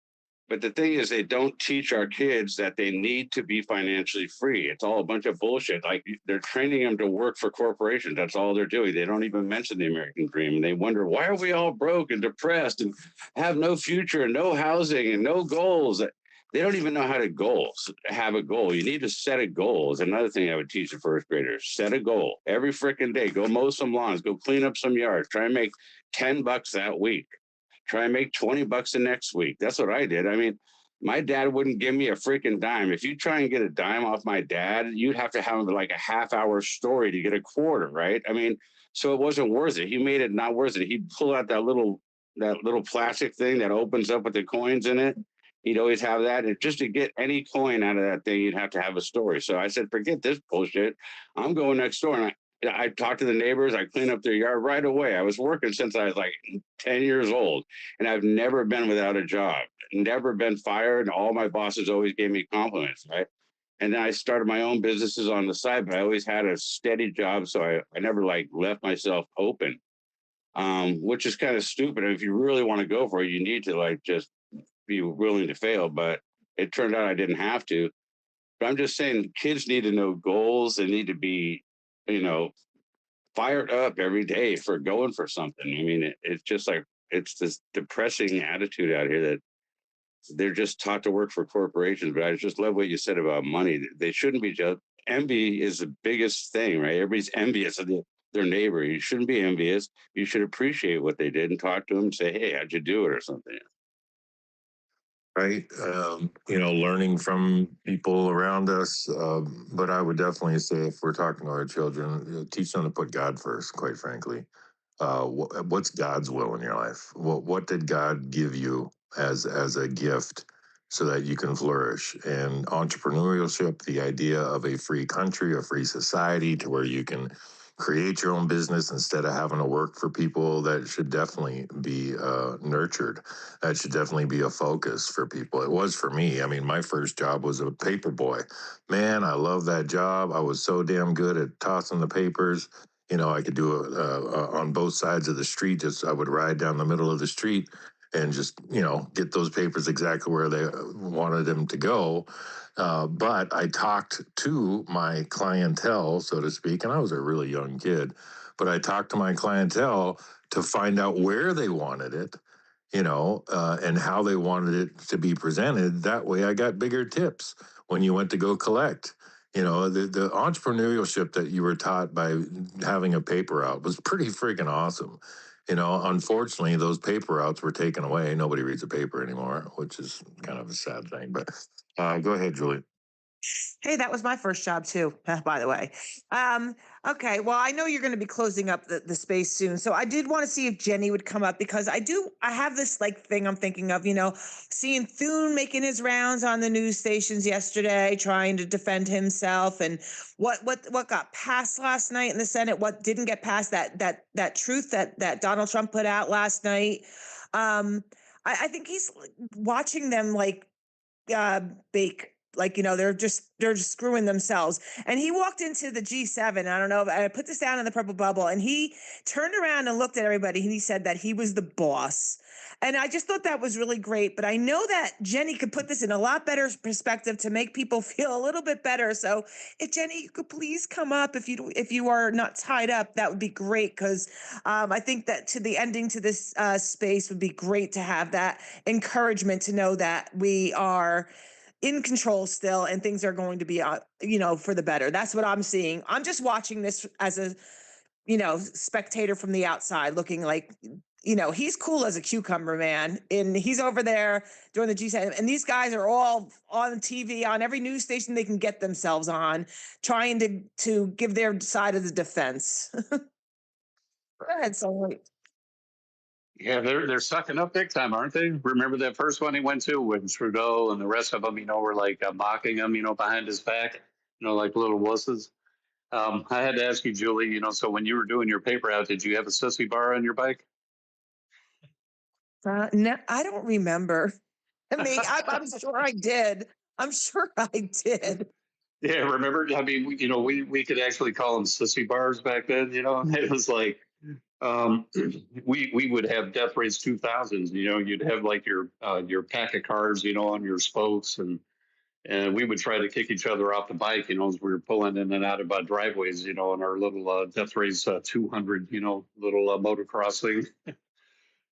But the thing is, they don't teach our kids that they need to be financially free. It's all a bunch of bullshit. Like they're training them to work for corporations. That's all they're doing. They don't even mention the American dream. And they wonder, why are we all broke and depressed and have no future and no housing and no goals? They don't even know how to have a goal. You need to set a goal. Is another thing I would teach the first graders. Set a goal every freaking day. Go mow some lawns. Go clean up some yards. Try and make $10 that week. Try and make $20 the next week. That's what I did. I mean, my dad wouldn't give me a freaking dime. If you try and get a dime off my dad, you'd have to have like a half-hour story to get a quarter, right? I mean, so it wasn't worth it. He made it not worth it. He'd pull out that little plastic thing that opens up with the coins in it. He'd always have that. And just to get any coin out of that thing, you'd have to have a story. So I said, forget this bullshit. I'm going next door. And I talked to the neighbors. I cleaned up their yard right away. I was working since I was like 10 years old, and I've never been without a job, never been fired. All my bosses always gave me compliments, right? And then I started my own businesses on the side, but I always had a steady job. So I never like left myself open, which is kind of stupid. If you really want to go for it, you need to like just be willing to fail. But it turned out I didn't have to. But I'm just saying kids need to know goals. They need to be, fired up every day for going for something. I mean, it's just like, it's this depressing attitude out here that they're just taught to work for corporations. But I just love what you said about money. They shouldn't be just, envy is the biggest thing, right? Everybody's envious of their neighbor. You shouldn't be envious. You should appreciate what they did and talk to them and say, hey, how'd you do it or something?
Right. Learning from people around us. But I would definitely say if we're talking to our children, teach them to put God first, quite frankly. What's God's will in your life? What did God give you as a gift so that you can flourish? And entrepreneurship, the idea of a free country, a free society to where you can create your own business instead of having to work for people, that should definitely be nurtured. That should definitely be a focus for people. It was for me. I mean, my first job was a paper boy. Man, I love that job. I was so damn good at tossing the papers. I could do it on both sides of the street. I would ride down the middle of the street and just, get those papers exactly where they wanted them to go. But I talked to my clientele, so to speak, and I was a really young kid, but I talked to my clientele to find out where they wanted it, and how they wanted it to be presented. That way I got bigger tips when you went to go collect. The entrepreneurship that you were taught by having a paper out was pretty freaking awesome. Unfortunately, those paper routes were taken away. Nobody reads a paper anymore, which is kind of a sad thing. But go ahead, Julie.
Hey, that was my first job too, by the way. Okay, well, I know you're going to be closing up the space soon. So I did want to see if Jenny would come up because I have this like thing I'm thinking of, seeing Thune making his rounds on the news stations yesterday, trying to defend himself, and what got passed last night in the Senate, what didn't get passed, that truth that Donald Trump put out last night. I think he's watching them like bake. Like, they're just screwing themselves. And he walked into the G7. I don't know. I put this down in the purple bubble, and he turned around and looked at everybody, and he said that he was the boss. And I just thought that was really great. But I know that Jenny could put this in a lot better perspective to make people feel a little bit better. So if Jenny, you could please come up if you are not tied up, that would be great. Because I think that to the ending to this space would be great to have that encouragement to know that we are in control still and things are going to be for the better. That's what I'm seeing. I'm just watching this as a spectator from the outside, looking like he's cool as a cucumber, man, and he's over there doing the G7, and these guys are all on TV on every news station they can get themselves on, trying to give their side of the defense. Go ahead, Soleil.
Yeah, they're sucking up big time, aren't they? Remember that first one he went to when Trudeau and the rest of them, were like mocking him, behind his back, like little wusses. I had to ask you, Julie, so when you were doing your paper out, did you have a sissy bar on your bike?
No, I don't remember. I mean, I'm sure I did. I'm sure I did.
Yeah, remember? I mean, we could actually call them sissy bars back then. It was like we would have death race 2000s. You know, you'd have like your pack of cars, you know, on your spokes, and we would try to kick each other off the bike, you know, as we were pulling in and out of driveways, you know, in our little death race 200, you know, little motocross thing.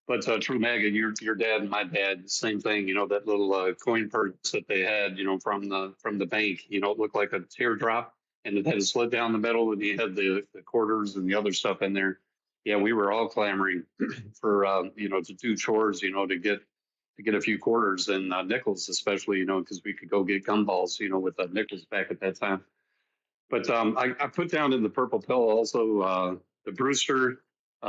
But True Mega, your dad and my dad, same thing. You know, that little coin purse that they had, you know, from the bank. You know, it looked like a teardrop, and it had a slit down the middle, and you had the quarters and the other stuff in there. Yeah, we were all clamoring for you know, to do chores, you know, to get a few quarters and nickels, especially, you know, because we could go get gumballs, you know, with nickels back at that time. But I put down in the purple pill also the Brewster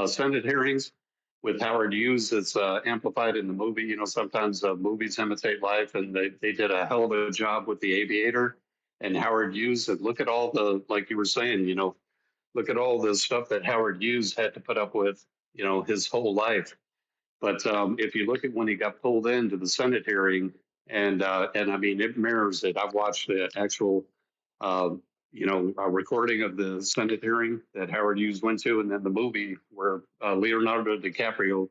Senate hearings with Howard Hughes. It's amplified in the movie. You know, sometimes movies imitate life, and they did a hell of a job with The Aviator and Howard Hughes. And look at all the, like you were saying, you know, look at all the stuff that Howard Hughes had to put up with, you know, his whole life. But if you look at when he got pulled into the Senate hearing, and I mean, it mirrors it. I've watched the actual, uh, you know, a recording of the Senate hearing that Howard Hughes went to, and then the movie where Leonardo DiCaprio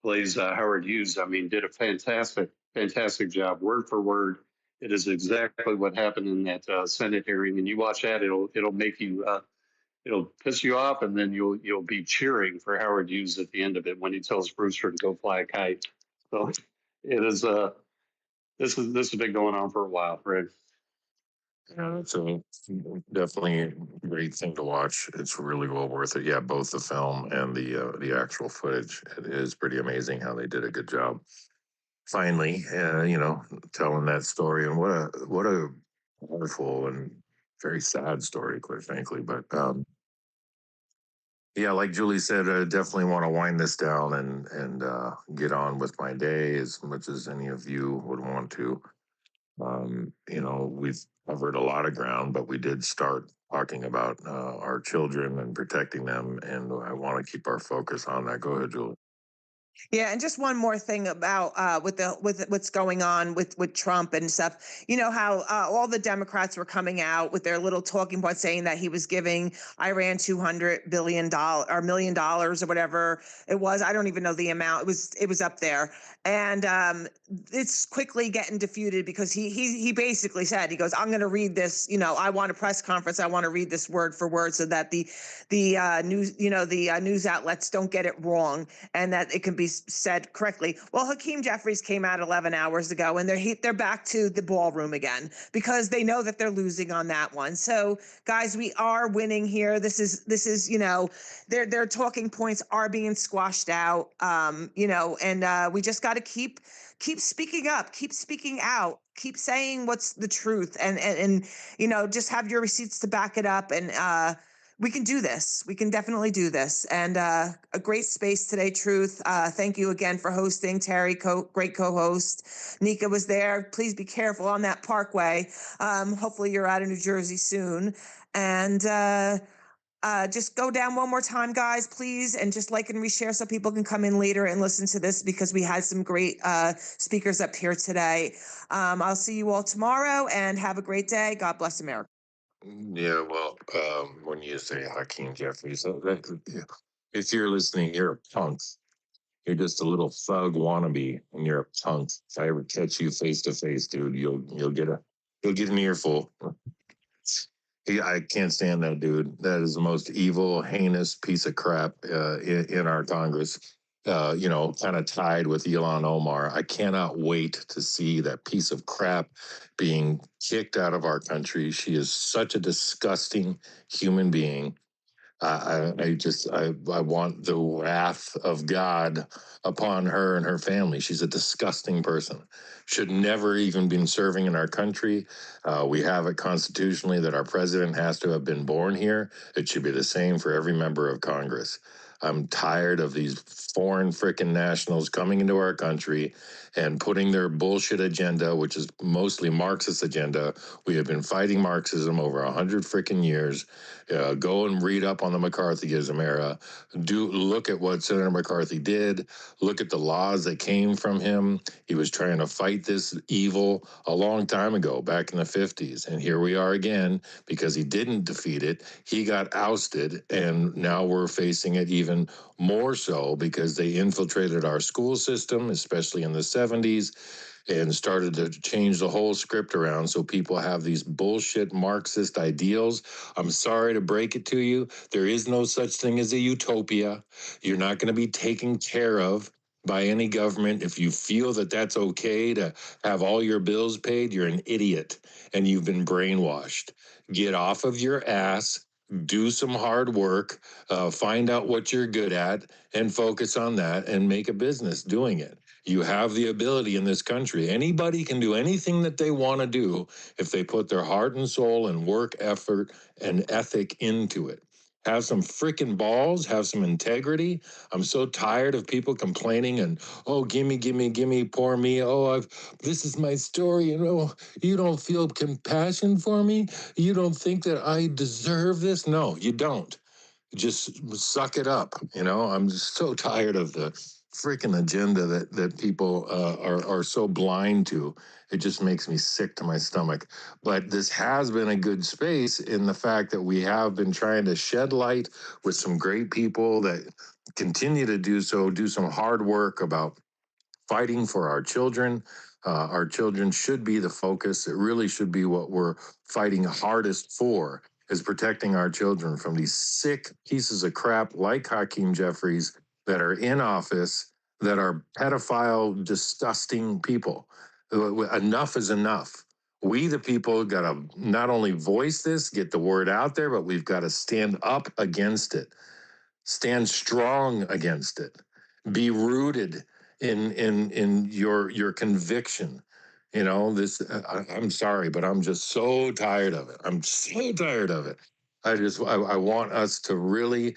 plays Howard Hughes. I mean, did a fantastic job, word for word. It is exactly what happened in that Senate hearing, and you watch that, it'll make you. It'll piss you off, and then you'll be cheering for Howard Hughes at the end of it when he tells Brewster to go fly a kite. So it is this has been going on for a while, Rick.
Yeah, it's a definitely a great thing to watch. It's really well worth it. Yeah, both the film and the actual footage. It is pretty amazing how they did a good job. Finally, you know, telling that story, and what a wonderful and very sad story, quite frankly. But yeah, like Julie said, I definitely want to wind this down and get on with my day as much as any of you would want to. You know, we've covered a lot of ground, but we did start talking about our children and protecting them, and I want to keep our focus on that. Go ahead, Julie.
Yeah, and just one more thing about with what's going on with Trump and stuff. You know how all the Democrats were coming out with their little talking points saying that he was giving Iran $200 billion or $1 million or whatever it was. I don't even know the amount. It was up there, and it's quickly getting defeated because he basically said, he goes, I'm going to read this. You know, I want a press conference. I want to read this word for word so that the news, you know, the news outlets don't get it wrong and that it can be said correctly. Well, Hakeem Jeffries came out 11 hours ago, and they're back to the ballroom again because they know that they're losing on that one. So, guys, we are winning here. This is you know, their talking points are being squashed out. You know, and we just got to keep speaking up, keep speaking out, keep saying what's the truth, and you know, just have your receipts to back it up, and we can do this. We can definitely do this. And a great space today, Truth. Thank you again for hosting, Terry. Great co-host. Nika was there. Please be careful on that parkway. Hopefully you're out of New Jersey soon. And just go down one more time, guys, please, and just like and reshare so people can come in later and listen to this because we had some great speakers up here today. I'll see you all tomorrow and have a great day. God bless America.
Yeah, well, when you say Hakeem Jeffries, if you're listening, you're a punk. You're just a little thug wannabe, and you're a punk. If I ever catch you face to face, dude, you'll get an earful. I can't stand that dude. That is the most evil, heinous piece of crap in our Congress. You know, kind of tied with Ilhan Omar. I cannot wait to see that piece of crap being kicked out of our country. She is such a disgusting human being. I want the wrath of God upon her and her family. She's a disgusting person. Should never even been serving in our country. We have it constitutionally that our president has to have been born here. It should be the same for every member of Congress. I'm tired of these foreign frickin' nationals coming into our country and putting their bullshit agenda, which is mostly Marxist agenda. We have been fighting Marxism over 100 frickin' years. Go and read up on the McCarthyism era. Look at what Senator McCarthy did. Look at the laws that came from him. He was trying to fight this evil a long time ago, back in the 50s. And here we are again because he didn't defeat it. He got ousted, and now we're facing it even
even more so because they infiltrated our school system, especially in the 70s, and started to change the whole script around so people have these bullshit Marxist ideals. I'm sorry to break it to you. There is no such thing as a utopia. You're not going to be taken care of by any government. If you feel that that's okay to have all your bills paid, you're an idiot and you've been brainwashed. Get off of your ass, do some hard work, find out what you're good at, and focus on that and make a business doing it. You have the ability in this country. Anybody can do anything that they want to do if they put their heart and soul and work effort and ethic into it. Have some freaking balls, have some integrity. I'm so tired of people complaining and, oh, gimme, poor me. Oh, this is my story. And oh, you don't feel compassion for me? You don't think that I deserve this? No, you don't. Just suck it up. I'm just so tired of the freaking agenda that people are so blind to. It just makes me sick to my stomach. But this has been a good space in the fact that we have been trying to shed light with some great people that continue to do so, do some hard work about fighting for our children. Our children should be the focus. It really should be what we're fighting hardest for, is protecting our children from these sick pieces of crap like Hakeem Jeffries that are in office, that are pedophile, disgusting people. Enough is enough. We, the people, got to not only voice this, get the word out there, but we've got to stand up against it. Stand strong against it. Be rooted in your conviction. I'm sorry, but I'm just so tired of it. I'm so tired of it. I want us to really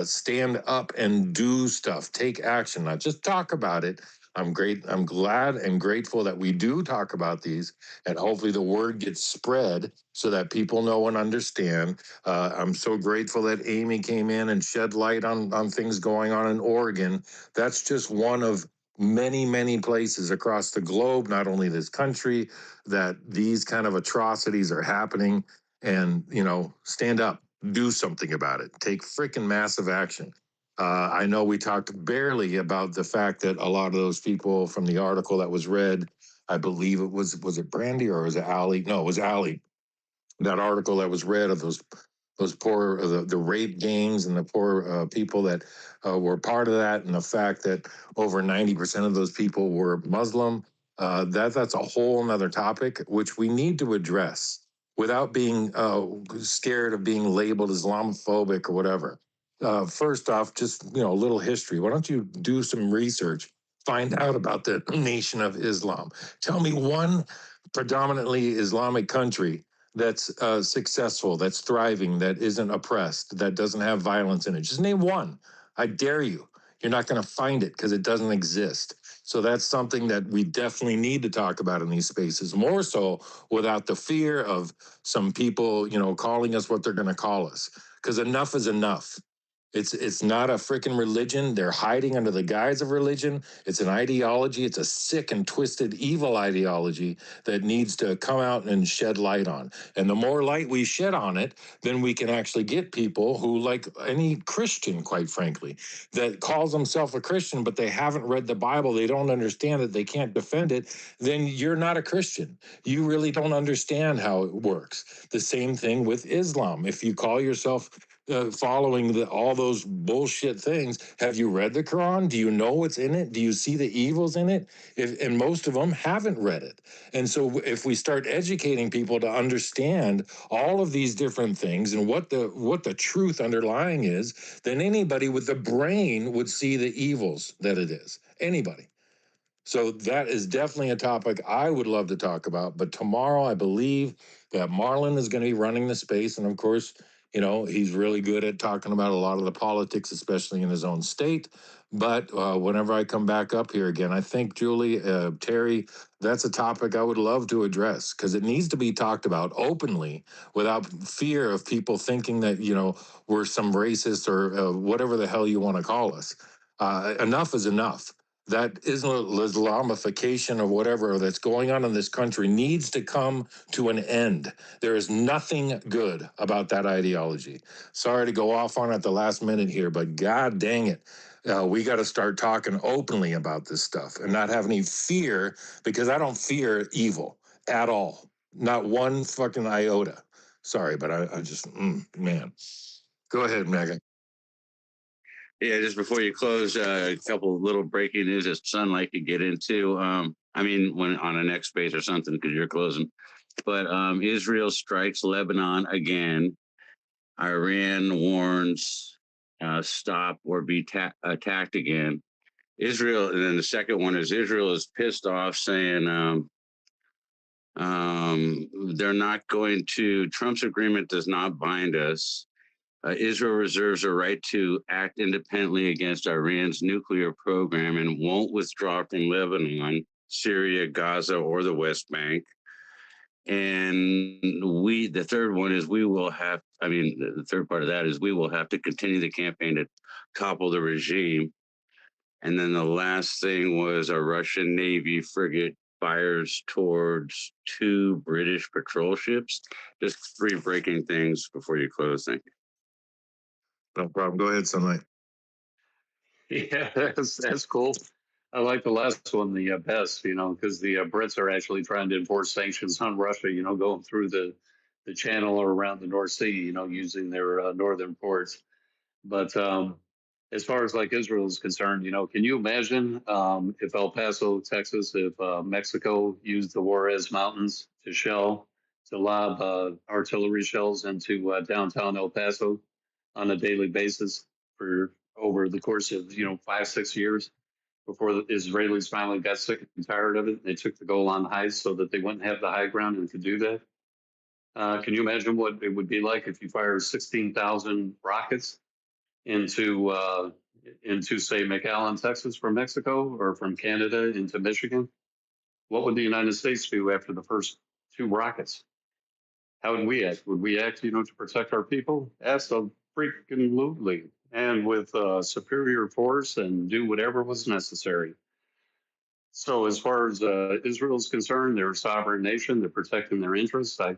stand up and do stuff, take action, not just talk about it. I'm glad and grateful that we do talk about these, and hopefully the word gets spread so that people know and understand. I'm so grateful that Amy came in and shed light on things going on in Oregon. That's just one of many, many places across the globe, not only this country, that these kind of atrocities are happening. And, stand up, do something about it, take freaking massive action. I know we talked barely about the fact that a lot of those people from the article that was read, I believe was it Brandy or was it Allie? No, it was Allie. That article that was read of those poor the rape gangs and the poor people that were part of that, and the fact that over 90% of those people were Muslim. That's a whole nother topic which we need to address without being scared of being labeled Islamophobic or whatever. First off, just a little history. Why don't you do some research? Find out about the Nation of Islam. Tell me one predominantly Islamic country that's successful, that's thriving, that isn't oppressed, that doesn't have violence in it. Just name one. I dare you. You're not going to find it because it doesn't exist. So that's something that we definitely need to talk about in these spaces, more so without the fear of some people, calling us what they're going to call us, because enough is enough. It's not a freaking religion. They're hiding under the guise of religion. It's an ideology. It's a sick and twisted evil ideology that needs to come out and shed light on. And the more light we shed on it, then we can actually get people who, like any Christian, quite frankly, that calls himself a Christian, but they haven't read the Bible, they don't understand it, they can't defend it, then you're not a Christian. You really don't understand how it works. The same thing with Islam. If you call yourself following all those bullshit things, have you read the Quran? Do you know what's in it? Do you see the evils in it? And most of them haven't read it. And so if we start educating people to understand all of these different things and what the truth underlying is, then anybody with the brain would see the evils that it is. Anybody. So that is definitely a topic I would love to talk about. But tomorrow, I believe that Marlon is going to be running the space. And of course, he's really good at talking about a lot of the politics, especially in his own state. But whenever I come back up here again, I think, Julie, Terry, that's a topic I would love to address because it needs to be talked about openly without fear of people thinking that, we're some racist or whatever the hell you want to call us. Enough is enough. that Islamification or whatever that's going on in this country needs to come to an end. There is nothing good about that ideology. Sorry to go off on it at the last minute here, but God dang it. We got to start talking openly about this stuff and not have any fear, because I don't fear evil at all. Not one fucking iota. Sorry, but I just, man. Go ahead, Megan.
Yeah, just before you close, a couple little breaking news that Sunlight could get into. I mean, when on a next space or something, because you're closing. But Israel strikes Lebanon again. Iran warns stop or be attacked again. Israel, and then the second one is Israel is pissed off, saying they're not going to. Trump's agreement does not bind us. Israel reserves a right to act independently against Iran's nuclear program and won't withdraw from Lebanon, Syria, Gaza, or the West Bank. And the third one is the third part of that is we will have to continue the campaign to topple the regime. And then the last thing was a Russian Navy frigate fires towards 2 British patrol ships. Just 3 breaking things before you close. Thank you.
No problem. Go ahead, Sunlight.
Yeah, that's cool. I like the last one the best, because the Brits are actually trying to enforce sanctions on Russia, going through the channel or around the North Sea, using their northern ports. But as far as like Israel is concerned, can you imagine if El Paso, Texas, if Mexico used the Juarez Mountains to lob artillery shells into downtown El Paso on a daily basis for over the course of 5-6 years before the Israelis finally got sick and tired of it? They took the Golan Heights so that they wouldn't have the high ground and could do that. Can you imagine what it would be like if you fired 16,000 rockets into say McAllen, Texas from Mexico, or from Canada into Michigan? What would the United States do after the first 2 rockets? How would we act? Would we act, to protect our people? Absolutely, and with superior force and do whatever was necessary. So as far as Israel is concerned, they're a sovereign nation. They're protecting their interests. I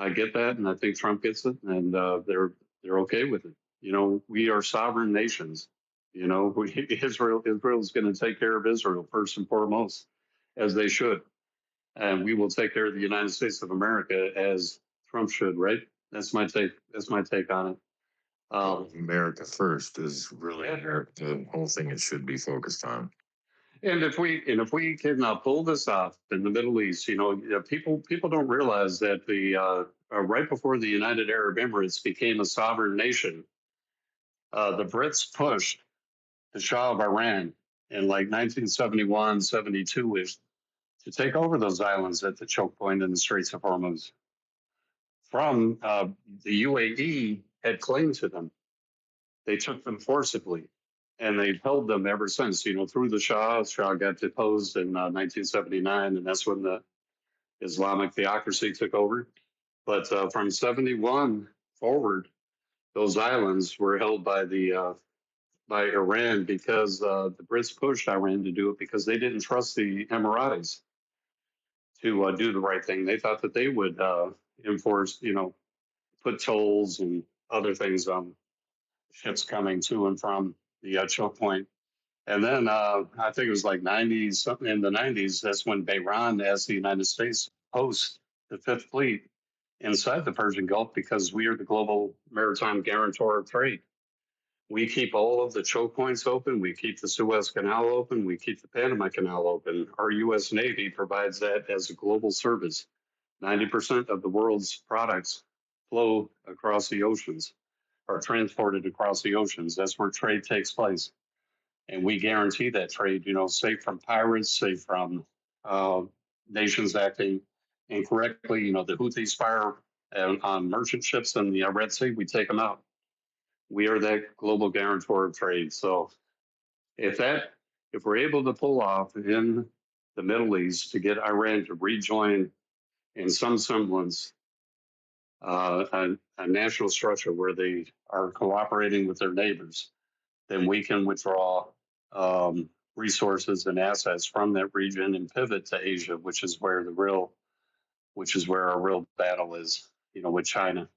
get that, and I think Trump gets it, and they're okay with it. We are sovereign nations. Israel is going to take care of Israel first and foremost, as they should, and we will take care of the United States of America as Trump should. Right? That's my take. That's my take on it.
America first is really the whole thing it should be focused on.
And if we can pull this off in the Middle East, people don't realize that the right before the United Arab Emirates became a sovereign nation, the Brits pushed the Shah of Iran in like 1971, 72-ish to take over those islands at the choke point in the Straits of Hormuz. From the UAE had claim to them. They took them forcibly, and they've held them ever since. Through the Shah. Shah got deposed in 1979, and that's when the Islamic theocracy took over. But from 71 forward, those islands were held by by Iran because the Brits pushed Iran to do it because they didn't trust the Emiratis to do the right thing. They thought that they would enforce, put tolls and other things on ships coming to and from the choke point. And then I think it was like 90s, something in the 90s, that's when Bahrain asked the United States to post the Fifth Fleet inside the Persian Gulf because we are the global maritime guarantor of trade. We keep all of the choke points open. We keep the Suez Canal open. We keep the Panama Canal open. Our U.S. Navy provides that as a global service. 90% of the world's products flow across the oceans, are transported across the oceans. That's where trade takes place. And we guarantee that trade, safe from pirates, safe from nations acting incorrectly. The Houthis fire on merchant ships in the Red Sea, we take them out. We are that global guarantor of trade. So if we're able to pull off in the Middle East to get Iran to rejoin in some semblance a national structure where they are cooperating with their neighbors, then we can withdraw resources and assets from that region and pivot to Asia, which is where our real battle is, with China.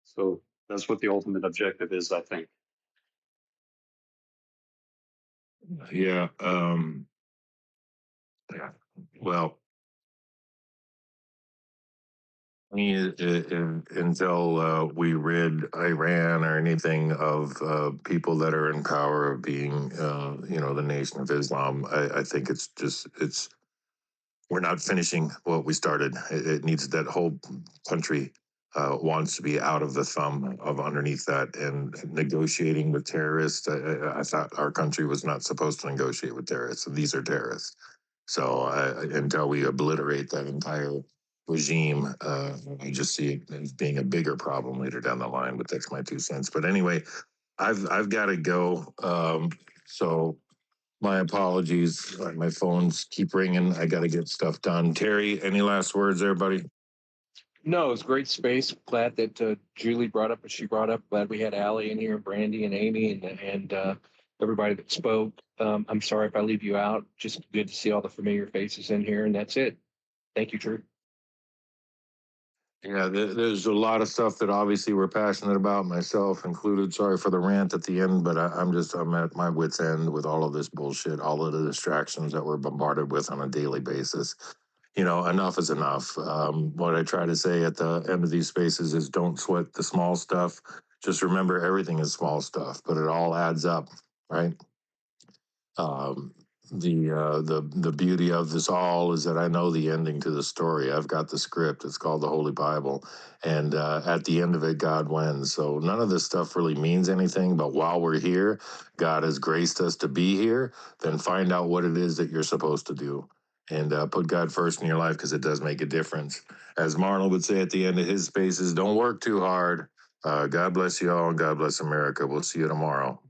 So that's what the ultimate objective is, I think.
Yeah. Yeah. Well, until we rid Iran or anything of people that are in power of being, the Nation of Islam, I think it's we're not finishing what we started. It needs that whole country wants to be out of the thumb of underneath that and negotiating with terrorists. I thought our country was not supposed to negotiate with terrorists. These are terrorists. So until we obliterate that entire regime, I just see it as being a bigger problem later down the line. But that's my 2 cents. But anyway, I've got to go. So my apologies. My phones keep ringing. I got to get stuff done. Terry, any last words, everybody?
No, it's great space. Glad that Julie brought up what she brought up. Glad we had Allie in here, Brandy and Amy, and everybody that spoke. I'm sorry if I leave you out. Just good to see all the familiar faces in here, and that's it. Thank you, Drew.
Yeah, there's a lot of stuff that obviously we're passionate about, myself included. Sorry for the rant at the end, but I'm at my wit's end with all of this bullshit, all of the distractions that we're bombarded with on a daily basis. Enough is enough. What I try to say at the end of these spaces is don't sweat the small stuff. Just remember everything is small stuff, but it all adds up, right? Um, the beauty of this all is that I know the ending to the story. I've got the script. It's called the Holy Bible, and at the end of it, God wins. So none of this stuff really means anything. But while we're here, God has graced us to be here. Then find out what it is that you're supposed to do, and put God first in your life because it does make a difference. As Marlon would say at the end of his spaces, don't work too hard. God bless you all, and God bless America. We'll see you tomorrow.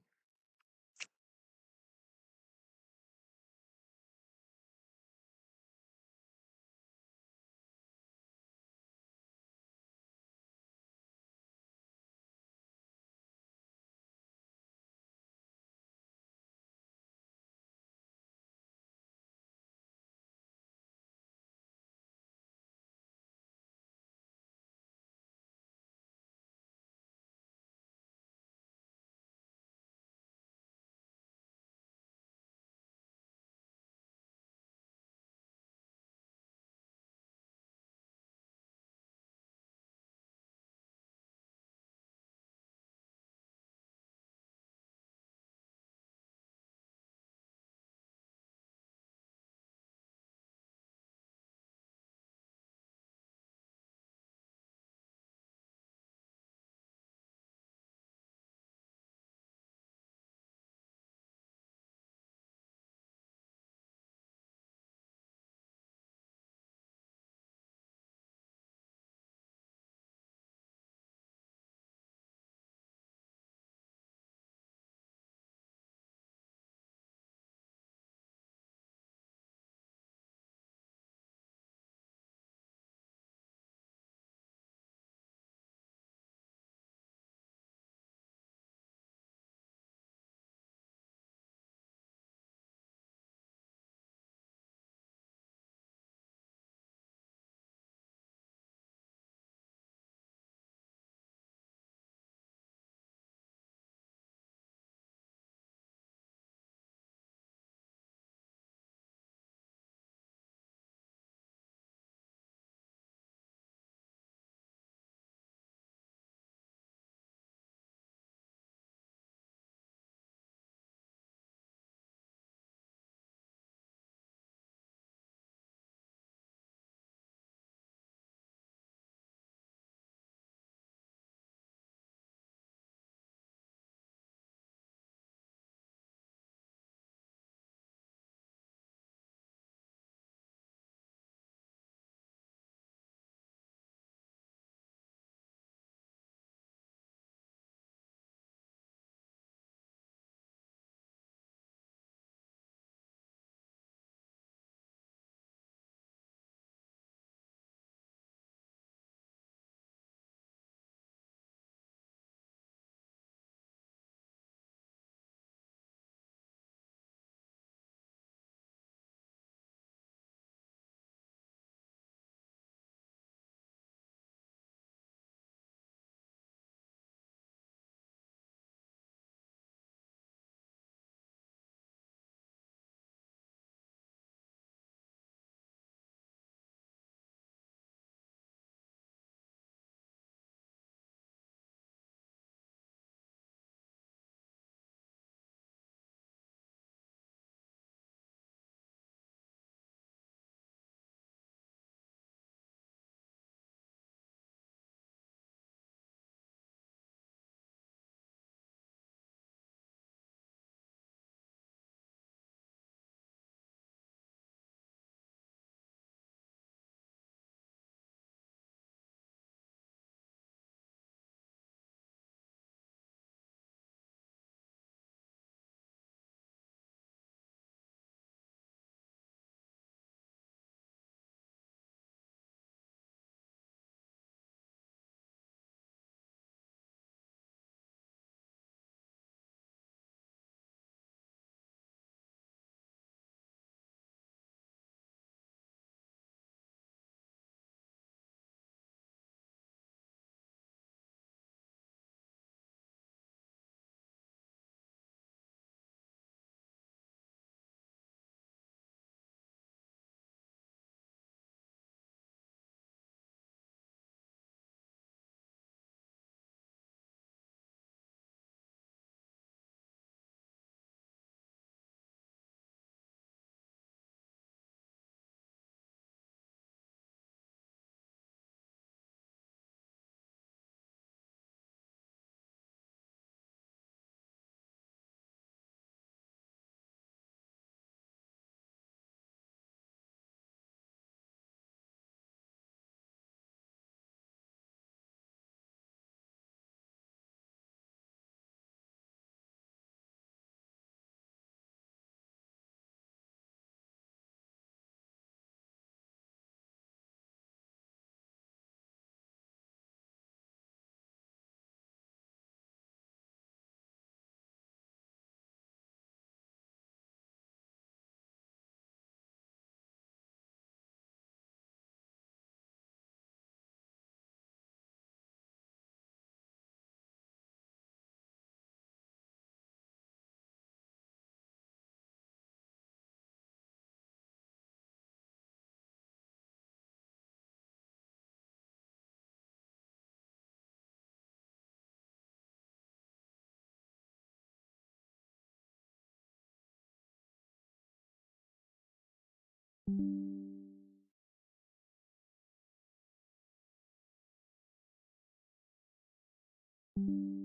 you